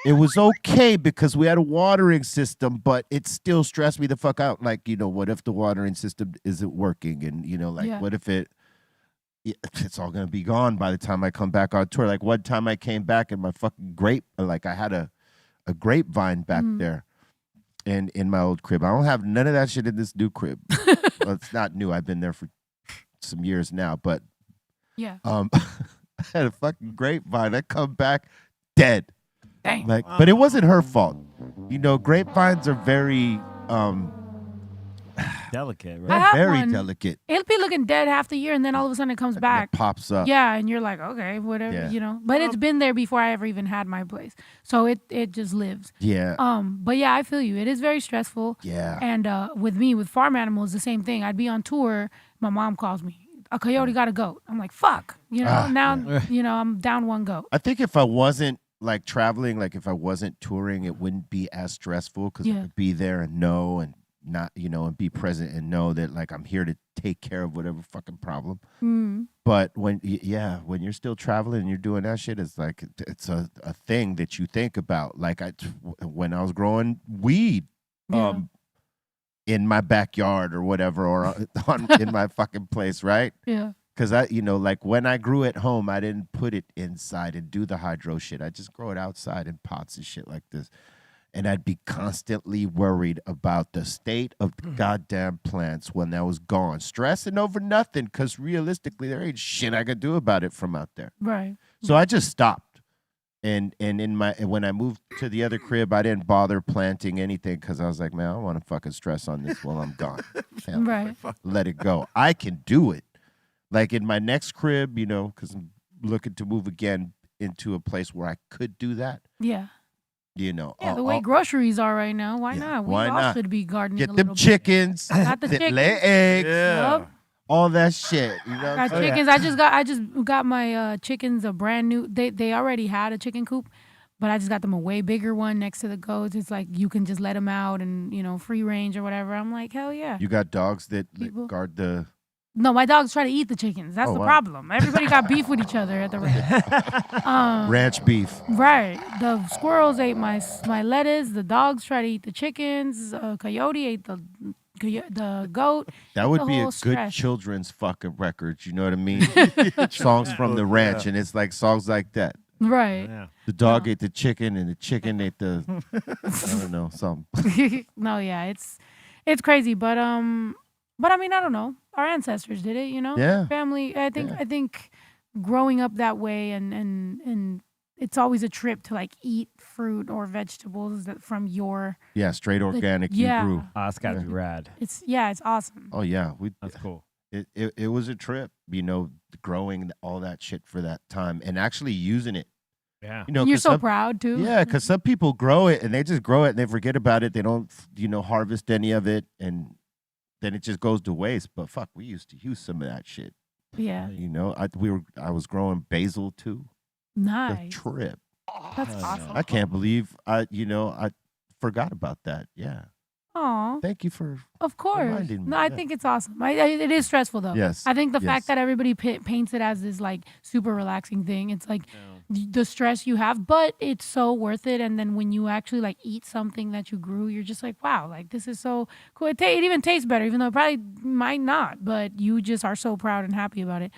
it was okay because we had a watering system, but it still stressed me the fuck out. Like, what if the watering system isn't working? And, what if it's all going to be gone by the time I come back on tour? Like one time I came back and my fucking I had a grapevine back there in my old crib. I don't have none of that shit in this new crib. Well, it's not new. I've been there for some years now, but yeah. I had a fucking grapevine. I come back dead. Dang. But it wasn't her fault. Grapevines are very delicate, I have very one. delicate. It'll be looking dead half the year, and then all of a sudden it comes back. It pops up. Yeah, and you're like, okay, whatever, Yeah. But it's been there before I ever even had my place, so it just lives. Yeah. But yeah, I feel you. It is very stressful. Yeah. And with me, with farm animals, the same thing. I'd be on tour. My mom calls me. A coyote got a goat. I'm like, fuck. I'm down one goat. I think if I wasn't traveling, if I wasn't touring, it wouldn't be as stressful because I could be there and know and not, and be present and know that I'm here to take care of whatever fucking problem. Mm. But when you're still traveling and you're doing that shit, it's it's a thing that you think about. When I was growing weed, in my backyard or whatever, or in my fucking place, right? Yeah. Because when I grew at home, I didn't put it inside and do the hydro shit. I just grow it outside in pots and shit like this. And I'd be constantly worried about the state of the goddamn plants when that was gone. Stressing over nothing, because realistically, there ain't shit I could do about it from out there. Right. So I just stopped. And when I moved to the other crib, I didn't bother planting anything because I was like, man, I don't want to fucking stress on this while I'm gone. Hell, Right. let it go. I can do it. Like in my next crib, because I'm looking to move again into a place where I could do that. Yeah. Yeah, the way I'll- groceries are right now, why not? We why all not? should be gardening Get a them little chickens, Got the that chickens. lay eggs, Yup. all that shit. You know what I'm Got saying? chickens. I just got my chickens a brand new. They already had a chicken coop, but I just got them a way bigger one next to the goats. It's like you can just let them out and free range or whatever. I'm like, hell yeah. You got dogs that People- guard the. No, my dogs try to eat the chickens. That's Oh, the wow. problem. Everybody got beef with each other at the ranch. Ranch beef. Right. The squirrels ate my lettuce. The dogs try to eat the chickens. Coyote ate the goat. That would The be a whole good stress. children's fucking record. You know what I mean? Songs from the ranch, and it's like songs like that. Right. The dog ate the chicken, and the chicken ate the. I don't know, something. No, yeah, it's crazy, but I mean, I don't know. Our ancestors did it, Yeah. Family. I think growing up that way, and it's always a trip to eat fruit or vegetables from your. Yeah, straight organic. yeah. You grew. Oh, that's gotta be rad. It's awesome. Oh yeah, That's cool. it was a trip, growing all that shit for that time and actually using it. Yeah. You're 'cause so proud too. Yeah, because some people grow it and they just grow it and they forget about it. They don't, harvest any of it, and then it just goes to waste. But fuck, we used to use some of that shit. Yeah. I was growing basil too. Nice. The trip. That's awesome. I can't believe I forgot about that. Yeah. Aw. Thank you for Of course. reminding me. No, I think it's awesome. It is stressful though. Yes, I think the yes. fact that everybody paints it as this like super relaxing thing, it's like the stress you have, but it's so worth it. And then when you actually like eat something that you grew, you're just like, wow, like this is so cool. It even tastes better, even though it probably might not, but you just are so proud and happy about it.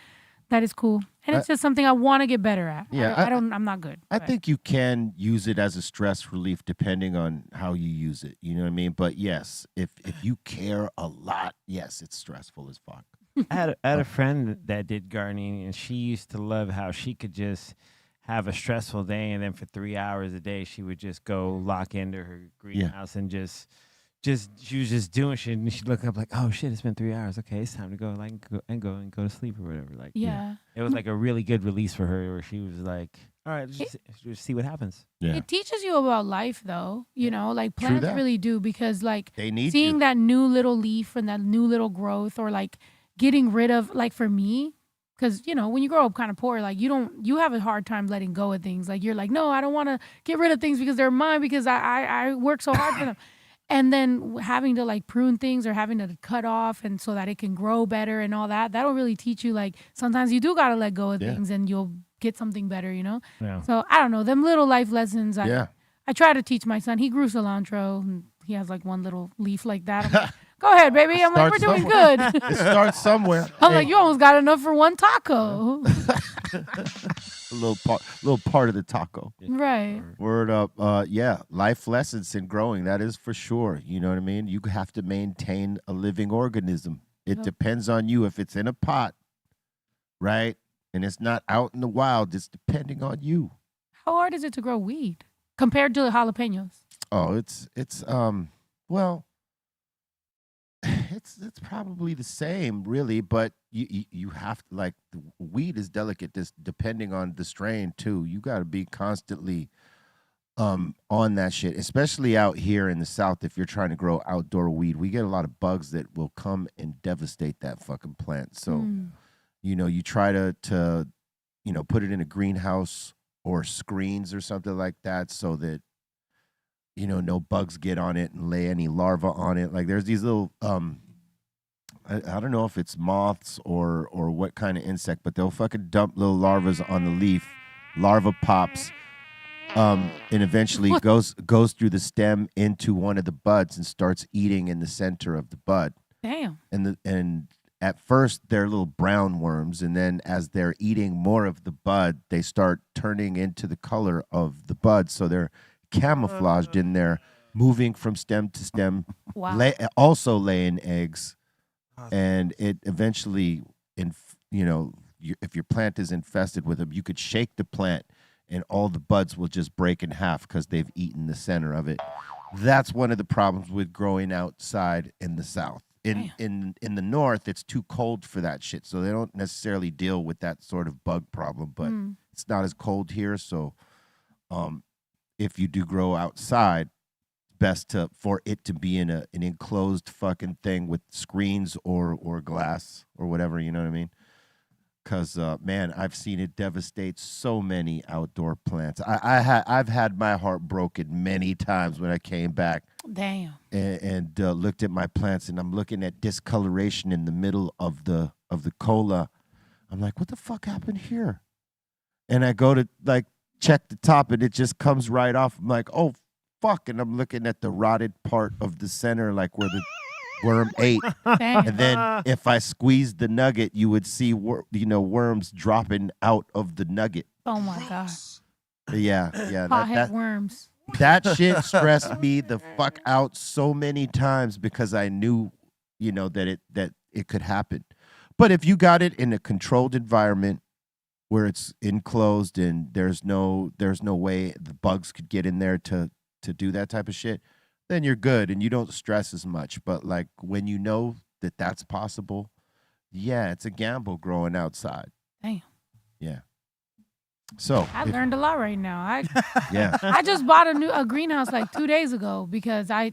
That is cool. And it's just something I want to get better at. Yeah, I'm not good. I but- think you can use it as a stress relief depending on how you use it. You know what I mean? But yes, if you care a lot, yes, it's stressful as fuck. I had a friend that did gardening, and she used to love how she could just have a stressful day, and then for 3 hours a day, she would just go lock into her greenhouse and just she was just doing shit, and she'd look up like, oh shit, it's been 3 hours. Okay, it's time to go, like go to sleep or whatever. Like, Yeah. it was like a really good release for her, where she was like, all right, let's just see what happens. Yeah. It teaches you about life, though. Like plants that. really do, because like They need seeing you. that new little leaf and that new little growth, or like getting rid of, like for me, because when you grow up kind of poor, like you have a hard time letting go of things. Like you're like, no, I don't want to get rid of things because they're mine, because I work so hard for them. And then having to like prune things or having to cut off and so that it can grow better and all that, that'll really teach you like sometimes you do got to let go of things and you'll get something better, Yeah. So I don't know, them little life lessons. Yeah. I try to teach my son. He grew cilantro and he has like one little leaf like that. I'm like, go ahead, baby. I'm like, we're Starts doing somewhere. good. It starts somewhere. I'm Hey, like, you almost got enough for one taco. a little part of the taco. Right. Word up. Yeah, life lessons in growing, that is for sure. You know what I mean? You have to maintain a living organism. It Yep. depends on you if it's in a pot, right? And it's not out in the wild. It's depending on you. How hard is it to grow weed compared to the jalapenos? Oh, it's well, it's probably the same, really, but you have to, like, the weed is delicate, this depending on the strain too. You got to be constantly on that shit, especially out here in the South. If you're trying to grow outdoor weed, we get a lot of bugs that will come and devastate that fucking plant. So you try to put it in a greenhouse or screens or something like that, so that no bugs get on it and lay any larvae on it. Like there's these little I don't know if it's moths or what kind of insect, but they'll fucking dump little larvae on the leaf. Larva pops, and eventually goes through the stem into one of the buds and starts eating in the center of the bud. Damn. And at first they're little brown worms, and then as they're eating more of the bud, they start turning into the color of the bud. So they're camouflaged in there, moving from stem to stem, Wow. also laying eggs, and it eventually, if your plant is infested with them, you could shake the plant, and all the buds will just break in half because they've eaten the center of it. That's one of the problems with growing outside in the South. In the North, it's too cold for that shit, so they don't necessarily deal with that sort of bug problem. But it's not as cold here, so if you do grow outside, best for it to be in an enclosed fucking thing with screens or glass or whatever, you know what I mean? Because man, I've seen it devastate so many outdoor plants. I've had my heart broken many times when I came back. Damn. And looked at my plants, and I'm looking at discoloration in the middle of the cola. I'm like, what the fuck happened here? And I go to like check the top, and it just comes right off. I'm like, oh fuck! And I'm looking at the rotted part of the center, like where the worm ate. Damn. And then if I squeezed the nugget, you would see worms dropping out of the nugget. Oh my God. Yeah. Pothead worms. That shit stressed me the fuck out so many times, because I knew, that it could happen. But if you got it in a controlled environment where it's enclosed and there's no way the bugs could get in there to do that type of shit, then you're good and you don't stress as much. But like when you know that that's possible, Yeah, it's a gamble growing outside. Damn. Yeah. So I learned a lot right now. Yeah. I just bought a greenhouse like 2 days ago because I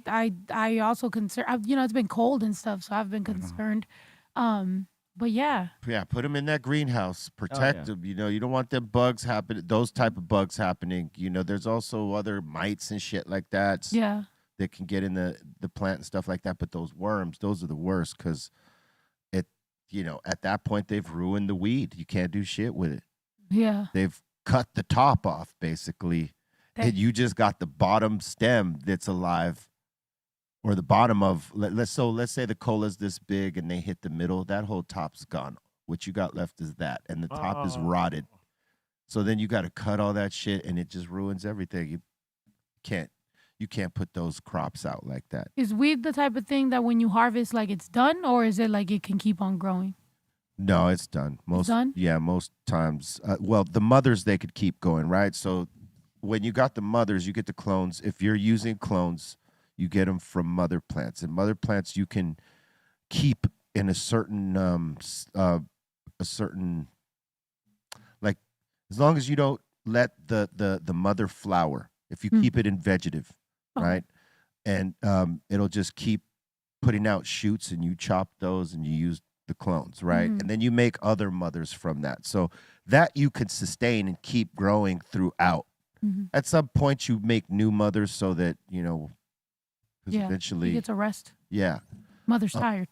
also it's been cold and stuff, so I've been concerned. But yeah. Yeah, put them in that greenhouse. Protect them. You know, you don't want them bugs happening. Those type of bugs happening. You know, there's also other mites and shit like that. Yeah. That can get in the plant and stuff like that. But those worms, those are the worst because at that point they've ruined the weed. You can't do shit with it. Yeah. They've cut the top off basically, and you just got the bottom stem that's alive. Or the bottom of let's say the cola's this big and they hit the middle, that whole top's gone. What you got left is that, and the top is rotted. So then you got to cut all that shit, and it just ruins everything. You can't put those crops out like that. Is weed the type of thing that when you harvest, like it's done, or is it like it can keep on growing? No, it's done. Done? Yeah, most times. Well, the mothers they could keep going, right? So when you got the mothers, you get the clones. If you're using clones, you get them from mother plants, and mother plants you can keep in a certain like as long as you don't let the mother flower. If you keep it in vegetative, right, and it'll just keep putting out shoots, and you chop those and you use the clones, right, and then you make other mothers from that, so that you can sustain and keep growing throughout. At some point, you make new mothers so that eventually he gets a rest. Yeah. Mother's tired.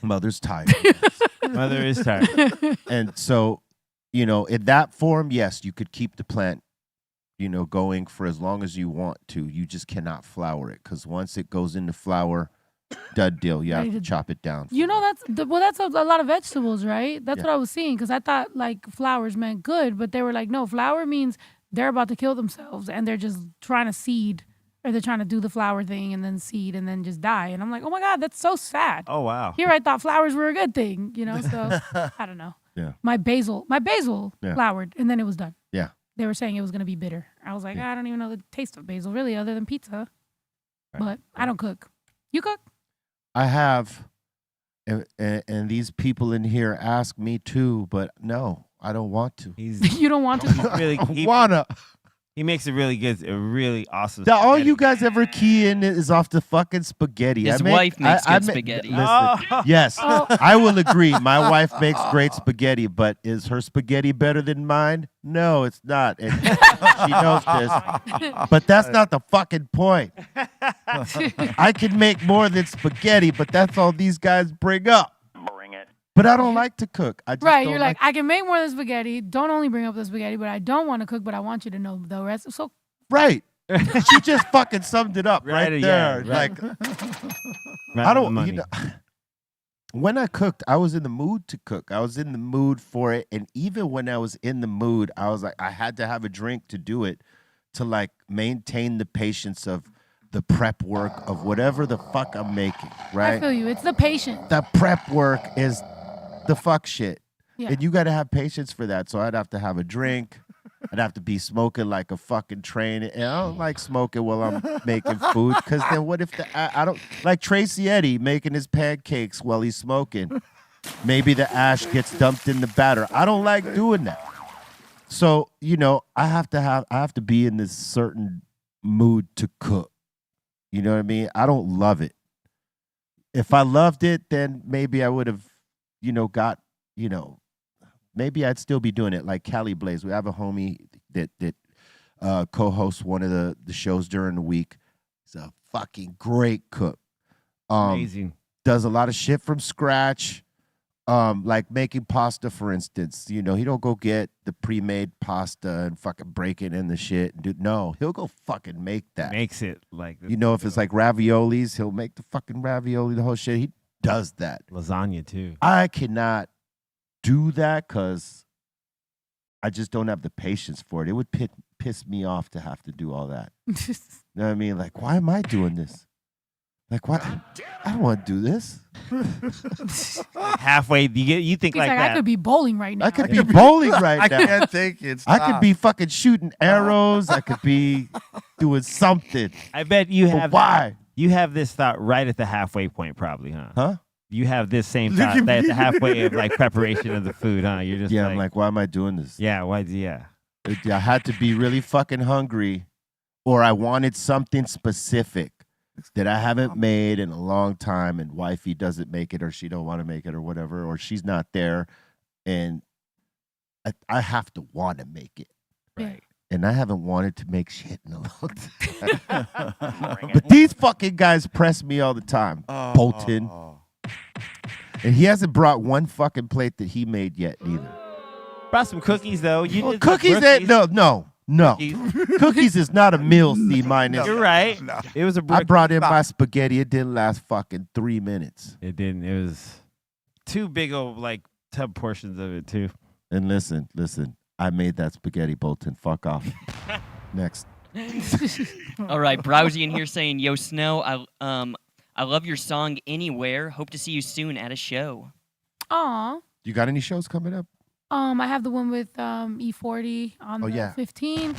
Mother's tired. Mother is tired. And so, in that form, yes, you could keep the plant, going for as long as you want to. You just cannot flower it because once it goes into flower, done deal. You have to chop it down. That's a lot of vegetables, right? That's what I was seeing because I thought like flowers meant good, but they were like, no, flower means they're about to kill themselves and they're just trying to seed. Or they're trying to do the flower thing and then seed and then just die. And I'm like, oh my God, that's so sad. Oh, wow. Here I thought flowers were a good thing, so I don't know. Yeah. My basil flowered and then it was done. Yeah. They were saying it was going to be bitter. I was like, I don't even know the taste of basil really other than pizza. Right. But I don't cook. You cook? I have. And these people in here ask me too, but no, I don't want to. You don't want to? Wanna. He makes a really awesome. All you guys ever key in is off the fucking spaghetti. His wife makes good spaghetti. Listen, yes, I will agree. My wife makes great spaghetti, but is her spaghetti better than mine? No, it's not. And she knows this. But that's not the fucking point. I can make more than spaghetti, but that's all these guys bring up. But I don't like to cook. I just don't you're like, I can make more than spaghetti. Don't only bring up the spaghetti, but I don't want to cook, but I want you to know the rest. So right. She just fucking summed it up right there. Yeah, right. Like, I don't, when I cooked, I was in the mood to cook. I was in the mood for it. And even when I was in the mood, I was like, I had to have a drink to do it, to like maintain the patience of the prep work of whatever the fuck I'm making, right? I feel you. It's the patience. The prep work is the fuck shit. Yeah. And you got to have patience for that. So I'd have to have a drink. I'd have to be smoking like a fucking train. And I don't like smoking while I'm making food because then what if I don't like Tracy Eddy making his pancakes while he's smoking. Maybe the ash gets dumped in the batter. I don't like doing that. So, I have to be in this certain mood to cook. You know what I mean? I don't love it. If I loved it, then maybe I would have, maybe I'd still be doing it. Like Cali Blaze. We have a homie that co-hosts one of the shows during the week. He's a fucking great cook. Amazing. Does a lot of shit from scratch. Like making pasta, for instance. He don't go get the pre-made pasta and fucking break it in the shit. No, he'll go fucking make that. Makes it like if it's like raviolis, he'll make the fucking ravioli, the whole shit. He does that. Lasagna too. I cannot do that because I just don't have the patience for it. It would piss me off to have to do all that. You know what I mean? Like, why am I doing this? Like, what? I don't want to do this. Halfway, you think He's like that. I could be bowling right now. I could be bowling right now. I can't think it. I could be fucking shooting arrows. I could be doing something. I bet you have. Why? You have this thought right at the halfway point, probably, huh? Huh? You have this same thought at the halfway of like preparation of the food, huh? You're just I'm like, why am I doing this? Yeah, why? Yeah. I had to be really fucking hungry, or I wanted something specific that I haven't made in a long time, and wifey doesn't make it, or she don't want to make it, or whatever, or she's not there, and I have to want to make it. Right. And I haven't wanted to make shit in a long time. But these fucking guys press me all the time. Bolton. And he hasn't brought one fucking plate that he made yet, neither. Brought some cookies, though. You did cookies ain't, no. Cookies is not a meal, C minus. You're right. No. It was a I brought in my spaghetti. It didn't last fucking 3 minutes. It didn't. It was 2 big old, like, tub portions of it, too. And listen. I made that spaghetti, Bolton. Fuck off. Next. All right, Browsy in here saying, "Yo, Snow, I love your song Anywhere. Hope to see you soon at a show." Aw. You got any shows coming up? I have the one with E40 on the 15th.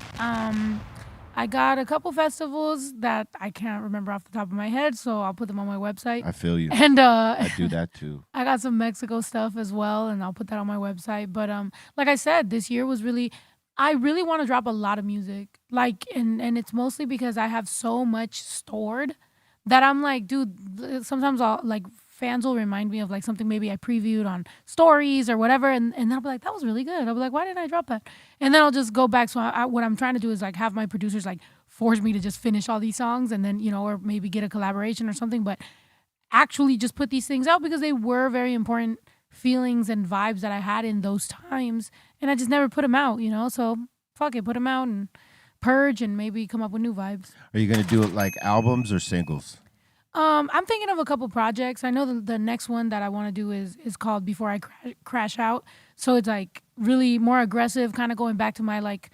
I got a couple festivals that I can't remember off the top of my head, so I'll put them on my website. I feel you. And I do that too. I got some Mexico stuff as well, and I'll put that on my website. But like I said, this year was I really want to drop a lot of music. Like, and it's mostly because I have so much stored that I'm like, dude, sometimes fans will remind me of like something maybe I previewed on stories or whatever, and I'll be like, that was really good. I'll be like, why didn't I drop that? And then I'll just go back. So what I'm trying to do is like have my producers like force me to just finish all these songs, and then, or maybe get a collaboration or something, but actually just put these things out because they were very important feelings and vibes that I had in those times, and I just never put them out, so fuck it, put them out and purge and maybe come up with new vibes. Are you going to do it like albums or singles? I'm thinking of a couple projects. I know the next one that I want to do is called Before I Crash Out. So it's like really more aggressive, kind of going back to my like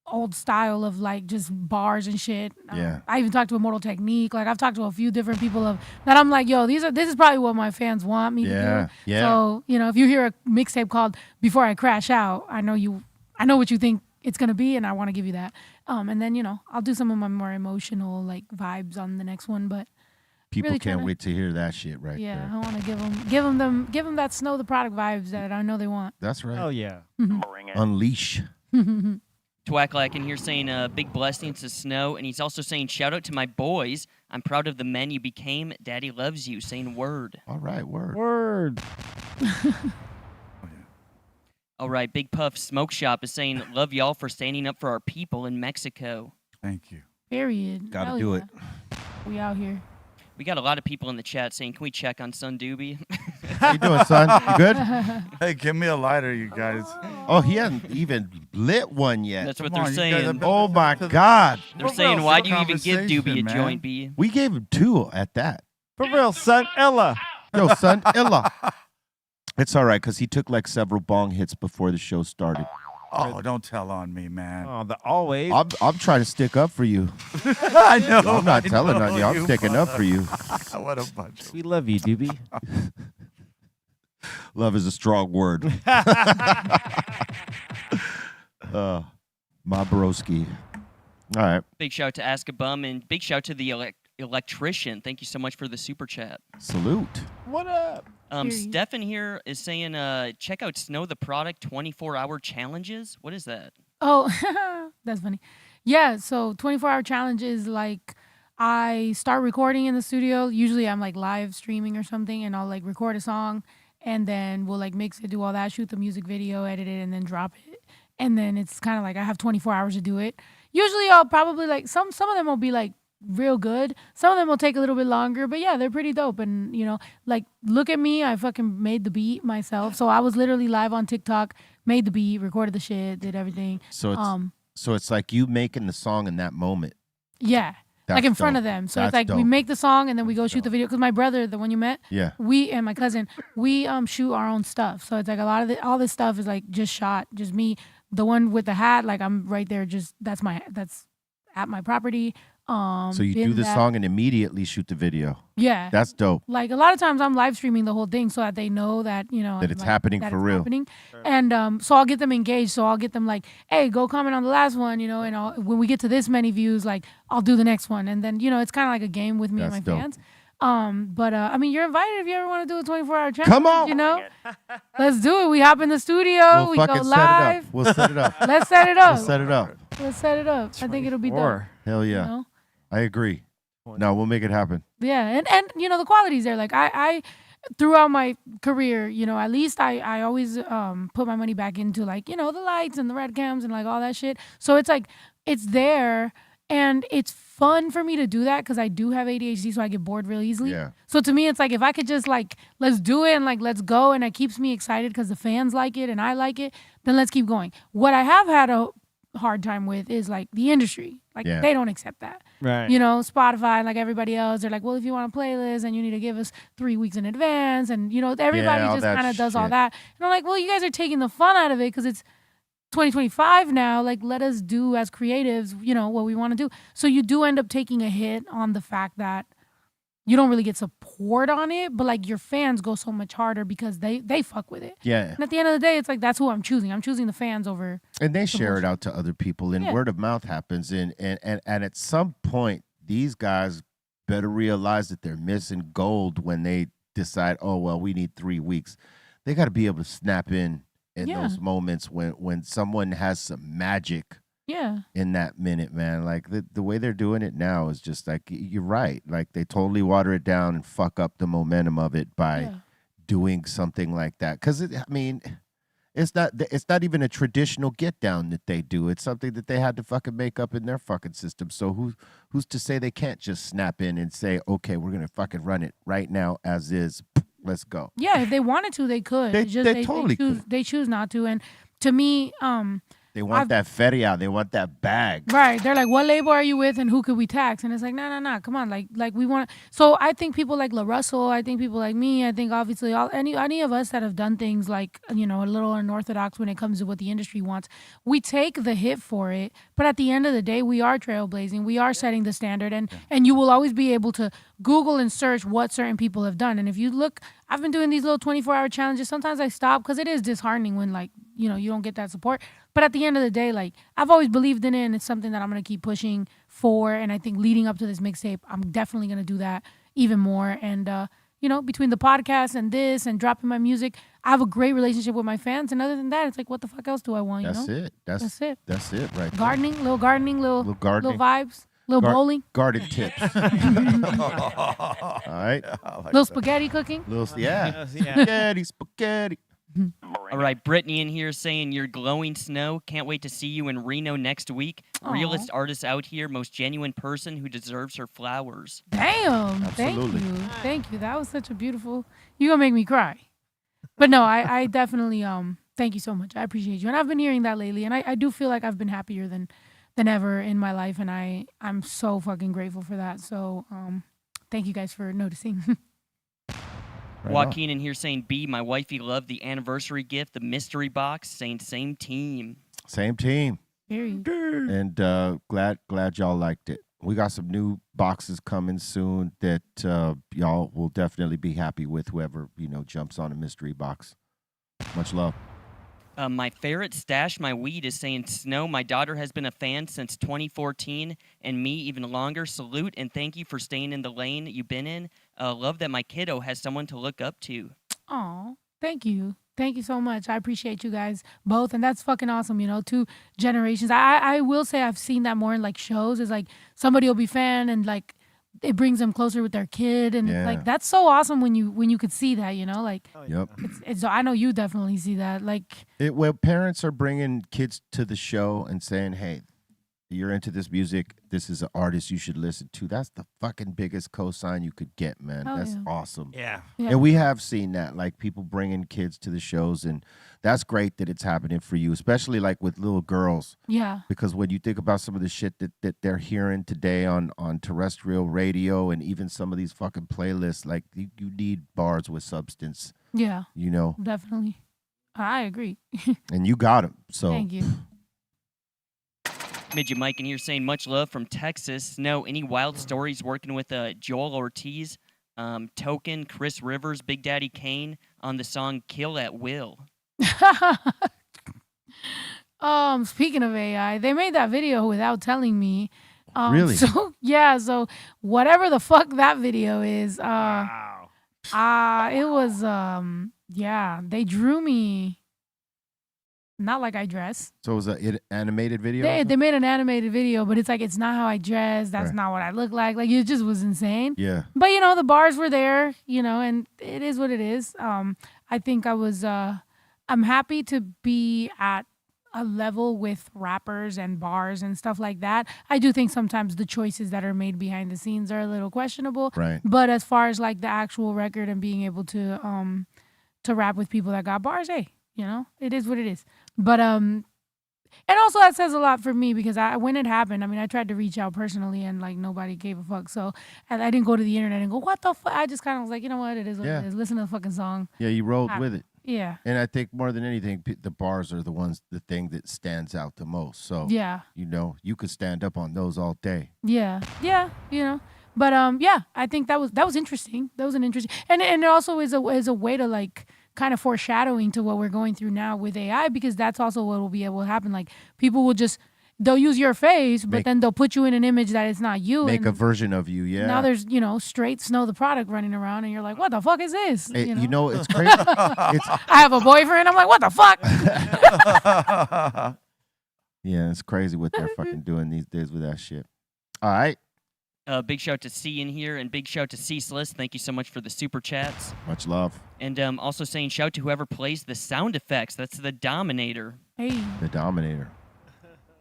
old style of like just bars and shit. Yeah. I even talked to Immortal Technique. Like I've talked to a few different people that I'm like, yo, this is probably what my fans want me to do. Yeah. So, if you hear a mixtape called Before I Crash Out, I know what you think it's going to be, and I want to give you that. And then, I'll do some of my more emotional like vibes on the next one, but people really can't wait to hear that shit right there. I want to give them that Snow the Product vibes that I know they want. That's right. Oh yeah. Unleash. Twacklack in here saying big blessings to Snow, and he's also saying shout out to my boys. I'm proud of the men you became. Daddy loves you. Saying word. All right, word. Word. All right, Big Puff Smoke Shop is saying love y'all for standing up for our people in Mexico. Thank you. Period. Gotta do it. We out here. We got a lot of people in the chat saying, can we check on Son Doobie? How you doing, son? You good? Hey, give me a lighter, you guys. Oh, he hasn't even lit one yet. That's what they're saying. Oh, my God. They're saying, why do you even give Doobie a joint, B? We gave him 2 at that. For real, son. Ella. Yo, son, Ella. It's all right, because he took like several bong hits before the show started. Oh, don't tell on me, man. Oh, the always. I'm trying to stick up for you. I know. I'm not telling on you. I'm sticking up for you. What a bunch. We love you, Doobie. Love is a strong word. My broski. All right. Big shout to Ask a Bum, and big shout to the electrician. Thank you so much for the super chat. Salute. What up? Stefan here is saying, check out Snow the Product 24-hour challenges. What is that? Oh, that's funny. Yeah, so 24-hour challenge is like I start recording in the studio. Usually I'm like live streaming or something, and I'll like record a song, and then we'll like mix it, do all that, shoot the music video, edit it, and then drop it. And then it's kind of like I have 24 hours to do it. Usually I'll probably like some of them will be like real good. Some of them will take a little bit longer, but yeah, they're pretty dope. And like look at me, I fucking made the beat myself. So I was literally live on TikTok, made the beat, recorded the shit, did everything. So it's like you making the song in that moment. Yeah. That's like in front dope. of them. So That's it's like dope. we make the song and then we go shoot the video. Because my brother, the one you met, Yeah. we and my cousin, we shoot our own stuff. So it's like a lot of all this stuff is like just shot, just me. The one with the hat, like I'm right there, that's at my property. So you do the song and immediately shoot the video. Yeah. That's dope. Like a lot of times I'm live streaming the whole thing so that they know that, That it's happening for real. Happening. And so I'll get them engaged. So I'll get them like, hey, go comment on the last one, and when we get to this many views, like I'll do the next one. And then, it's kind of like a game with me and my That's dope. fans. But I mean, you're invited if you ever want to do a 24-hour challenge. Come on. You know, let's do it. We hop in the studio. We'll We go fucking live. We'll set it up. Let's set it up. We'll set it up. Let's set it up. I think it'll be dope. Hell yeah. You know? I agree. No, we'll make it happen. Yeah, and you know the quality's there. Like I throughout my career, you know, at least I always put my money back into like, you know, the lights and the red cams and like all that shit. So it's like it's there and it's fun for me to do that because I do have ADHD, so I get bored real easily. Yeah. So to me, it's like if I could just like let's do it and like let's go, and it keeps me excited because the fans like it and I like it, then let's keep going. What I have had a hard time with is like the industry. Like they don't accept that. Right. You know, Spotify, like everybody else, they're like, well, if you want a playlist and you need to give us 3 weeks in advance. And, you know, everybody just kind of does all that. And I'm like, well, you guys are taking the fun out of it because it's 2025 now. Like, let us do as creatives, you know, what we want to do. So you do end up taking a hit on the fact that you don't really get support on it, but like your fans go so much harder because they fuck with it. Yeah. And at the end of the day, it's like that's who I'm choosing. I'm choosing the fans over. And they share it out to other people, and word of mouth happens. And at some point, these guys better realize that they're missing gold when they decide, oh well, we need 3 weeks. They got to be able to snap in those moments when someone has some magic. Yeah. In that minute, man. Like the way they're doing it now is just like, you're right. Like they totally water it down and fuck up the momentum of it by doing something like that. Because I mean, it's not even a traditional get down that they do. It's something that they had to fucking make up in their fucking system. So who's to say they can't just snap in and say, okay, we're gonna fucking run it right now as is. Let's go. Yeah, if they wanted to, they could. They totally could. They choose not to. And to me, they want that feria. They want that bag. Right. They're like, what label are you with and who could we tax? And it's like, no. Come on. Like we want. So I think people like La Russell, I think people like me, I think obviously any of us that have done things like, you know, a little unorthodox when it comes to what the industry wants, we take the hit for it. But at the end of the day, we are trailblazing. We are setting the standard. And you will always be able to Google and search what certain people have done. And if you look, I've been doing these little 24-hour challenges. Sometimes I stop because it is disheartening when, like, you know, you don't get that support. But at the end of the day, like, I've always believed in it, and it's something that I'm going to keep pushing for. And I think leading up to this mixtape, I'm definitely going to do that even more. And, you know, between the podcast and this and dropping my music, I have a great relationship with my fans. And other than that, it's like, what the fuck else do I want, That's you know? it. That's it. That's it right gardening, there. little vibes. Little bowling. Garden tips. All right. Little spaghetti cooking. Spaghetti. All right, Brittany in here saying you're glowing, Snow. Can't wait to see you in Reno next week. Aw. Realest artist out here, most genuine person who deserves her flowers. Damn. Absolutely. Thank you. That was such a beautiful. You're going to make me cry. But no, I definitely, thank you so much. I appreciate you. And I've been hearing that lately. And I do feel like I've been happier than ever in my life. And I'm so fucking grateful for that. So thank you guys for noticing. Right Joaquin in here saying, B, my wifey loved the anniversary gift, the mystery box, saying same team. Same team. Period. And glad y'all liked it. We got some new boxes coming soon that y'all will definitely be happy with, whoever, you know, jumps on a mystery box. Much love. My ferret Stash My Weed is saying, Snow, my daughter has been a fan since 2014, and me even longer. Salute and thank you for staying in the lane you've been in. Love that my kiddo has someone to look up to. Aw, thank you. Thank you so much. I appreciate you guys both. And that's fucking awesome, you know, 2 generations. I will say I've seen that more in like shows. It's like somebody will be fan and like it brings them closer with their kid. And like that's so awesome when you could see that, you know, like it's I know you definitely see that. Like when parents are bringing kids to the show and saying, hey, you're into this music, this is an artist you should listen to. That's the fucking biggest cosign you could get, man. That's awesome. Yeah. And we have seen that, like people bringing kids to the shows, and that's great that it's happening for you, especially like with little girls. Yeah. Because when you think about some of the shit that they're hearing today on terrestrial radio and even some of these fucking playlists, like you need bars with substance. Yeah. You know? Definitely. I agree. And you got them. So thank you. Midget Mike in here saying, much love from Texas. No, any wild stories working with Joel Ortiz, Token, Chris Rivers, Big Daddy Kane on the song Kill at Will? Speaking of AI, they made that video without telling me. Really? So yeah, so whatever the fuck that video is, it was they drew me not like I dress. So it was an animated video? They made an animated video, but it's like it's not how I dress. That's not what I look like. Like it just was insane. Yeah. But the bars were there, and it is what it is. I think I'm happy to be at a level with rappers and bars and stuff like that. I do think sometimes the choices that are made behind the scenes are a little questionable. Right. But as far as like the actual record and being able to rap with people that got bars, hey, it is what it is. But and also that says a lot for me because when it happened, I tried to reach out personally and like nobody gave a fuck. So and I didn't go to the internet and go, what the fuck? I just kind of was like, you know what? It is what it is. Listen to the fucking song. Yeah, you rolled with it. Yeah. And I think more than anything, the bars are the thing that stands out the most. So, you could stand up on those all day. Yeah. Yeah. But I think that was interesting. That was an interesting, and it also is a way to like kind of foreshadowing to what we're going through now with AI, because that's also what will be able to happen. Like people will they'll use your face, but then they'll put you in an image that it's not you. Make a version of you, yeah. Now there's, straight Snow the product running around, and you're like, what the fuck is this? It's crazy. I have a boyfriend. I'm like, what the fuck? Yeah, it's crazy what they're fucking doing these days with that shit. All right. Big shout to C in here, and big shout to Ceaseless. Thank you so much for the super chats. Much love. And also saying shout to whoever plays the sound effects. That's the Dominator. Hey. The Dominator.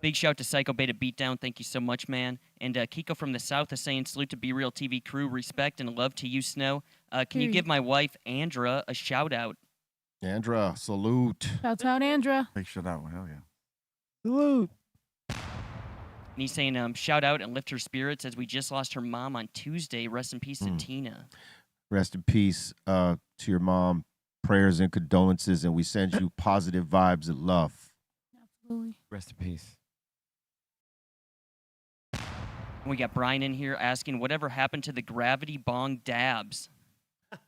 Big shout to Psycho Beta Beatdown. Thank you so much, man. And Kiko from the South is saying salute to BREALTV crew, respect and love to you, Snow. Can you give my wife, Andra, a shout out? Andra, salute. Shouts out, Andra. Big shout out. Hell yeah. Salute. And he's saying shout out and lift her spirits as we just lost her mom on Tuesday. Rest in peace to Tina. Rest in peace to your mom. Prayers and condolences, and we send you positive vibes and love. Absolutely. Rest in peace. We got Brian in here asking whatever happened to the gravity bong dabs.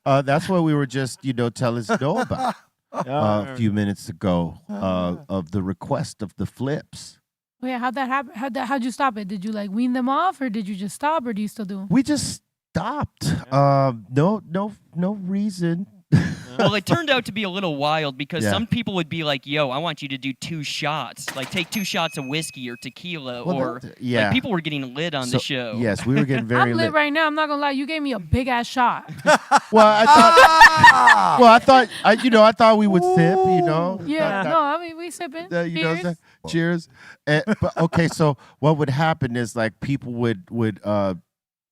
That's what we were just, telling Snow about a few minutes ago of the request of the flips. Oh, yeah, how'd that happen? How'd you stop it? Did you like wean them off, or did you just stop, or do you still do them? We just stopped. No reason. Well, it turned out to be a little wild because some people would be like, yo, I want you to do 2 shots. Like, take 2 shots of whiskey or tequila. Like, people were getting lit on the show. Yes, we were getting very I'm lit right now. I'm not going to lie. You gave me a big-ass shot. Well, I thought we would sip, Yeah, we sipping. Cheers. Cheers. But, okay, so what would happen is, like, people would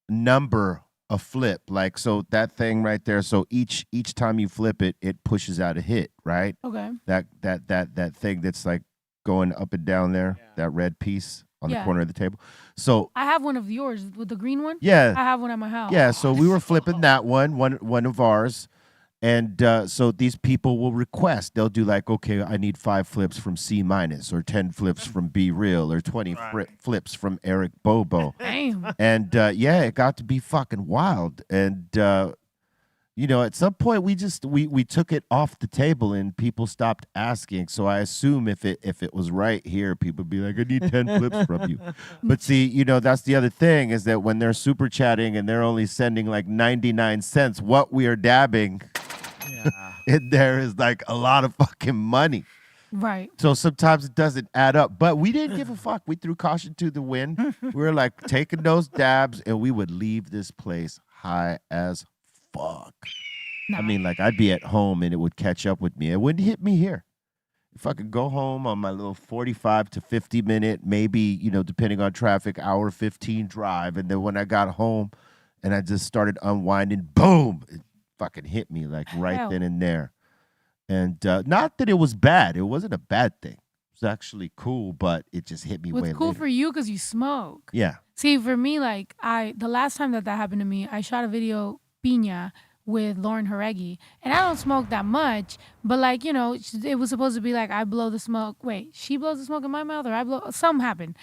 number a flip, like, so that thing right there, so each time you flip it, it pushes out a hit, right? Okay. That thing that's like going up and down there, that red piece on the corner of the table. So I have one of yours with the green one. Yeah. I have one at my house. Yeah, so we were flipping that one of ours. And so these people will request, they'll do like, okay, I need 5 flips from C minus, or 10 flips from Be Real, or 20 flips from Eric Bobo. Damn. And it got to be fucking wild. And, at some point we took it off the table and people stopped asking. So I assume if it was right here, people would be like, I need 10 flips from you. But see, that's the other thing, is that when they're super chatting and they're only sending like 99 cents, what we are dabbing in there is like a lot of fucking money. Right. So sometimes it doesn't add up. But we didn't give a fuck. We threw caution to the wind. We were like taking those dabs, and we would leave this place high as fuck. I mean, like, I'd be at home and it would catch up with me. It wouldn't hit me here. If I could go home on my little 45 to 50 minute, maybe, depending on traffic, hour 15 drive. And then when I got home and I just started unwinding, boom, it fucking hit me like right then and there. And not that it was bad. It wasn't a bad thing. It was actually cool, but it just hit me way later. It's cool for you because you smoke. Yeah. See, for me, like, the last time that happened to me, I shot a video, Piña, with Lauren Jaregui, and I don't smoke that much, but like, it was supposed to be like, I blow the smoke. Wait, she blows the smoke in my mouth, or I blow, something happened.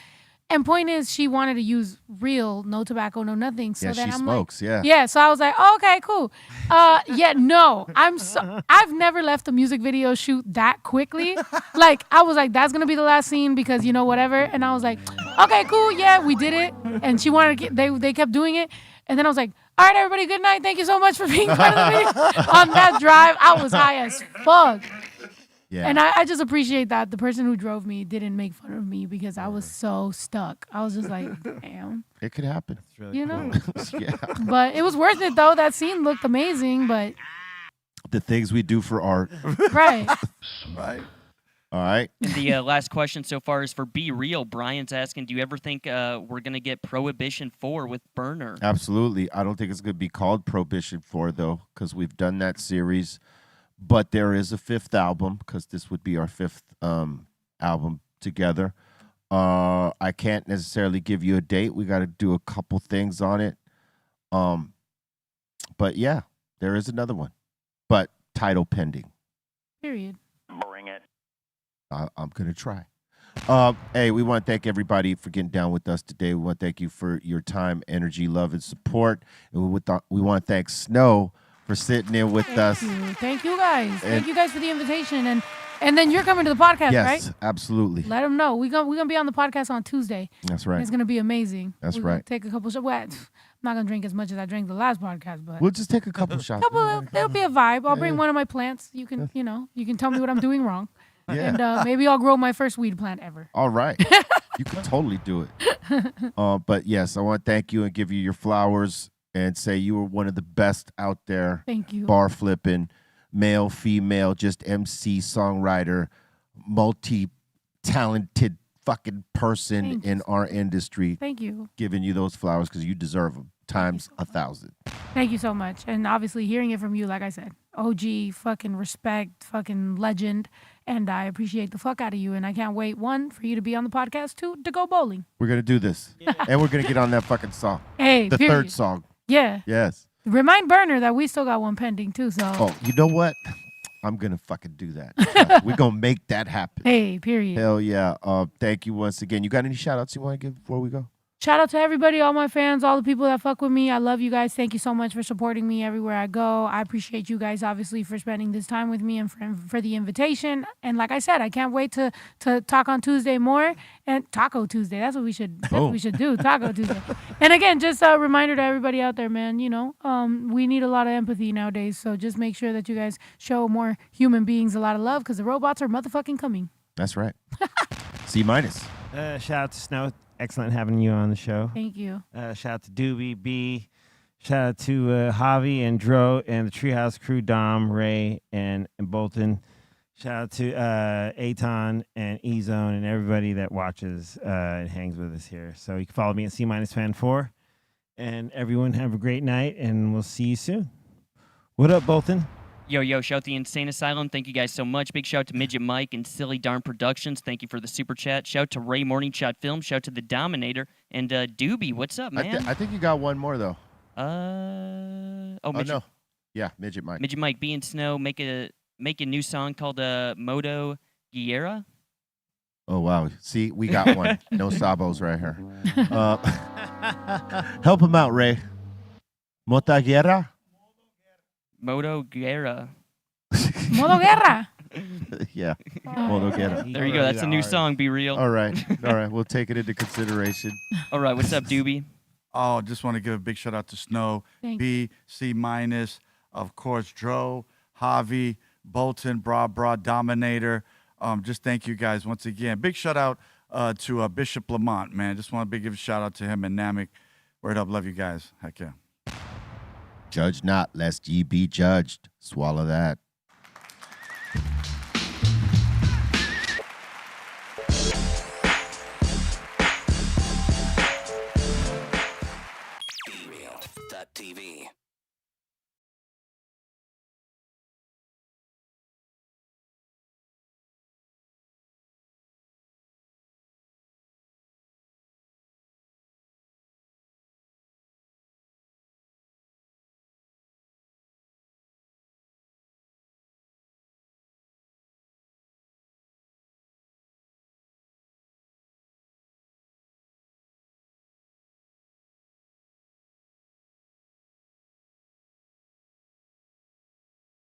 And point is, she wanted to use real, no tobacco, no nothing. So then I'm smokes, like, yeah. So I was like, oh, okay, cool. No, I've never left a music video shoot that quickly. Like, I was like, that's gonna be the last scene because whatever. And I was like, okay, cool, yeah, we did it. And she wanted to they kept doing it. And then I was like, all right, everybody, good night. Thank you so much for being part of the meeting. On that drive, I was high as fuck. Yeah. And I just appreciate that the person who drove me didn't make fun of me because I was so stuck. I was just like, damn. It could happen. It's really You cool. know? Yeah. But it was worth it, though. That scene looked amazing, but The things we do for art. right. Right. All right. And the last question so far is for Be Real. Brian's asking, do you ever think we're going to get Prohibition 4 with Burner? Absolutely. I don't think it's going to be called Prohibition 4, though, because we've done that series. But there is a 5th album, because this would be our 5th album together. I can't necessarily give you a date. We got to do a couple things on it. But, yeah, there is another one. But title pending. Period. Bring it. I'm going to try. Hey, we want to thank everybody for getting down with us today. We want to thank you for your time, energy, love, and support. And we want to thank Snow for sitting in with us. Thank you, guys. Thank you guys for the invitation. And then you're coming to the podcast, right? Yes, absolutely. Let them know. We're gonna be on the podcast on Tuesday. That's right. It's going to be amazing. That's We're gonna right. take a couple shots. Well, I'm not going to drink as much as I drank the last podcast, but We'll just take a couple shots. it'll be a vibe. I'll bring one of my plants. You can, you can tell me what I'm doing wrong. Yeah. And maybe I'll grow my first weed plant ever. All right. You can totally do it. But yes, I want to thank you and give you your flowers and say you were one of the best out there. Thank you. Bar flipping, male, female, just MC, songwriter, multi-talented fucking person in our industry. Thank you. Giving you those flowers because you deserve them times 1,000. Thank you so much. And obviously hearing it from you, like I said, OG, fucking respect, fucking legend. And I appreciate the fuck out of you. And I can't wait, 1, for you to be on the podcast, 2, to go bowling. We're going to do this. And we're going to get on that fucking song. Hey, the period. 3rd song. Yeah. Yes. Remind Burner that we still got one pending, too. So. Oh, you know what? I'm going to fucking do that. We're going to make that happen. Hey, period. Hell yeah. Thank you once again. You got any shout outs you want to give before we go? Shout out to everybody, all my fans, all the people that fuck with me. I love you guys. Thank you so much for supporting me everywhere I go. I appreciate you guys, obviously, for spending this time with me and for the invitation. And like I said, I can't wait to talk on Tuesday more. And Taco Tuesday. That's what we should do. Taco Tuesday. And again, just a reminder to everybody out there, man, we need a lot of empathy nowadays. So just make sure that you guys show more human beings a lot of love because the robots are motherfucking coming. That's right. C-. Shout out to Snow. Excellent having you on the show. Thank you. Shout out to Doobie B. Shout out to Javi and Dro and the Treehouse crew, Dom, Ray, and Bolton. Shout out to Aton and E-Zone and everybody that watches and hangs with us here. So you can follow me at C-Fan4. And everyone have a great night, and we'll see you soon. What up, Bolton? Yo, shout out the Insane Asylum. Thank you guys so much. Big shout out to Midget Mike and Silly Darn Productions. Thank you for the super chat. Shout out to Ray Morning Shot Film. Shout out to the Dominator. And Doobie, what's up, man? I think you got one more, though. Midget. No. Yeah, Midget Mike. Midget Mike, Be in Snow, make a new song called Moto Guerra. Oh, wow. See, we got one. No sabos right here. Help him out, Ray. Motaguera? Moto Guerra. Modo Guerra. Yeah. Moto Guerra. There you go. That's a new song, Be Real. All right. We'll take it into consideration. All right. What's up, Doobie? Oh, just want to give a big shout out to Snow, B, C-, of course, Dro, Javi, Bolton, Bra, Dominator. Just thank you guys once again. Big shout out to Bishop Lamont, man. Just want to give a shout out to him and Namek. Word up. Love you guys. Heck yeah. Judge not, lest ye be judged. Swallow that.